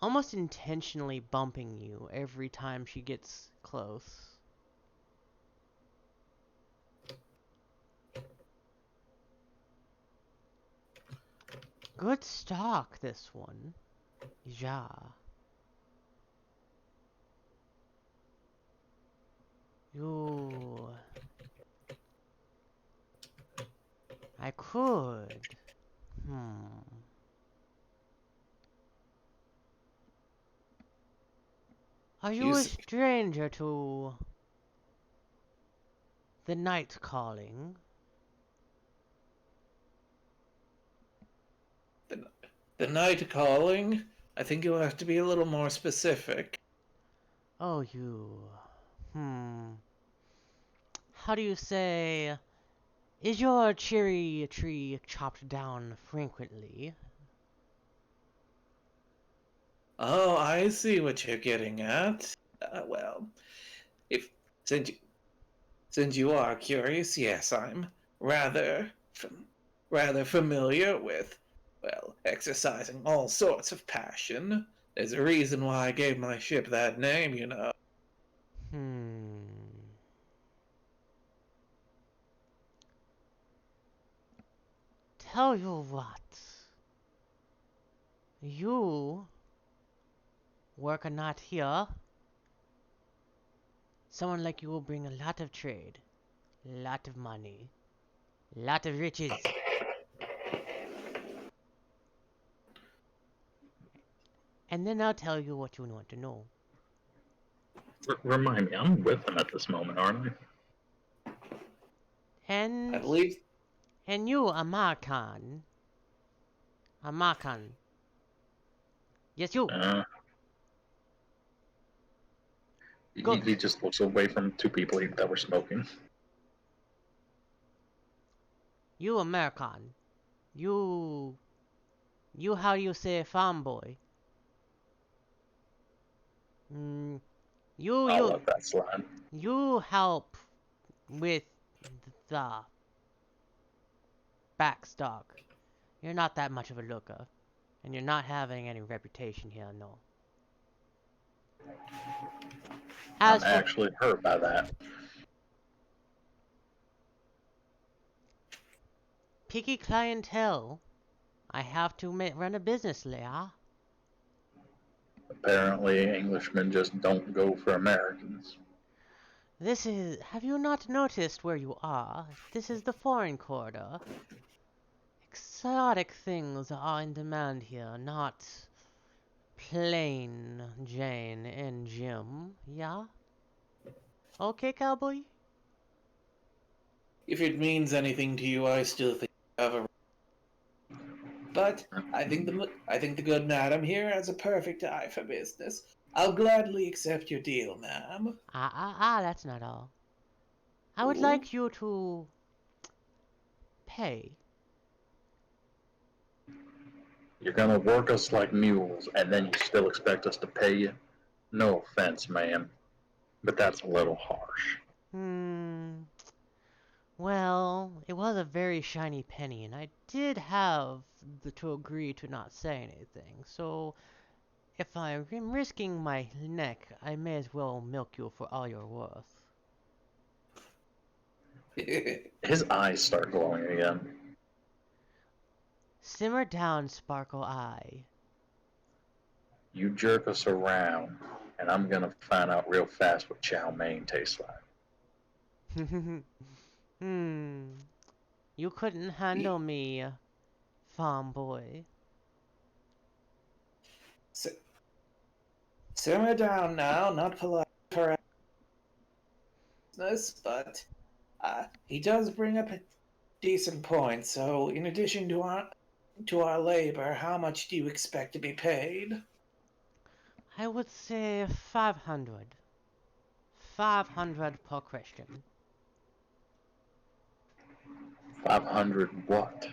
almost intentionally bumping you every time she gets close. Good stock, this one. Ja. You. I could. Hmm. Are You you a s- stranger to the night calling? the, the night calling. I think you'll have to be a little more specific. Oh, you. Hmm. How do you say? Is your cherry tree chopped down frequently? Oh, I see what you're getting at. Well, if since you, since you are curious, yes, I'm rather rather familiar with, well, exercising all sorts of passion. There's a reason why I gave my ship that name, you know. Hmm. Tell you what. You work a not here. Someone like you will bring a lot of trade, lot of money, lot of riches. And then I'll tell you what you want to know. Remind me, I'm with him at this moment, aren't I? I And believe and you, Amakan. Amakan. Yes, you. Uh, he, Good. he just looks away from two people that were smoking. You, American. You. You, how you say farm boy? Mm, you, I'll you, let that slide. you help with the backstock. You're not that much of a looker. And you're not having any reputation here, no. I'm As for actually hurt by that. picky clientele, I have to run a business there. Apparently, Englishmen just don't go for Americans. This is. Have you not noticed where you are? This is the foreign quarter. Exotic things are in demand here, not plain Jane and Jim. Yeah? Okay, cowboy? If it means anything to you, I still think you have a. But I think the good madam here has a perfect eye for business. I'll gladly accept your deal, ma'am. That's not all. I would Ooh. like you to pay. You're gonna work us like mules, and then you still expect us to pay you? No offense, ma'am, but that's a little harsh. Hmm. Well, it was a very shiny penny, and I did have to agree to not say anything, so if I'm risking my neck, I may as well milk you for all you're worth. His eyes start glowing again. Simmer down, Sparkle Eye. You jerk us around, and I'm gonna find out real fast what chow mein tastes like. Hmm. You couldn't handle me, farm boy. S- Simmer down now, not polite for business, but he does bring up a decent point. So, in addition to our labor, how much do you expect to be paid? I would say 500. 500 per question. 500 what?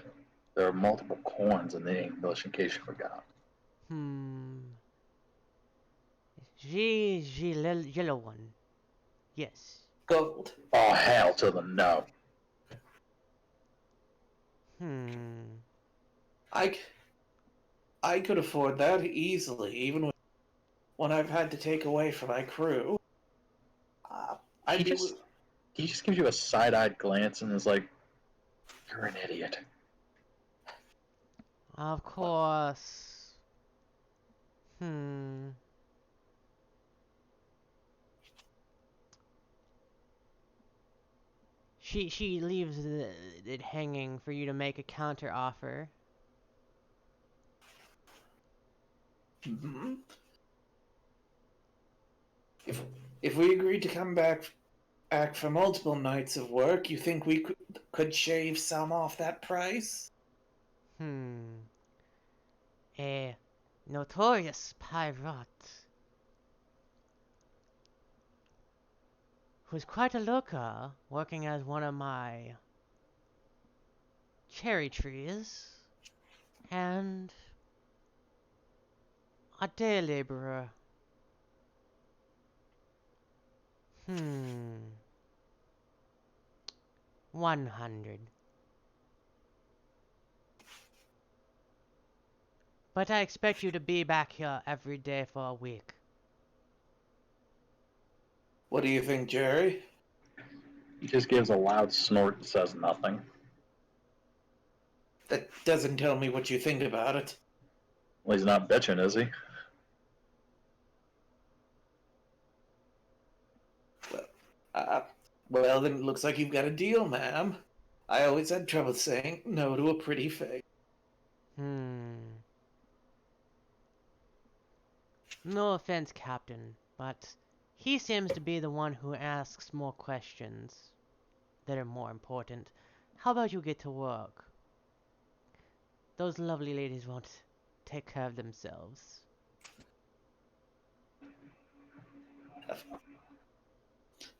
There are multiple coins in the English, in case you forgot. Hmm. Yellow one. Yes. Gold. Oh, hell to the no. Hmm. I, I could afford that easily, even when I've had to take away from my crew. Uh, He I'd be. just he just gives you a side-eyed glance and is like, "You're an idiot." Of course. Hmm. She leaves it hanging for you to make a counter offer. Mhm. If if we agreed to come back for multiple nights of work, you think we could shave some off that price? Hmm. A notorious pirate who's quite a looker, working as one of my cherry trees, and a day laborer. Hmm. 100. But I expect you to be back here every day for a week. What do you think, Jerry? He just gives a loud snort and says nothing. That doesn't tell me what you think about it. Well, he's not bitching, is he? Well, uh, well, then it looks like you've got a deal, ma'am. I always had trouble saying no to a pretty face. Hmm. No offense, Captain, but he seems to be the one who asks more questions that are more important. How about you get to work? Those lovely ladies won't take care of themselves.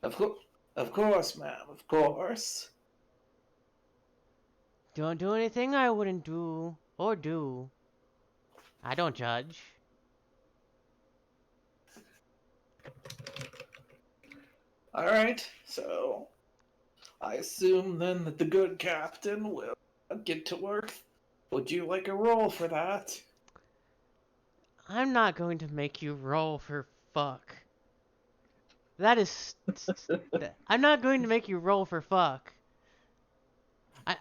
Of course, of course, ma'am, of course. Don't do anything I wouldn't do or do. I don't judge. All right, so I assume then that the good captain will get to work Would you like a roll for that? I'm not going to make you roll for fuck. That is. I'm not going to make you roll for fuck.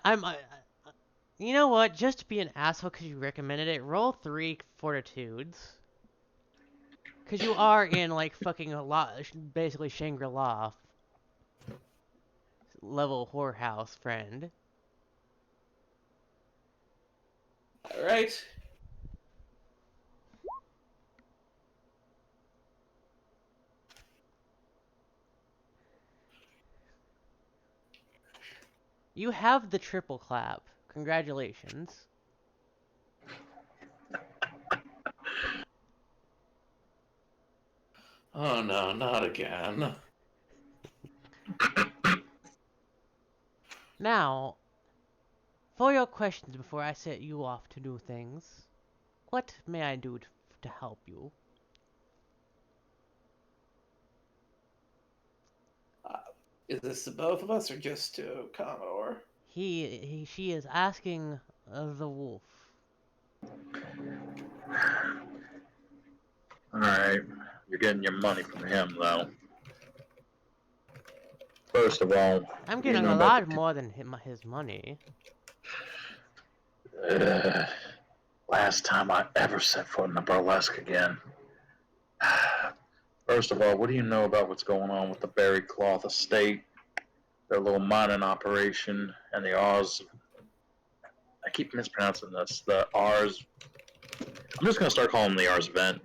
I'm. You know what? Just to be an asshole because you recommended it, roll 3 fortitudes. Because you are in, like, fucking a lot. Basically, Shangri-La level whorehouse, friend. Alright. You have the triple clap. Congratulations. Oh no, not again. Now, for your questions before I set you off to do things, what may I do to help you? Is this to both of us or just to Commodore? She is asking the wolf. Alright, you're getting your money from him, though. First of all, I'm what do you getting know a about lot more than his money. last time I ever set foot in a burlesque again? First of all, what do you know about what's going on with the Berry Cloth Estate, their little mining operation, and the R's? I keep mispronouncing this. The R's. I'm just gonna start calling them the R's event.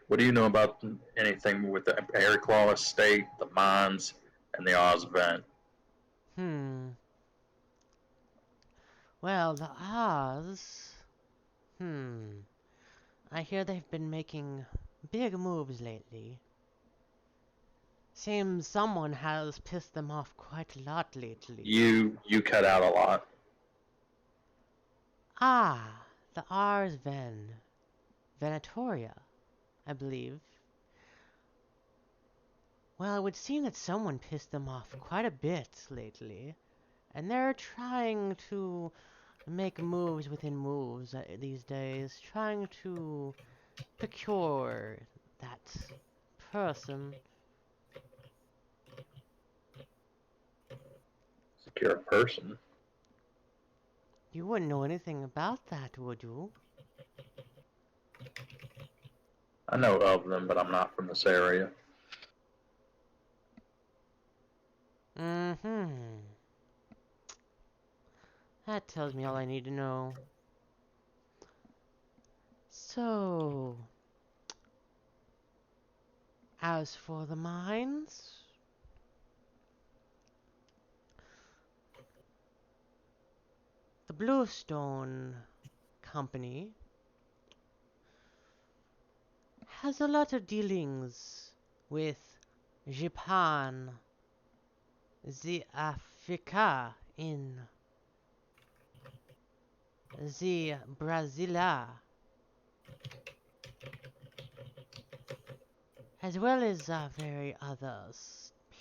What do you know about anything with the Berry Cloth Estate, the mines, and the Oz event? Hmm. Well, the Oz. I hear they've been making big moves lately. Seems someone has pissed them off quite a lot lately. You cut out a lot. Ah, the Ars Venatoria, I believe. Well, it would seem that someone pissed them off quite a bit lately, and they're trying to make moves within moves these days, trying to procure that person. Secure person. You wouldn't know anything about that, would you? I know of them, but I'm not from this area. Mm-hmm. That tells me all I need to know. So, as for the mines, the Bluestone Company has a lot of dealings with Japan, the Africa in the Brasilia, as well as very other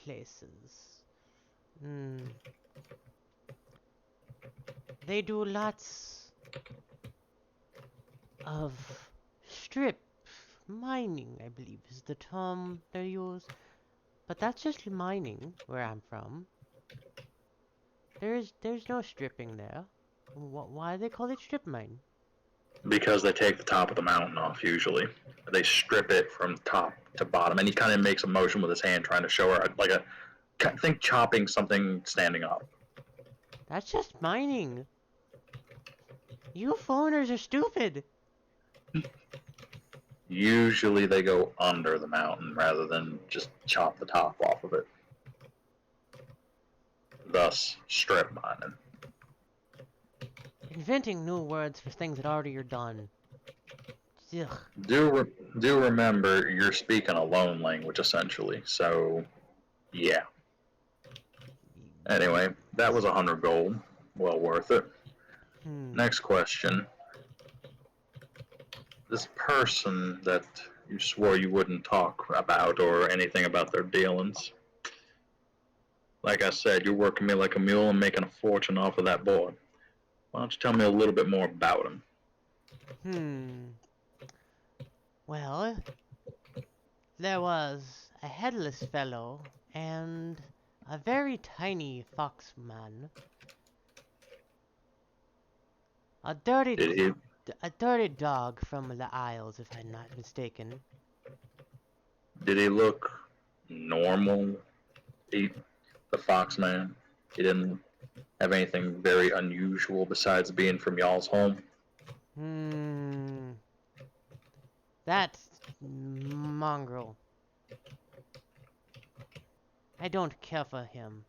places. They do lots of strip mining, I believe is the term they use. But that's just mining where I'm from. There's no stripping there. Why do they call it strip mine? Because they take the top of the mountain off, usually. They strip it from top to bottom. And he kind of makes a motion with his hand trying to show her, like a. Think chopping something standing up. That's just mining. You foreigners are stupid. Usually they go under the mountain rather than just chop the top off of it. Thus, strip mining. Inventing new words for things that already are done. Ugh. Do remember you're speaking a loan language essentially. So, yeah. Anyway, that was 100 gold. Well worth it. Next question. This person that you swore you wouldn't talk about or anything about their dealings. Like I said, you're working me like a mule and making a fortune off of that boy. Why don't you tell me a little bit more about him? Well, there was a headless fellow and a very tiny foxman. A dirty, Did he a dirty dog from the Isles, if I'm not mistaken. did he look normal? He, the fox man. He didn't have anything very unusual besides being from y'all's home. That's mongrel. I don't care for him.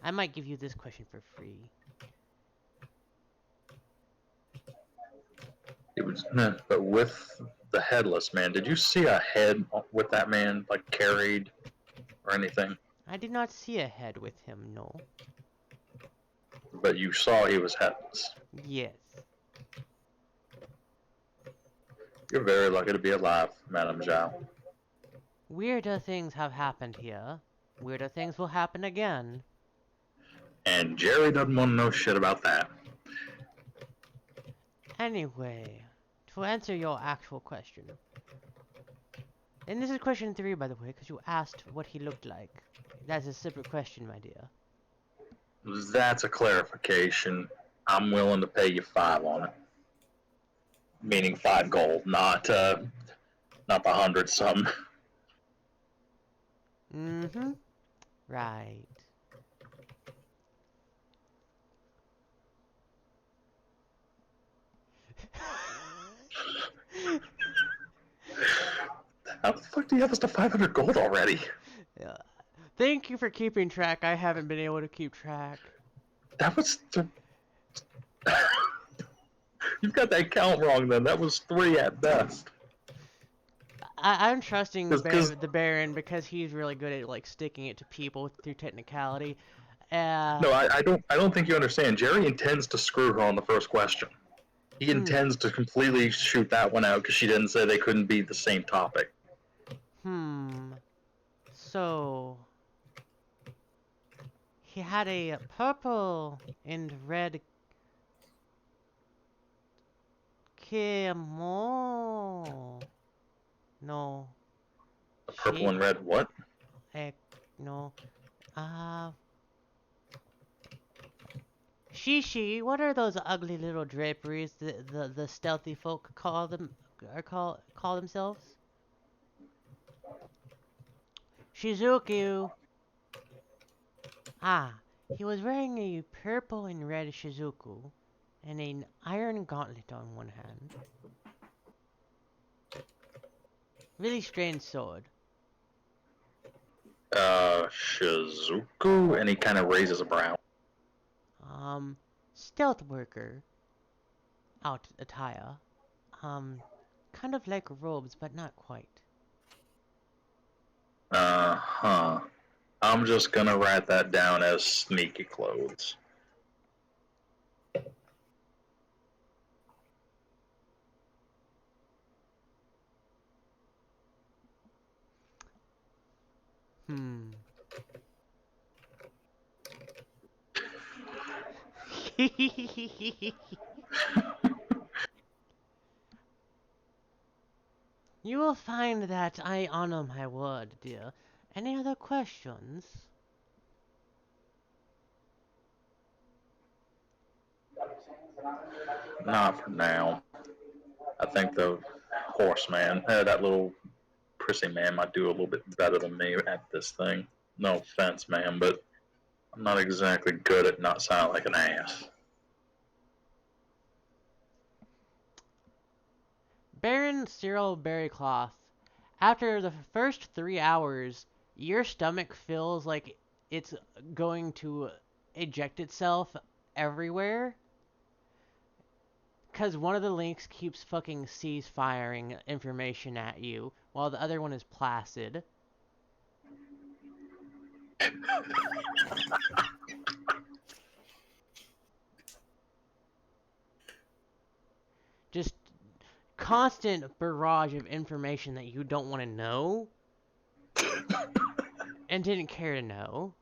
I might give you this question for free. It was, but with the headless man, did you see a head with that man, like carried or anything? I did not see a head with him, no. But you saw he was headless. Yes. You're very lucky to be alive, Madame Zhao. Weirder things have happened here. Weirder things will happen again. And Jerry doesn't want to know shit about that. Anyway, to answer your actual question. And this is question 3, by the way, because you asked what he looked like. That's a separate question, my dear. That's a clarification. I'm willing to pay you 5 on it. Meaning 5 gold, not the 100 some. Right. How the fuck do you have us to 500 gold already? Yeah. Thank you for keeping track. I haven't been able to keep track. That was... You've got that count wrong then. That was 3 at best. I'm trusting Cause... the Baron because he's really good at like sticking it to people through technicality. No, I don't think you understand. Jerry intends to screw her on the first question. He intends to completely shoot that one out because she didn't say they couldn't be the same topic. So he had a purple and red camo. No. A purple and red what? No. Shishi, what are those ugly little draperies the stealthy folk call themselves? Shizuku. He was wearing a purple and red Shizuku and an iron gauntlet on one hand. Really strange sword. Shizuku? And he kind of raises a brow. Stealth worker. Attire. Kind of like robes, but not quite. Uh-huh. I'm just gonna write that down as sneaky clothes. You will find that I honor my word, dear. Any other questions? Not for now. I think the horseman, that little prissy man, might do a little bit better than me at this thing. No offense, man, but I'm not exactly good at not sounding like an ass. Baron Cyril Berrycloth, after the first 3 hours, your stomach feels like it's going to eject itself everywhere. Because one of the links keeps fucking cease-firing information at you, while the other one is placid. Just constant barrage of information that you don't want to know and didn't care to know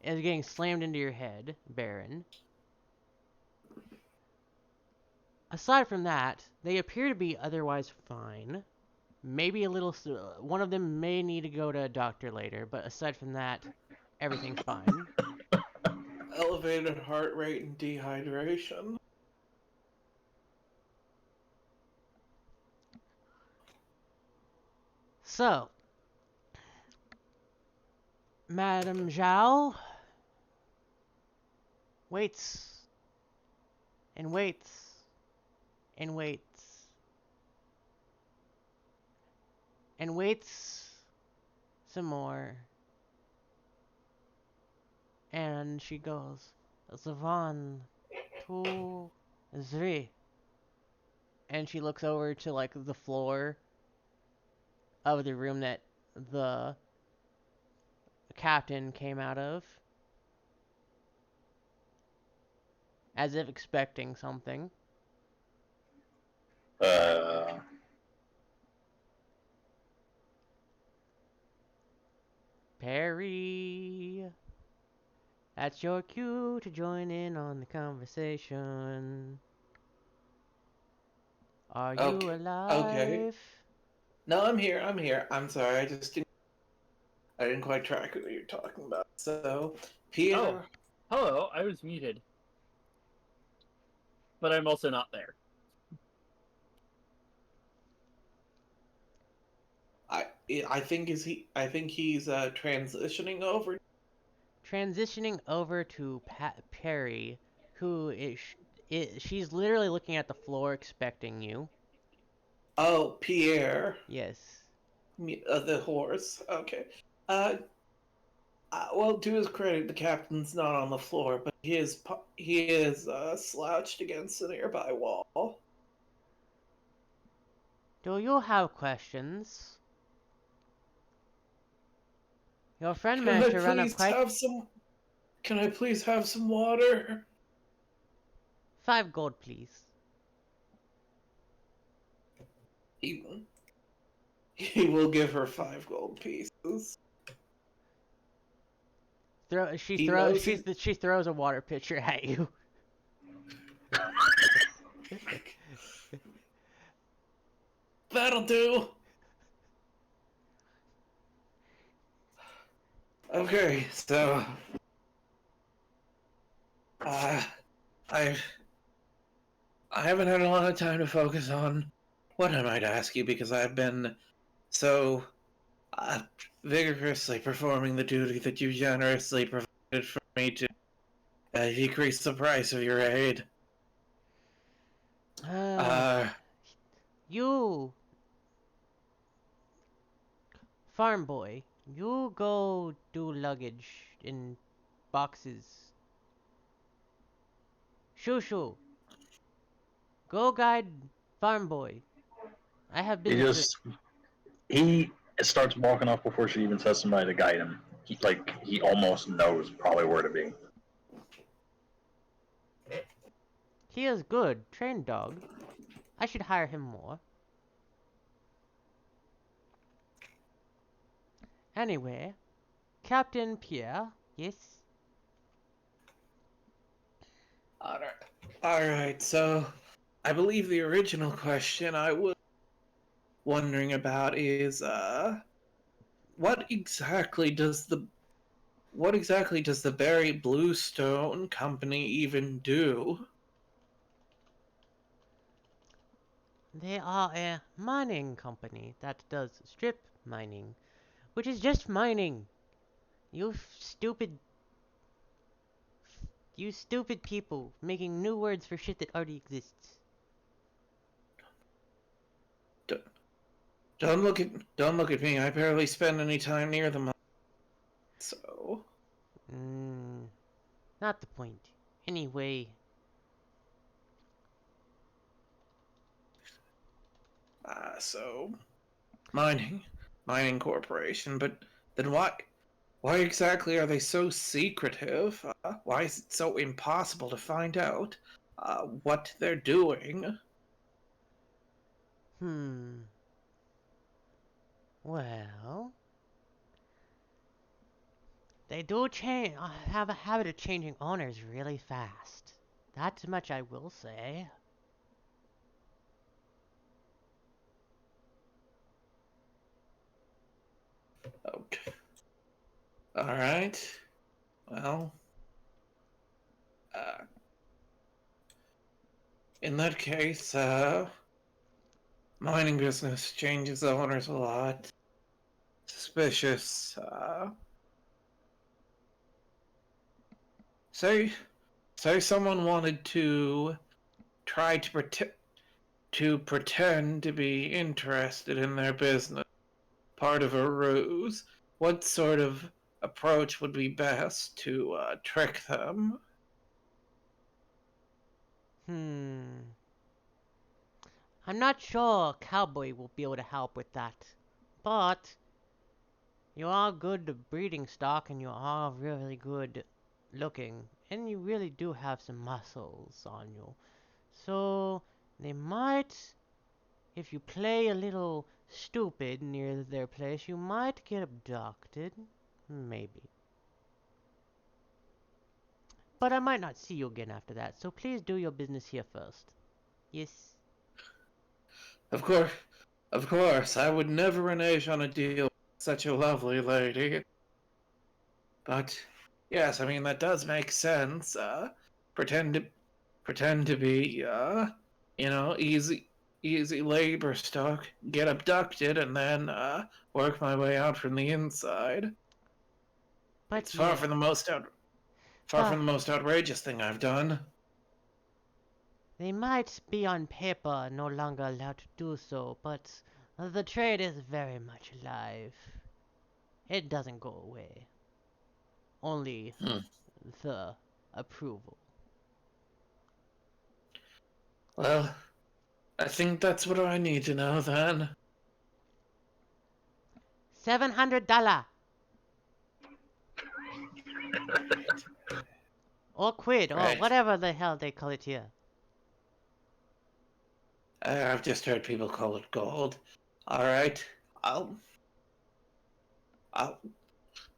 is getting slammed into your head, Baron. Aside from that, they appear to be otherwise fine. Maybe a little. One of them may need to go to a doctor later, but aside from that, everything's fine. Elevated heart rate and dehydration. So, Madame Zhao waits and waits and waits and waits some more. And she goes, Zavan, two, three. And she looks over to like the floor of the room that the captain came out of, as if expecting something. Uh, Perry, that's your cue to join in on the conversation. Are you Okay. Okay. alive? No, I'm here. I'm here. I'm sorry. I didn't quite track what you're talking about. So, Pierre. Oh, hello. I was muted, but I'm also not there. I I think he's transitioning over. Transitioning over to Perry, who she's literally looking at the floor expecting you. Oh, Pierre, Yes. the horse. Okay. Uh, well, to his credit, the captain's not on the floor, but he is slouched against a nearby wall. Do you have questions? Your friend Can managed I to run up please quite have some? Can I please have some water? 5 gold, please. He, he will give her 5 gold pieces. He knows he. She throws a water pitcher at you. That'll do. Okay, so uh, I I haven't had a lot of time to focus on what I might ask you because I've been so uh, vigorously performing the duty that you generously provided for me to decrease the price of your aid. Uh, You, farm boy, you go do luggage in boxes. Shoo, go guide farm boy. I have he business with. just he starts walking off before she even says somebody to guide him. He almost knows probably where to be. He is good, trained dog. I should hire him more. Anyway, Captain Pierre, yes? all right. So I believe the original question I was wondering about is what exactly does the Barry Bluestone Company even do? They are a mining company that does strip mining, which is just mining. You stupid, you stupid people making new words for shit that already exists. D- don't look at me. I barely spend any time near the mine. So, Mm, not the point. Anyway, so mining, mining corporation. But then why exactly are they so secretive? Why is it so impossible to find out what they're doing? hmm. Well, they do change. Have a habit of changing owners really fast. That much I will say. Okay. All right. Well, uh, in that case, mining business changes owners a lot. Suspicious. Say, say someone wanted to try to pretend to be interested in their business, part of a ruse. What sort of approach would be best to trick them? Hmm. I'm not sure a cowboy will be able to help with that. But you are good breeding stock and you are really good looking. And you really do have some muscles on you. So they might, if you play a little stupid near their place, you might get abducted. Maybe. But I might not see you again after that, so please do your business here first. Yes. Of course, of course, I would never renege on a deal with such a lovely lady. But yes, I mean that does make sense. Pretend to pretend to be easy labor stock, get abducted, and then work my way out from the inside. It's But yeah, far from the most outrageous thing I've done. they might be on paper no longer allowed to do so, but the trade is very much alive. It doesn't go away. Only Hmm. the approval. Well, I think that's what I need to know then. $700 Right. or quid or Right. whatever the hell they call it here. I've just heard people call it gold. All right. I'll I'll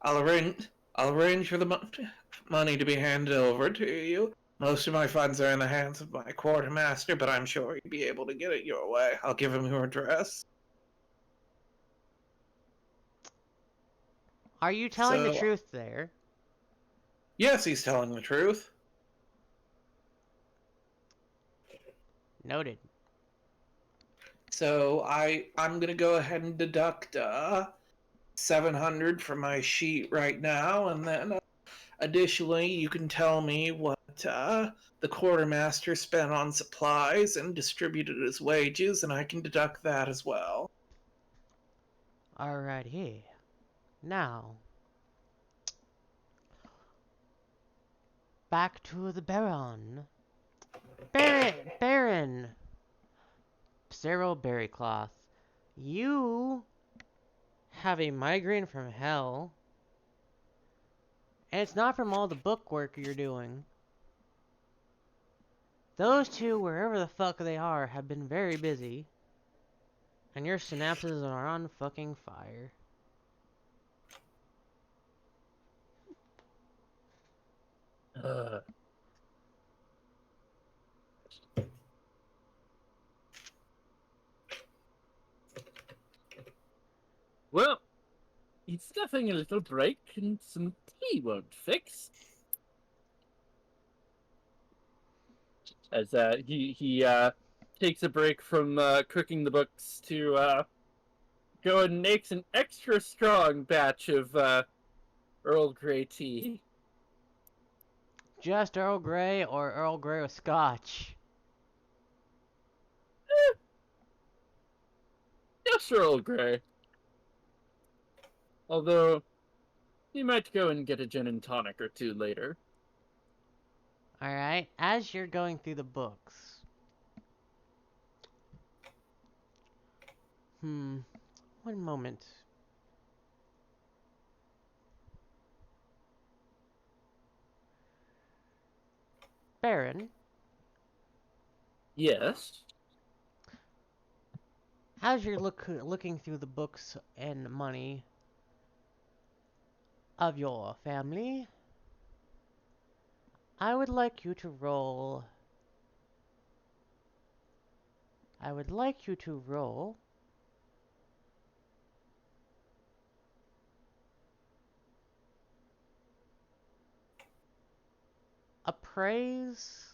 I'll arrange for the money to be handed over to you. Most of my funds are in the hands of my quartermaster, but I'm sure he'd be able to get it your way. I'll give him your address. Are you telling the So, truth there? yes, he's telling the truth. Noted. So I'm gonna go ahead and deduct 700 from my sheet right now, and then additionally, you can tell me what the quartermaster spent on supplies and distributed as wages, and I can deduct that as well. Alrighty. Now, back to the Baron. Baron! Cyril Berrycloth. You have a migraine from hell. And it's not from all the book work you're doing. Those two, wherever the fuck they are, have been very busy. And your synapses are on fucking fire. Uh, well, it's nothing a little break and some tea won't fix. As he takes a break from cooking the books to go and makes an extra strong batch of Earl Grey tea. Just Earl Grey or Earl Grey with Scotch? Yes, Earl Grey. Although you might go and get a gin and tonic or two later. Alright, as you're going through the books. One moment. Baron, Yes. as you're looking through the books and money of your family, I would like you to roll. I would like you to roll appraise.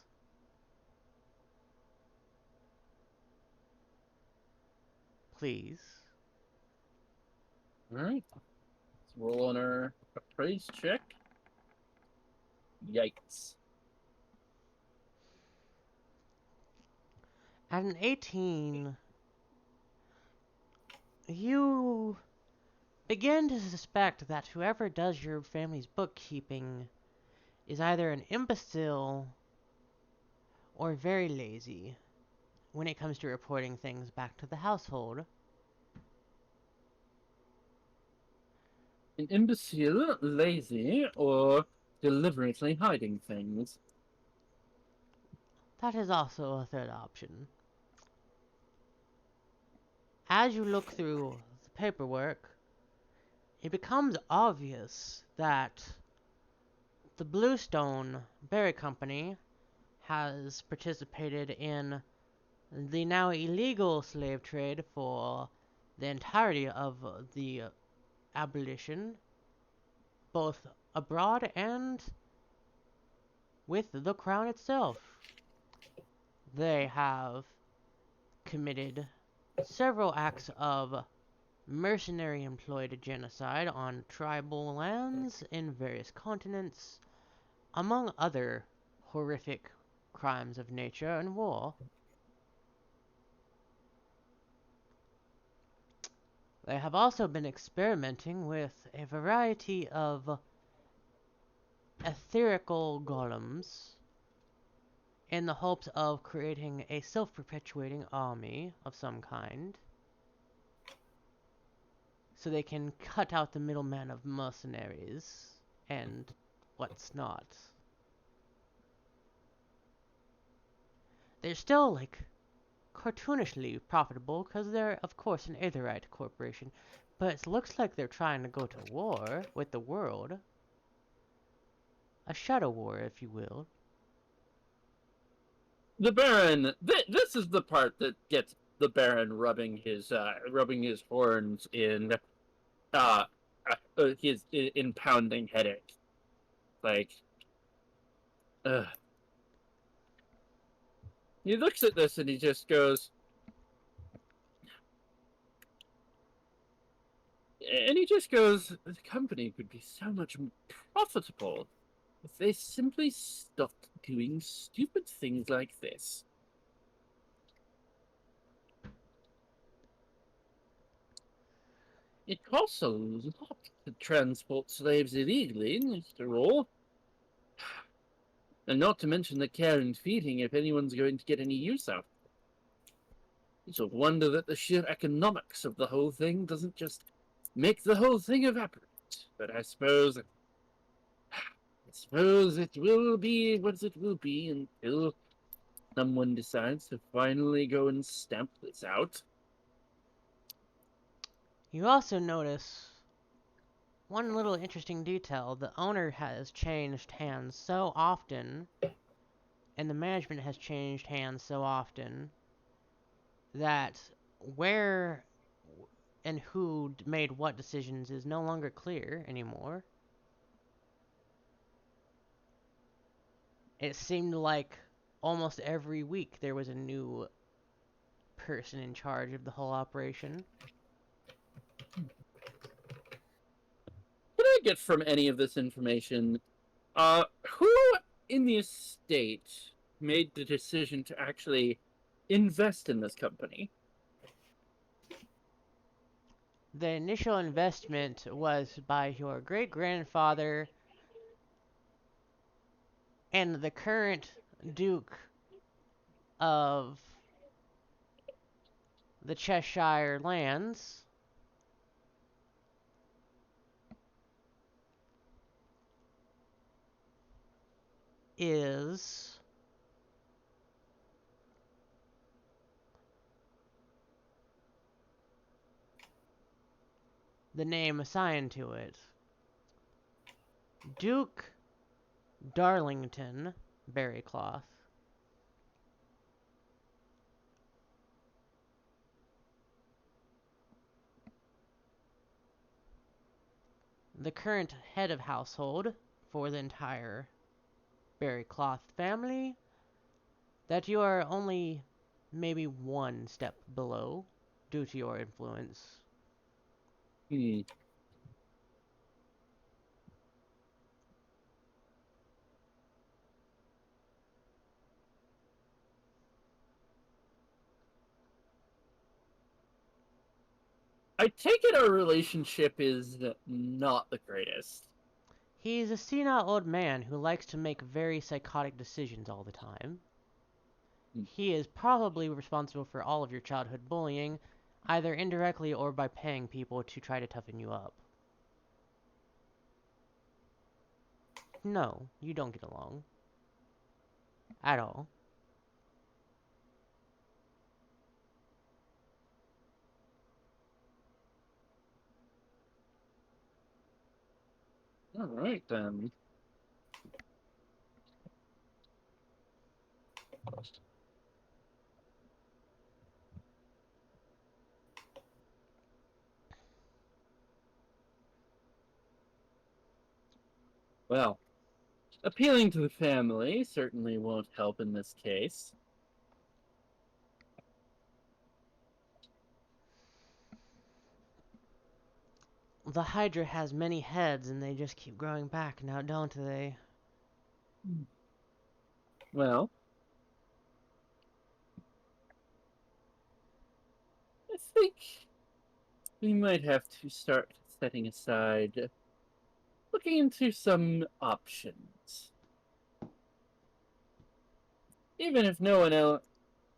Please. Alright. Let's roll on our appraise check. Yikes. At an 18, you begin to suspect that whoever does your family's bookkeeping is either an imbecile or very lazy when it comes to reporting things back to the household. An imbecile, lazy, or deliberately hiding things. That is also a third option. As you look through the paperwork, it becomes obvious that the Bluestone Berry Company has participated in the now illegal slave trade for the entirety of the abolition, both abroad and with the crown itself. They have committed several acts of mercenary employed genocide on tribal lands in various continents, among other horrific crimes of nature and war. They have also been experimenting with a variety of etherical golems in the hopes of creating a self-perpetuating army of some kind, so they can cut out the middleman of mercenaries and what's not. They're still, like, cartoonishly profitable because they're, of course, an Aetherite corporation, but it looks like they're trying to go to war with the world. A shadow war, if you will. The Baron. This is the part that gets the Baron rubbing his horns in his in pounding headache. Like, he looks at this and he just goes, the company could be so much more profitable if they simply stopped doing stupid things like this. It costs a lot to transport slaves illegally, after all. And not to mention the care and feeding if anyone's going to get any use out of it. It's a wonder that the sheer economics of the whole thing doesn't just make the whole thing evaporate. But I suppose it will be what it will be until someone decides to finally go and stamp this out. You also notice one little interesting detail. The owner has changed hands so often, and the management has changed hands so often, that where and who made what decisions is no longer clear anymore. It seemed like almost every week there was a new person in charge of the whole operation. What I get from any of this information, who in the estate made the decision to actually invest in this company? The initial investment was by your great-grandfather and the current Duke of the Cheshire lands, is the name assigned to it. Duke Darlington Berrycloth. The current head of household for the entire berry cloth family that you are only maybe one step below due to your influence. Hmm. I take it our relationship is not the greatest. He's a senile old man who likes to make very psychotic decisions all the time. Hmm. He is probably responsible for all of your childhood bullying, either indirectly or by paying people to try to toughen you up. No, you don't get along. At all. All right then. Well, appealing to the family certainly won't help in this case. The Hydra has many heads and they just keep growing back now, don't they? Well, I think we might have to start setting aside, looking into some options. Even if no one else,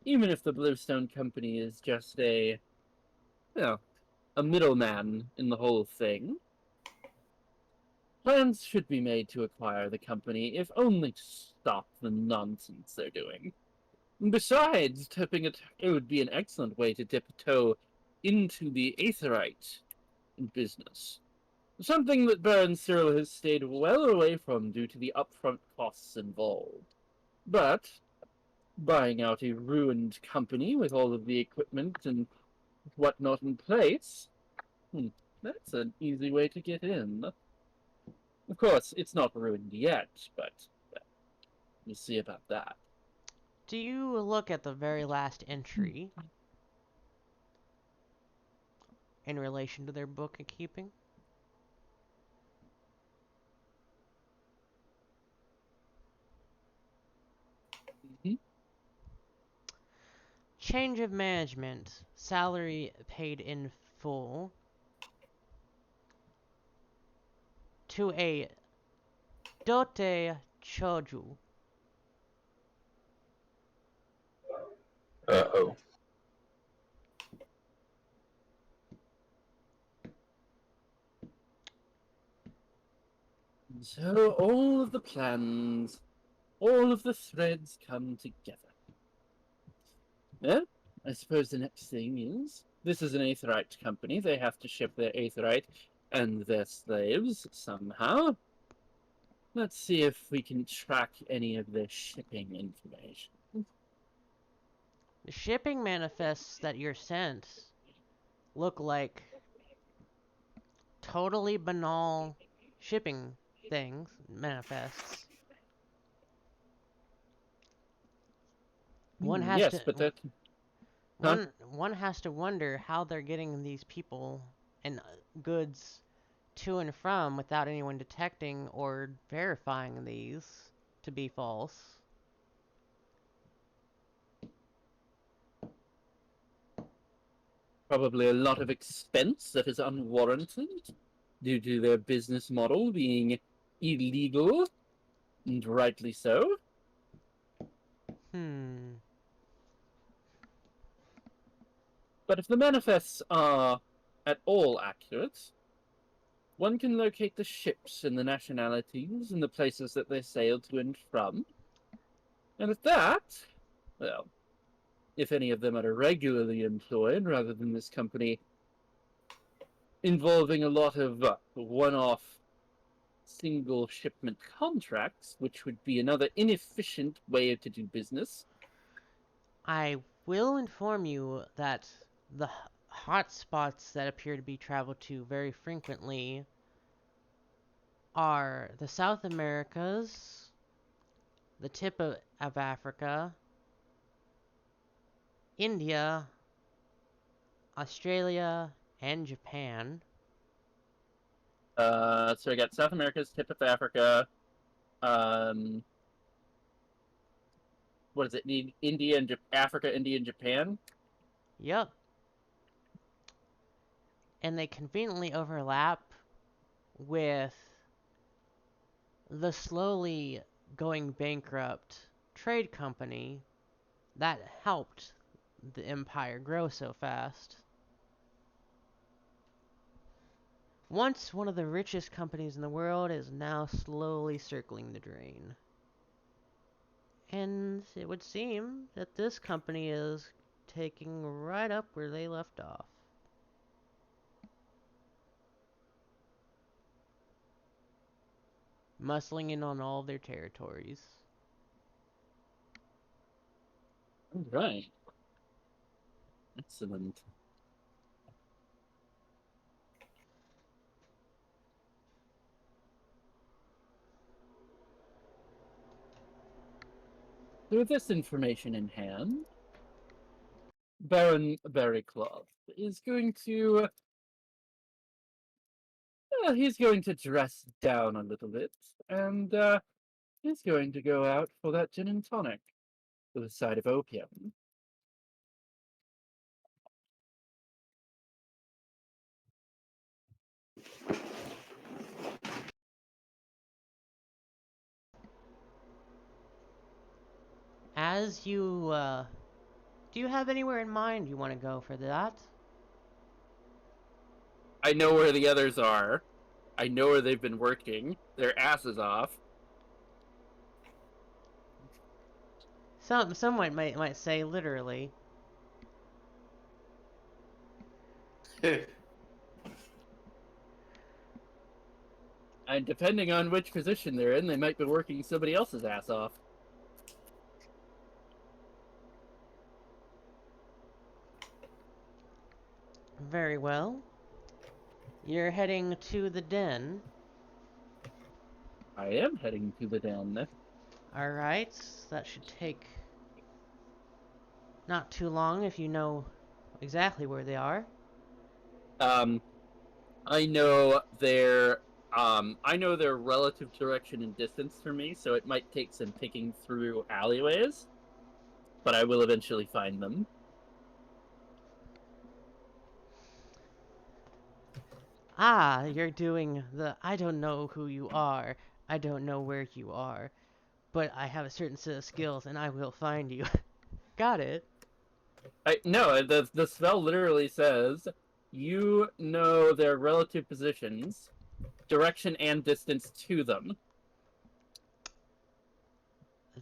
even if the Bluestone Company is just a middleman in the whole thing, plans should be made to acquire the company, if only to stop the nonsense they're doing. Besides, it would be an excellent way to dip a toe into the aetherite business. Something that Baron Cyril has stayed well away from due to the upfront costs involved. But buying out a ruined company with all of the equipment and whatnot in place, that's an easy way to get in. Of course, it's not ruined yet, but we'll see about that. Do you look at the very last entry in relation to their bookkeeping? Mhm. Change of management, salary paid in full to a dote choju. Uh-oh. So all of the plans, all of the threads come together. Yeah, I suppose the next thing is this is an aetherite company. They have to ship their aetherite and their slaves somehow. Let's see if we can track any of their shipping information. The shipping manifests that you're sent look like totally banal shipping things, manifests. One has Yes, to but that, huh? one has to wonder how they're getting these people and goods to and from without anyone detecting or verifying these to be false. Probably a lot of expense that is unwarranted due to their business model being illegal, and rightly so. Hmm. But if the manifests are at all accurate, one can locate the ships and the nationalities and the places that they sail to and from. And at that, well, if any of them are regularly employed rather than this company involving a lot of one off single shipment contracts, which would be another inefficient way to do business. I will inform you that the hot spots that appear to be traveled to very frequently are the South Americas, the tip of Africa, India, Australia, and Japan. So I got South America's tip of Africa. Um, what does it need? India and Africa, India, and Japan. Yup. And they conveniently overlap with the slowly going bankrupt trade company that helped the empire grow so fast. Once one of the richest companies in the world is now slowly circling the drain. And it would seem that this company is taking right up where they left off. Muscling in on all their territories. All right. Excellent. With this information in hand, Baron Berrycloth is going to he's going to dress down a little bit, and he's going to go out for that gin and tonic with a side of opium. As you, do you have anywhere in mind you want to go for that? I know where the others are. I know where they've been working their asses off. Some might say literally. And depending on which position they're in, they might be working somebody else's ass off. Very well. You're heading to the den. I am heading to the den. Alright, that should take not too long if you know exactly where they are. I know their relative direction and distance from me, so it might take some picking through alleyways, but I will eventually find them. Ah, you're doing the I don't know who you are, I don't know where you are, but I have a certain set of skills and I will find you. Got it. No, the spell literally says you know their relative positions, direction, and distance to them.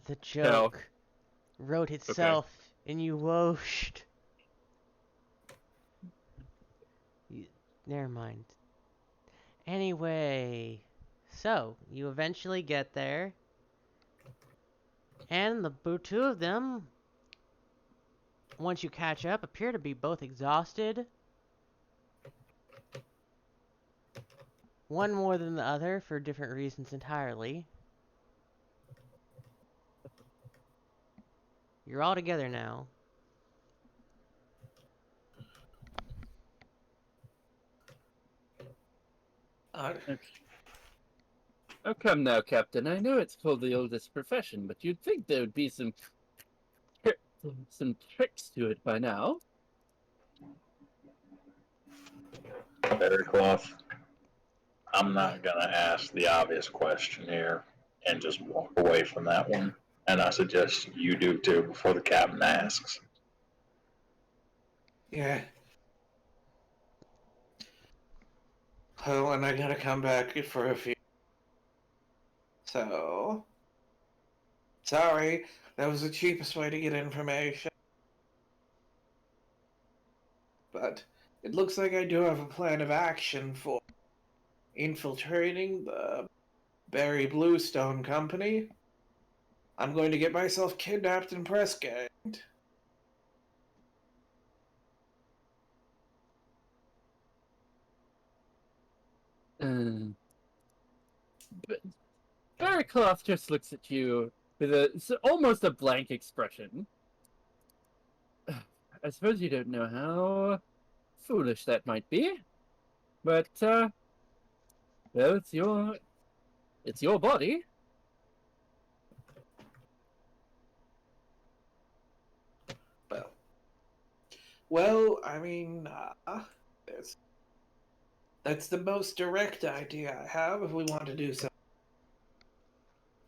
The So, joke wrote okay. itself and you woshed. Never mind. Anyway, so you eventually get there, and the two of them, once you catch up, appear to be both exhausted. One more than the other for different reasons entirely. You're all together now. Okay. Oh, come now, Captain. I know it's called the oldest profession, but you'd think there would be some tricks to it by now. Berrycloth, I'm not gonna ask the obvious question here and just walk away from that one. And I suggest you do too before the captain asks. Yeah. Oh, and I gotta come back for a few. So, sorry, that was the cheapest way to get information. But it looks like I do have a plan of action for infiltrating the Barry Bluestone Company. I'm going to get myself kidnapped and press ganged. But Barracloth just looks at you with almost a blank expression. I suppose you don't know how foolish that might be, but well, it's your body. Well, well, I mean, there's, that's the most direct idea I have if we want to do so.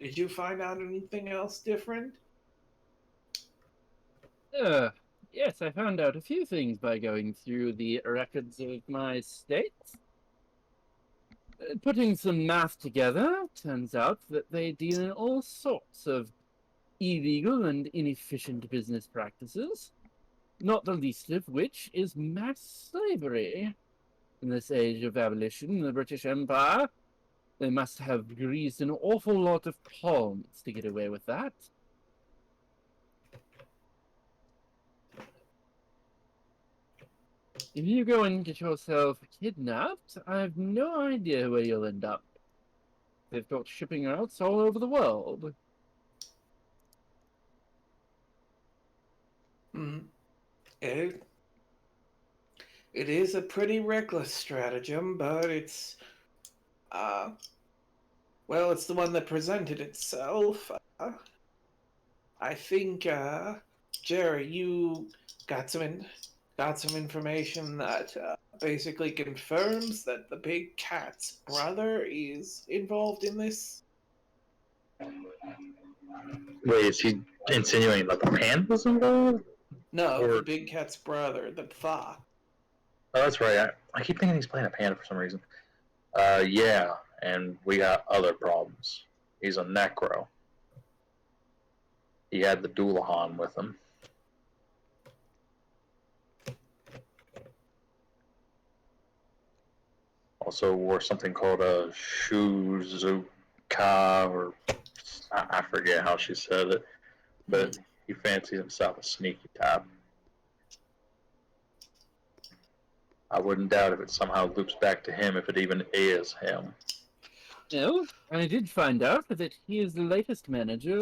Did you find out anything else different? Uh, yes, I found out a few things by going through the records of my state. Putting some math together, turns out that they deal in all sorts of illegal and inefficient business practices, not the least of which is mass slavery. In this age of abolition in the British Empire, they must have greased an awful lot of palms to get away with that. If you go and get yourself kidnapped, I have no idea where you'll end up. They've got shipping routes all over the world. Hmm. It, it is a pretty reckless stratagem, but uh, well, it's the one that presented itself. I think, Jerry, you got got some information that basically confirms that the big cat's brother is involved in this. Wait, is he insinuating that the panda's involved? No, Or the big cat's brother, the fox. oh, that's right. I keep thinking he's playing a panda for some reason. Yeah, and we got other problems. He's a necro. He had the Doulahan with him. Also wore something called a Shuzuka, or I forget how she said it, but he fancies himself a sneaky type. I wouldn't doubt if it somehow loops back to him, if it even is him. No, I did find out that he is the latest manager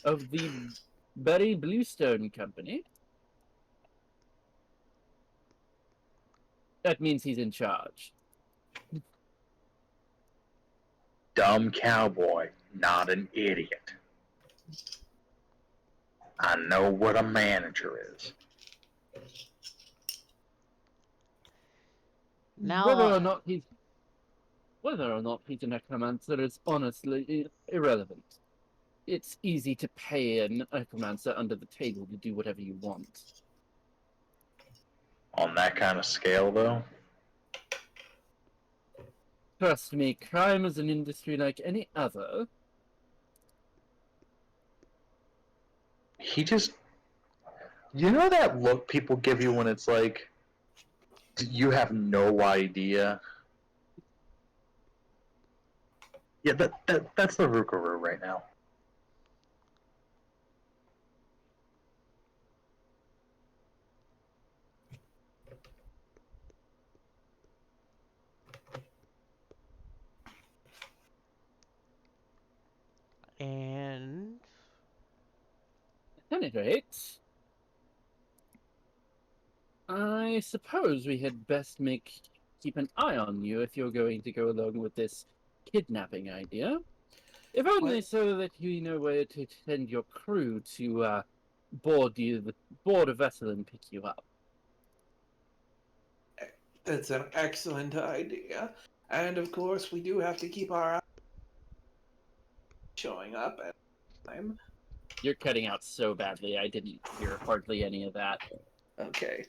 of the Berry Bluestone Company. That means he's in charge. Dumb cowboy, not an idiot. I know what a manager is. Now, whether or not he's a necromancer is honestly irrelevant. It's easy to pay a necromancer under the table to do whatever you want. On that kind of scale, though, Trust me, crime is an industry like any other. he just. You know that look people give you when it's like, you have no idea? Yeah, that's the Rookaroo right now. and At any rate, I suppose we had best keep an eye on you if you're going to go along with this kidnapping idea. If only What? so that you know where to send your crew to board a vessel and pick you up. That's an excellent idea. And of course, we do have to keep our eye showing up at time. You're cutting out so badly, I didn't hear hardly any of that. Okay.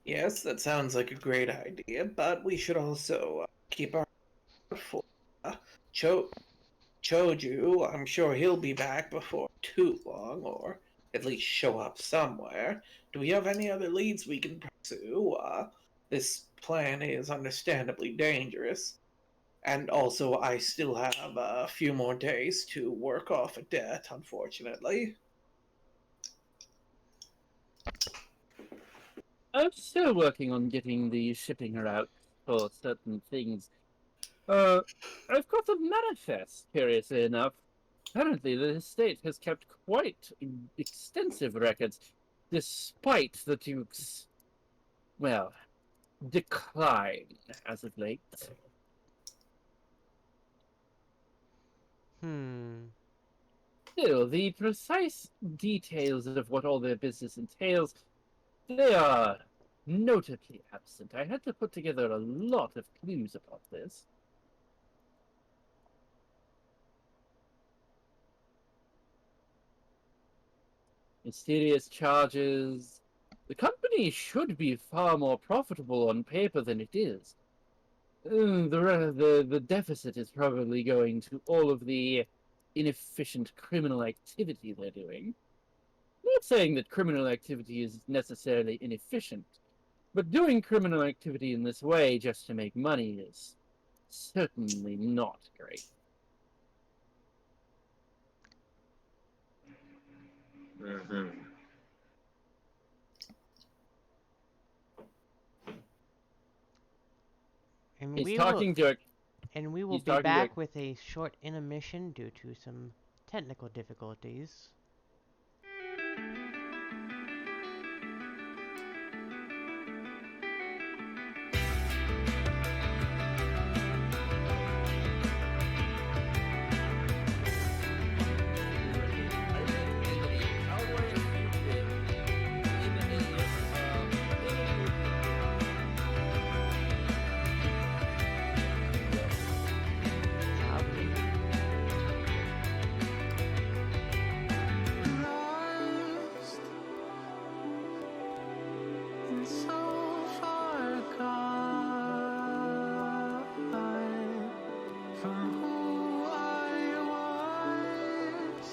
Yes, that sounds like a great idea, but we should also keep our eye for Choju. I'm sure he'll be back before too long, or at least show up somewhere. Do we have any other leads we can pursue? This plan is understandably dangerous. And also, I still have a few more days to work off a debt, unfortunately. I'm still working on getting the shipping route for certain things. I've got a manifest, curiously enough. Apparently, the estate has kept quite extensive records, despite the Duke's, well, decline as of late. Still, the precise details of what all their business entails, they are notably absent. I had to put together a lot of clues about this. Mysterious charges. The company should be far more profitable on paper than it is. The deficit is probably going to all of the inefficient criminal activity they're doing. I'm not saying that criminal activity is necessarily inefficient, but doing criminal activity in this way just to make money is certainly not great. Mm-hmm. And He's we talking to a will he's be talking to back with a short intermission due to some technical difficulties. Probably. Lost and so far gone from who I was.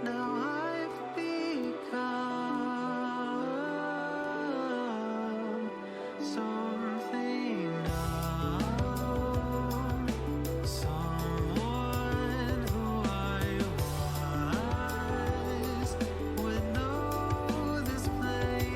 Now I've become something numb, someone who I was would know this place.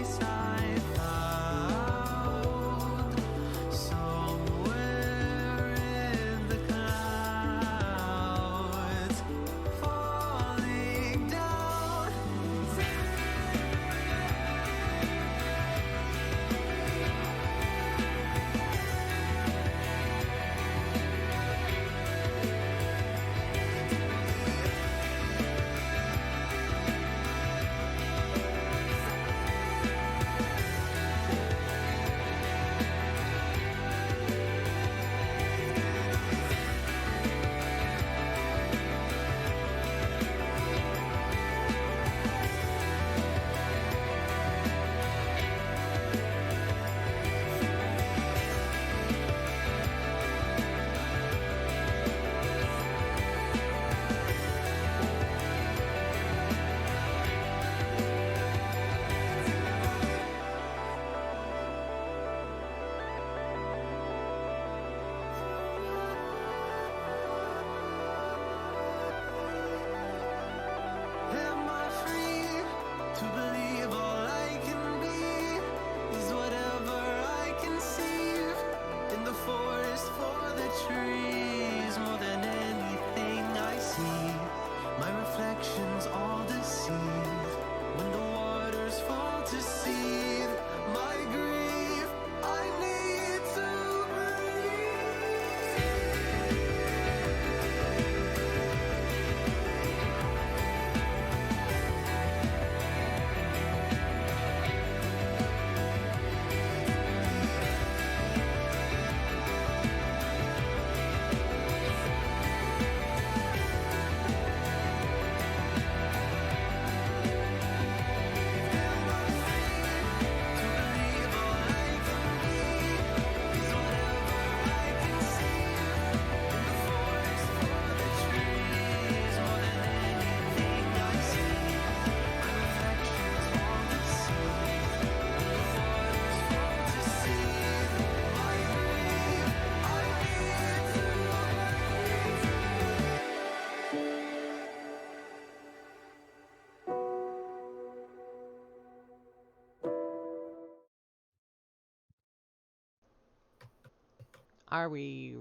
Are we...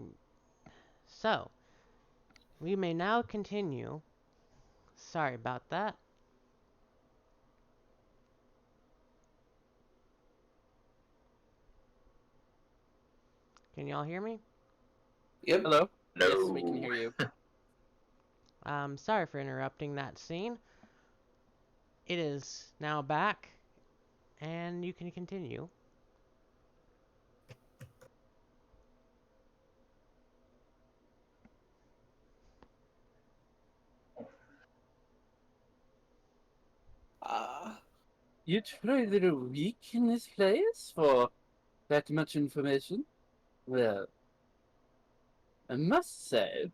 So, we may now continue. Sorry about that. Can y'all hear me? Yep. Hello? No. Yes, we can hear you. Sorry for interrupting that scene. It is now back, and you can continue. Uh, You tried a little weak in this place for that much information? Well, I must say,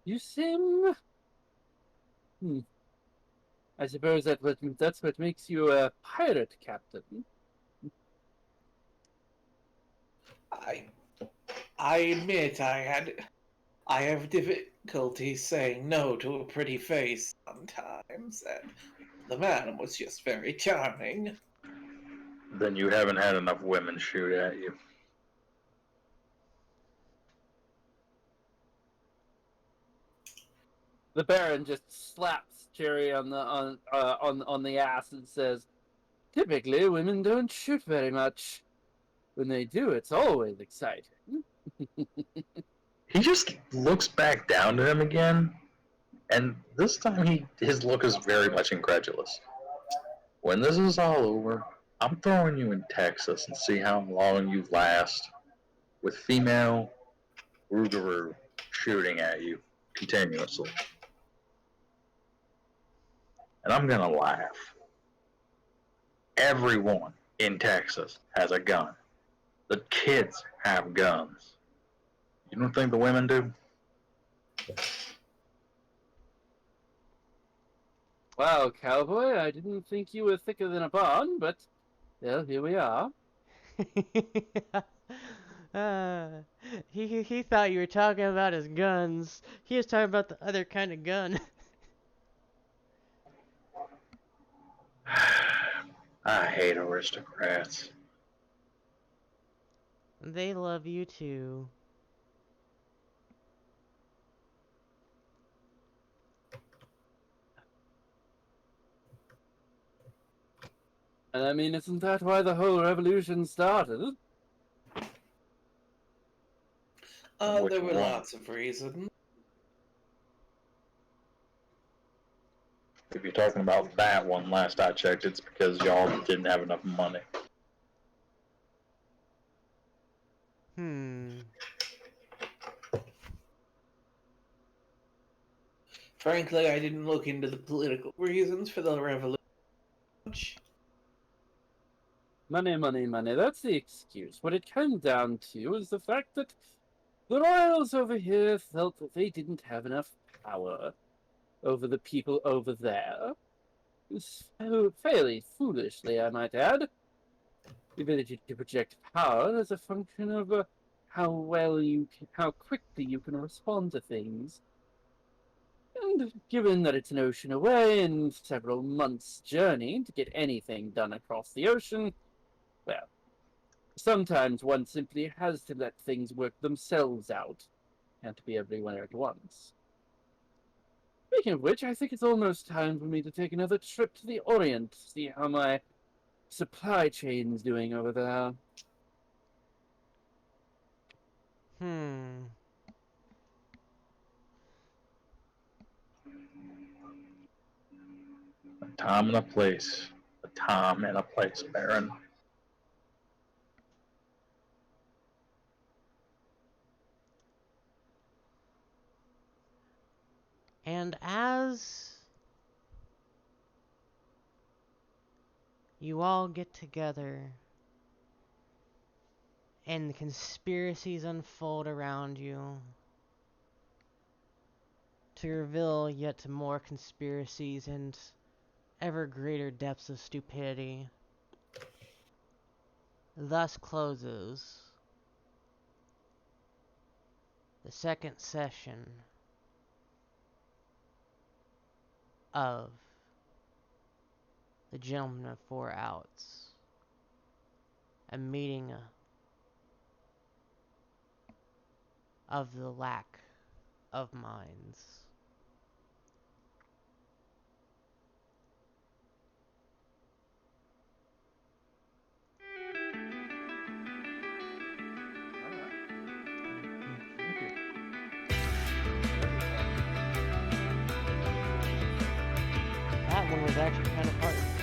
you seem. Hmm, I suppose that's what makes you a pirate captain. I I admit I have difficulty saying no to a pretty face sometimes, and the man was just very charming. Then you haven't had enough women shoot at you. The Baron just slaps Jerry on the ass and says, "Typically, women don't shoot very much. When they do, it's always exciting." He just looks back down to him again, and this time his look is very much incredulous. When this is all over, I'm throwing you in Texas and see how long you last with female Rougarou shooting at you continuously. And I'm gonna laugh. Everyone in Texas has a gun. The kids have guns. You don't think the women do? Wow, cowboy, I didn't think you were thicker than a barn, but well, here we are. uh, he thought you were talking about his guns. He was talking about the other kind of gun. I hate aristocrats. They love you too. And I mean, isn't that why the whole revolution started? Which There were one? lots of reasons. If you're talking about that one, last I checked, it's because y'all didn't have enough money. Hmm. Frankly, I didn't look into the political reasons for the revolution. Money, money, money. That's the excuse. What it came down to is the fact that the royals over here felt that they didn't have enough power over the people over there. Fairly foolishly, I might add. The ability to project power is a function of how quickly you can respond to things. And given that it's an ocean away and several months' journey to get anything done across the ocean, well, sometimes one simply has to let things work themselves out. Can't be everywhere at once. Speaking of which, I think it's almost time for me to take another trip to the Orient, see how my supply chain's doing over there. Hmm. A time and a place. A time and a place, Baron. And as you all get together and the conspiracies unfold around you to reveal yet more conspiracies and ever greater depths of stupidity, thus closes the second session of the Gentleman of Four Outs, a meeting of the lack of mines. Thank you. That one was actually kind of hard.